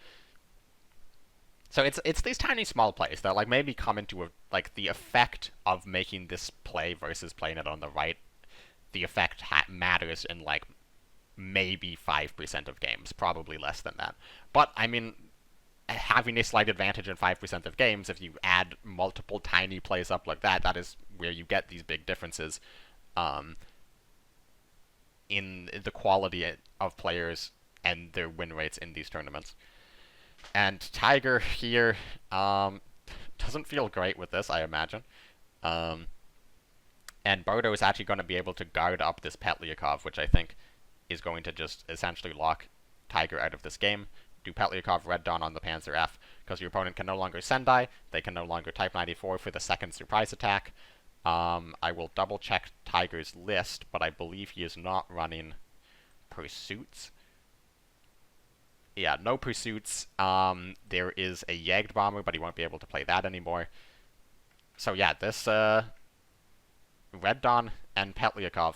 So it's these tiny small plays that, like, maybe come into the effect of making this play versus playing it on the right. The effect matters in, like, maybe 5% of games, probably less than that. But, I mean, having a slight advantage in 5% of games, if you add multiple tiny plays up like that, that is where you get these big differences in the quality of players and their win rates in these tournaments. And Tiger here doesn't feel great with this, I imagine. And Berto is actually going to be able to guard up this Petlyakov, which I think is going to just essentially lock Tiger out of this game. Do Petlyakov Red Dawn on the Panzer F, because your opponent can no longer Sendai, they can no longer Type 94 for the second surprise attack. I will double check Tiger's list, but I believe he is not running Pursuits. Yeah, no Pursuits. There is a Yagged Bomber, but he won't be able to play that anymore. So yeah, this Red Dawn and Petlyakov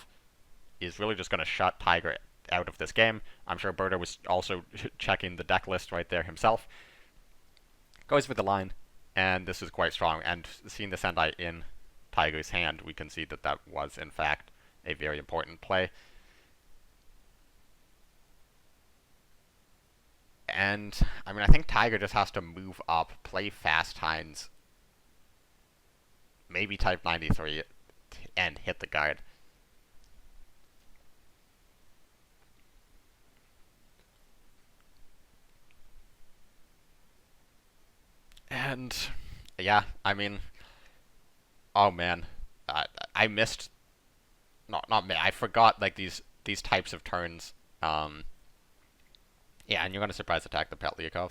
is really just going to shut Tiger out of this game. I'm sure Berto was also checking the deck list right there himself. Goes for the line, and this is quite strong. And seeing the Sendai in Tiger's hand, we can see that that was, in fact, a very important play. And, I mean, I think Tiger just has to move up, play Fast Hinds, maybe Type 93, and hit the guard. And, yeah, I mean, oh man, I missed, not me, I forgot, like, these types of turns. Yeah, and you're going to surprise attack the Petlyakov.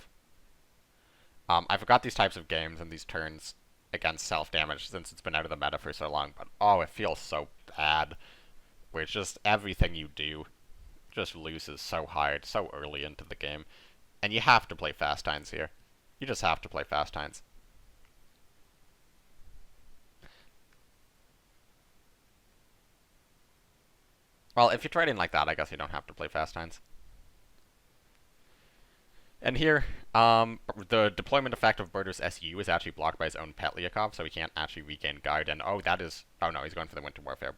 I forgot these types of games and these turns against self-damage since it's been out of the meta for so long, but oh, it feels so bad, where it's just everything you do just loses so hard, so early into the game, and you have to play Fast Hinds here. You just have to play Fast Hinds. Well, if you're trading like that, I guess you don't have to play Fast Hinds. And here, the deployment effect of Berto's SU is actually blocked by his own Petlyakov, so he can't actually regain guard. And oh, that is... Oh no, he's going for the Winter Warfare.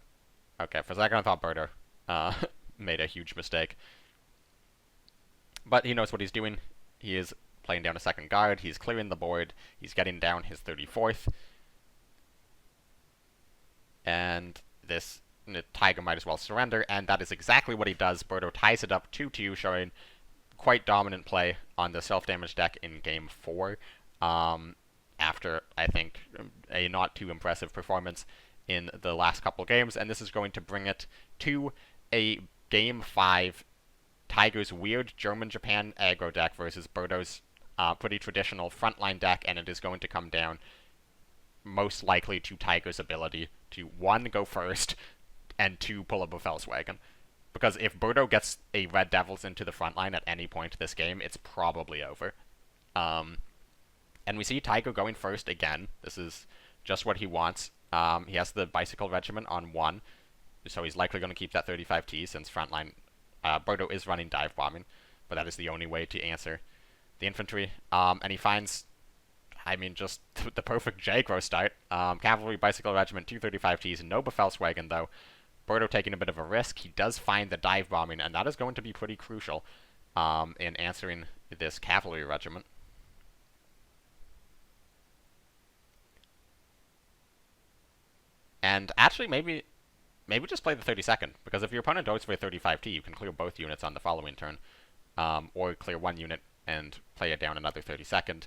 Okay, for a second I thought Berto made a huge mistake. But he knows what he's doing. He is playing down a second guard. He's clearing the board. He's getting down his 34th. And this Tiger might as well surrender, and that is exactly what he does. Berto ties it up 2-2, showing quite dominant play on the self-damage deck in Game 4, after, I think, a not too impressive performance in the last couple games, and this is going to bring it to a Game 5, Tiger's weird German-Japan aggro deck versus Berto's pretty traditional frontline deck, and it is going to come down most likely to Tiger's ability to, 1, go first, and 2, pull a Befehlswagen. Because if Berto gets a Red Devils into the front line at any point this game, it's probably over. And we see Tiger going first again. This is just what he wants. He has the Bicycle Regiment on 1, so he's likely going to keep that 35T since frontline Berto is running Dive Bombing, but that is the only way to answer the infantry. And he finds, I mean, just the perfect J-Grow start. Cavalry, Bicycle Regiment, 2 35Ts, no Befehlswagen though. Berto taking a bit of a risk. He does find the Dive Bombing, and that is going to be pretty crucial in answering this Cavalry Regiment. And actually, maybe just play the 32nd, because if your opponent goes for a 35T, you can clear both units on the following turn, or clear one unit and play it down another 32nd.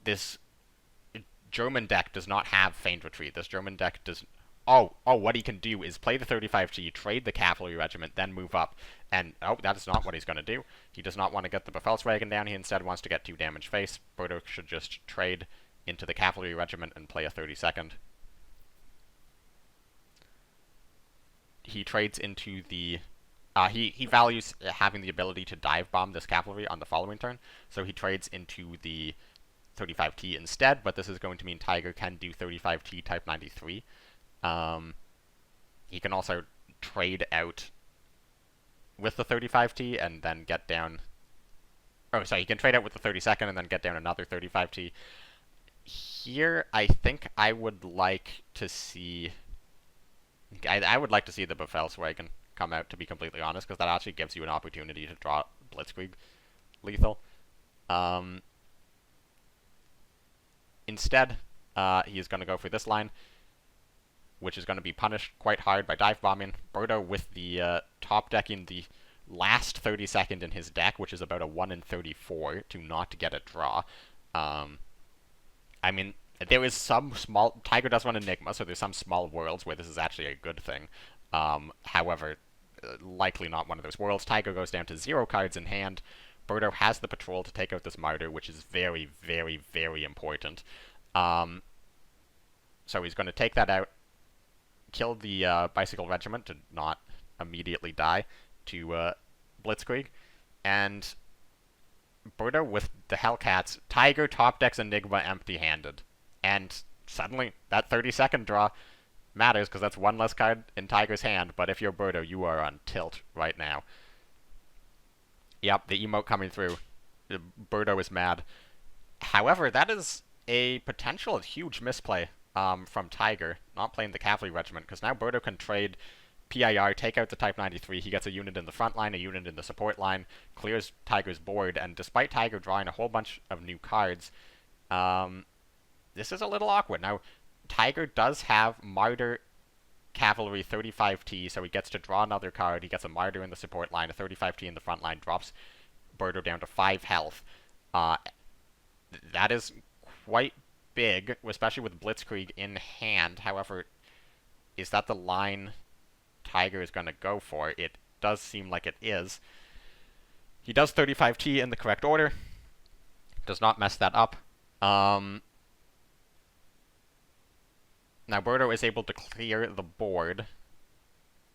This German deck does not have Feigned Retreat. This German deck does... Oh, what he can do is play the 35G, trade the Cavalry Regiment, then move up. And, oh, that is not what he's going to do. He does not want to get the Befehlswagen down. He instead wants to get 2 damage face. Berto should just trade into the Cavalry Regiment and play a 32nd. He trades into the... he values having the ability to dive bomb this cavalry on the following turn, so he trades into the 35T instead, but this is going to mean Tiger can do 35T Type 93. He can also trade out with the 35T and then get down... Oh, sorry, he can trade out with the 32nd and then get down another 35T. Here, I think I would like to see... I would like to see the Befehlswagen come out, to be completely honest, because that actually gives you an opportunity to draw Blitzkrieg lethal. Instead, he is going to go for this line, which is going to be punished quite hard by dive bombing. Berto with the top decking the last 32nd in his deck, which is about a 1 in 34 to not get a draw. I mean, there is some small... Tiger does run Enigma, so there's some small worlds where this is actually a good thing. However, likely not one of those worlds. Tiger goes down to 0 cards in hand, Berto has the patrol to take out this Martyr, which is very, very, very important. So he's going to take that out, kill the Bicycle Regiment to not immediately die to Blitzkrieg, and Berto with the Hellcats, Tiger top decks Enigma empty-handed. And suddenly, that 30-second draw matters, because that's one less card in Tiger's hand, but if you're Berto, you are on tilt right now. Yep, the emote coming through. Berto is mad. However, that is a potential huge misplay from Tiger, not playing the Cavalry Regiment, because now Berto can trade PIR, take out the Type 93, he gets a unit in the front line, a unit in the support line, clears Tiger's board, and despite Tiger drawing a whole bunch of new cards, this is a little awkward. Now, Tiger does have Martyr Cavalry 35T, so he gets to draw another card, he gets a Martyr in the support line, a 35T in the front line, drops Berto down to 5 health. That is quite big, especially with Blitzkrieg in hand. However, is that the line Tiger is going to go for? It does seem like it is. He does 35T in the correct order. Does not mess that up. Now Berto is able to clear the board.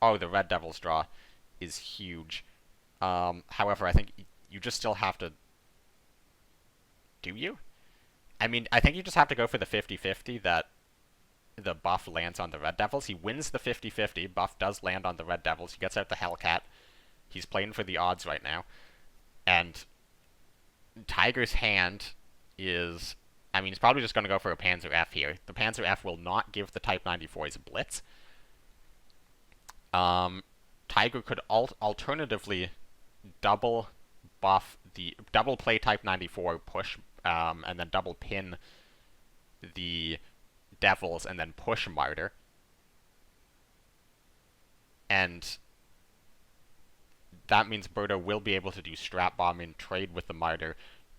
Oh, the Red Devil's draw is huge. However, I think you just still have to... Do you? I mean, I think you just have to go for the 50-50 that the buff lands on the Red Devils. He wins the 50-50. Buff does land on the Red Devils. He gets out the Hellcat. He's playing for the odds right now. And Tiger's hand is... I mean, he's probably just going to go for a Panzer F here. The Panzer F will not give the Type 94's Blitz. Tiger could alternatively double play Type 94 push, and then double pin the Devils and then push Martyr. And that means Berto will be able to do strap bombing, trade with the Martyr,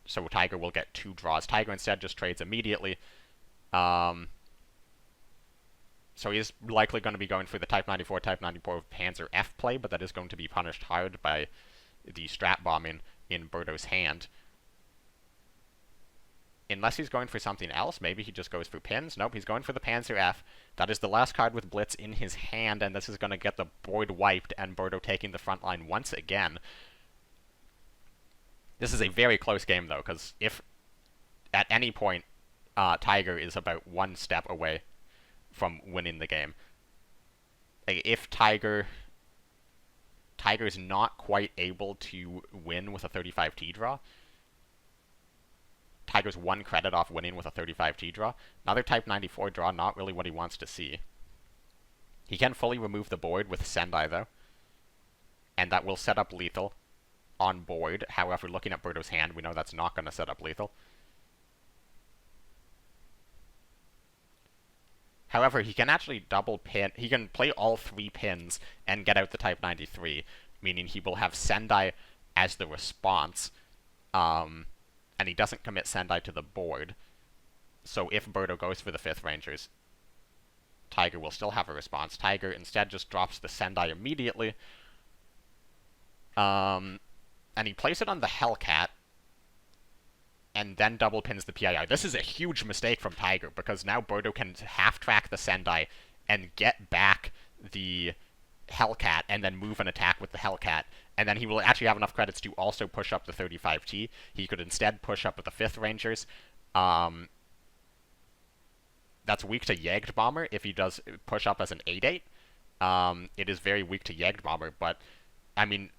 so Tiger will get 2 draws. Tiger instead just trades immediately. So he is likely going to be going for the Type 94 Panzer F play, but that is going to be punished hard by the strap bombing in Berto's hand. Unless he's going for something else, maybe he just goes for pins. Nope, he's going for the Panzer F. That is the last card with Blitz in his hand, and this is going to get the board wiped and Berto taking the front line once again. This is a very close game, though, because if at any point Tiger is about 1 step away from winning the game. If Tiger's not quite able to win with a 35T draw, Tiger's 1 credit off winning with a 35T draw. Another Type 94 draw, not really what he wants to see. He can fully remove the board with Sendai, though, and that will set up lethal on board. However, looking at Berto's hand, we know that's not going to set up lethal. However, he can actually double pin. He can play all 3 pins and get out the Type 93, meaning he will have Sendai as the response, and he doesn't commit Sendai to the board. So if Berto goes for the 5th Rangers, Tiger will still have a response. Tiger instead just drops the Sendai immediately, and he plays it on the Hellcat, and then double pins the PIR. This is a huge mistake from Tiger, because now Berto can half-track the Sendai and get back the Hellcat, and then move an attack with the Hellcat, and then he will actually have enough credits to also push up the 35T. He could instead push up with the 5th Rangers. That's weak to Jagd Bomber if he does push up as an 8-8. It is very weak to Jagd Bomber, but, I mean,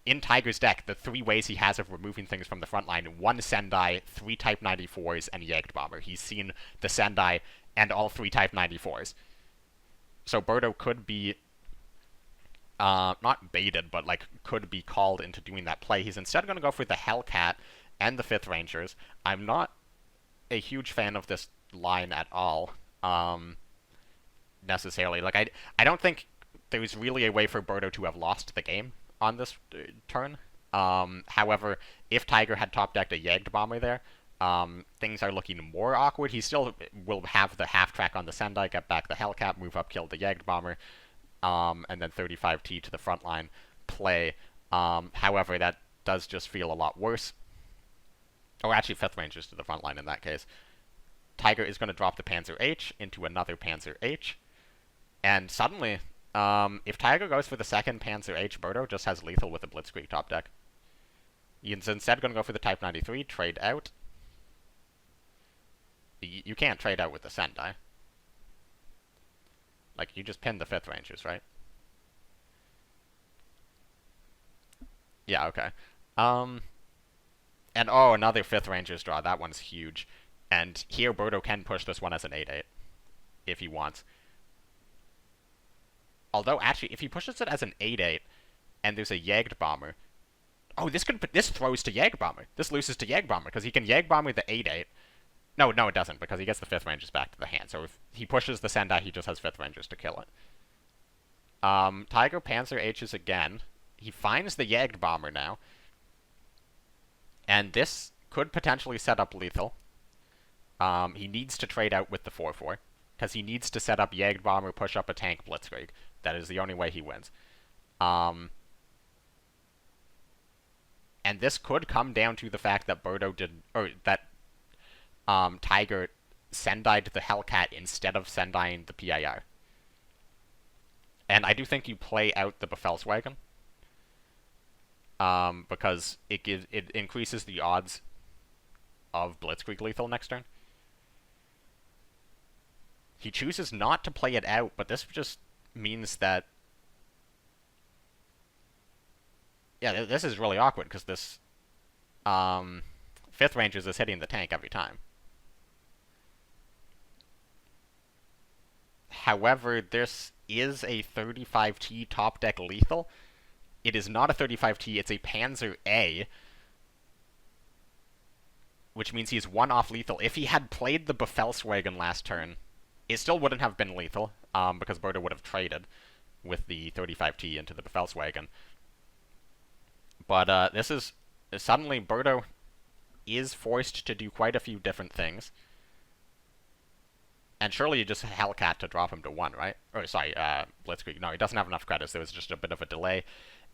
in Tiger's deck, the 3 ways he has of removing things from the front line: 1 Sendai, 3 Type 94s, and Jagd Bomber. He's seen the Sendai and all 3 Type 94s. So Berto could be, not baited, but, like, could be called into doing that play. He's instead going to go for the Hellcat and the 5th Rangers. I'm not a huge fan of this line at all, necessarily. Like, I don't think there's really a way for Berto to have lost the game on this turn. However, if Tiger had top-decked a Jagd Bomber there, things are looking more awkward. He still will have the half-track on the Sendai, get back the Hellcat, move up, kill the Jagd Bomber, and then 35T to the front line play. However, that does just feel a lot worse. Or actually, 5th Ranger's to the front line in that case. Tiger is going to drop the Panzer H into another Panzer H. And suddenly, if Tiger goes for the second Panzer H, Berto just has lethal with a Blitzkrieg top deck. He's instead going to go for the Type 93, trade out. You can't trade out with the Sendai. Like, you just pin the 5th Rangers, right? Yeah, okay. And oh, another 5th Rangers draw. That one's huge. And here, Berto can push this one as an 8-8, if he wants. Although, actually, if he pushes it as an 8-8, and there's a Jagdbomber... Oh, this throws to Jagdbomber. This loses to Jagdbomber, because he can Jagdbomber the 8-8. No, it doesn't, because he gets the 5th Rangers back to the hand. So if he pushes the Sendai, he just has 5th Rangers to kill it. Tiger Panzer H's again. He finds the Jagdbomber now. And this could potentially set up lethal. He needs to trade out with the 4-4, because he needs to set up Jagdbomber, push up a tank Blitzkrieg. That is the only way he wins. And this could come down to the fact that Tiger Sendai'd the Hellcat instead of Sendai'ing the PIR. And I do think you play out the Befehlswagen. Because it increases the odds of Blitzkrieg lethal next turn. He chooses not to play it out, but this just means that... Yeah, this is really awkward, because this 5th Rangers is hitting the tank every time. However, this is a 35T top deck lethal. It is not a 35T, it's a Panzer A. Which means he's 1 off lethal. If he had played the Befehlswagen last turn, it still wouldn't have been lethal, because Berto would have traded with the 35T into the Befehlswagen. But this is... Suddenly, Berto is forced to do quite a few different things. And surely you just Hellcat to drop him to 1, right? Or, sorry, Blitzkrieg. No, he doesn't have enough credits. There was just a bit of a delay.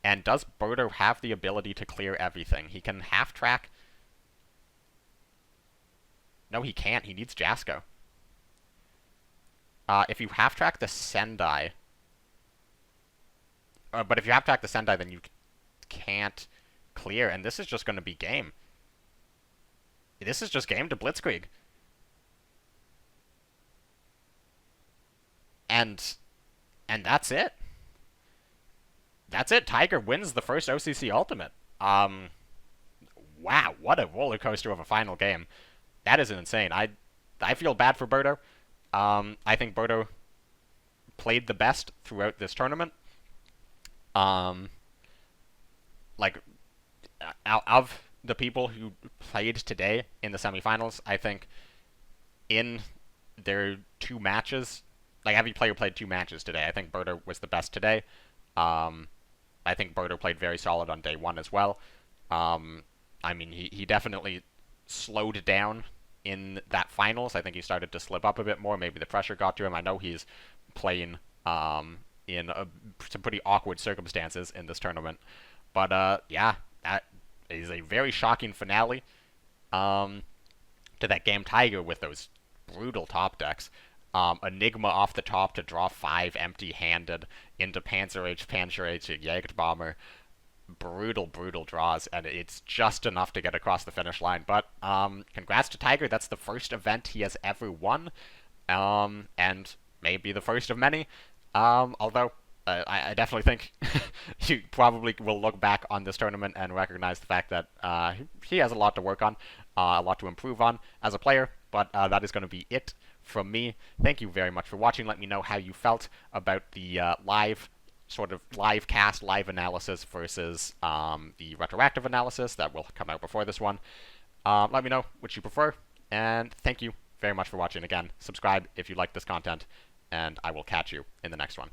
And does Berto have the ability to clear everything? He can half-track... No, he can't. He needs Jasko. If you half-track the Sendai... but if you half-track the Sendai, then you can't clear, and this is just going to be game. This is just game to Blitzkrieg. And that's it. That's it. Tiger wins the first OCC Ultimate. Wow, what a roller coaster of a final game. That is insane. I feel bad for Berto. I think Berto played the best throughout this tournament. Like, of the people who played today in the semifinals, I think in their 2 matches, like every player played 2 matches today. I think Berto was the best today. I think Berto played very solid on day 1 as well. I mean, he definitely slowed down in that finals. I think he started to slip up a bit more. Maybe the pressure got to him. I know he's playing in some pretty awkward circumstances in this tournament. But yeah, that is a very shocking finale to that game. Tiger with those brutal top decks. Enigma off the top to draw 5 empty-handed into Panzer H, Jagdbomber. Brutal draws, and it's just enough to get across the finish line. But congrats to Tiger. That's the first event he has ever won, and maybe the first of many. Although I definitely think you probably will look back on this tournament and recognize the fact that he has a lot to work on, a lot to improve on as a player. But that is going to be it from me. Thank you very much for watching. Let me know how you felt about the live cast, live analysis versus the retroactive analysis that will come out before this one. Let me know which you prefer, and thank you very much for watching. Again, subscribe if you like this content, and I will catch you in the next one.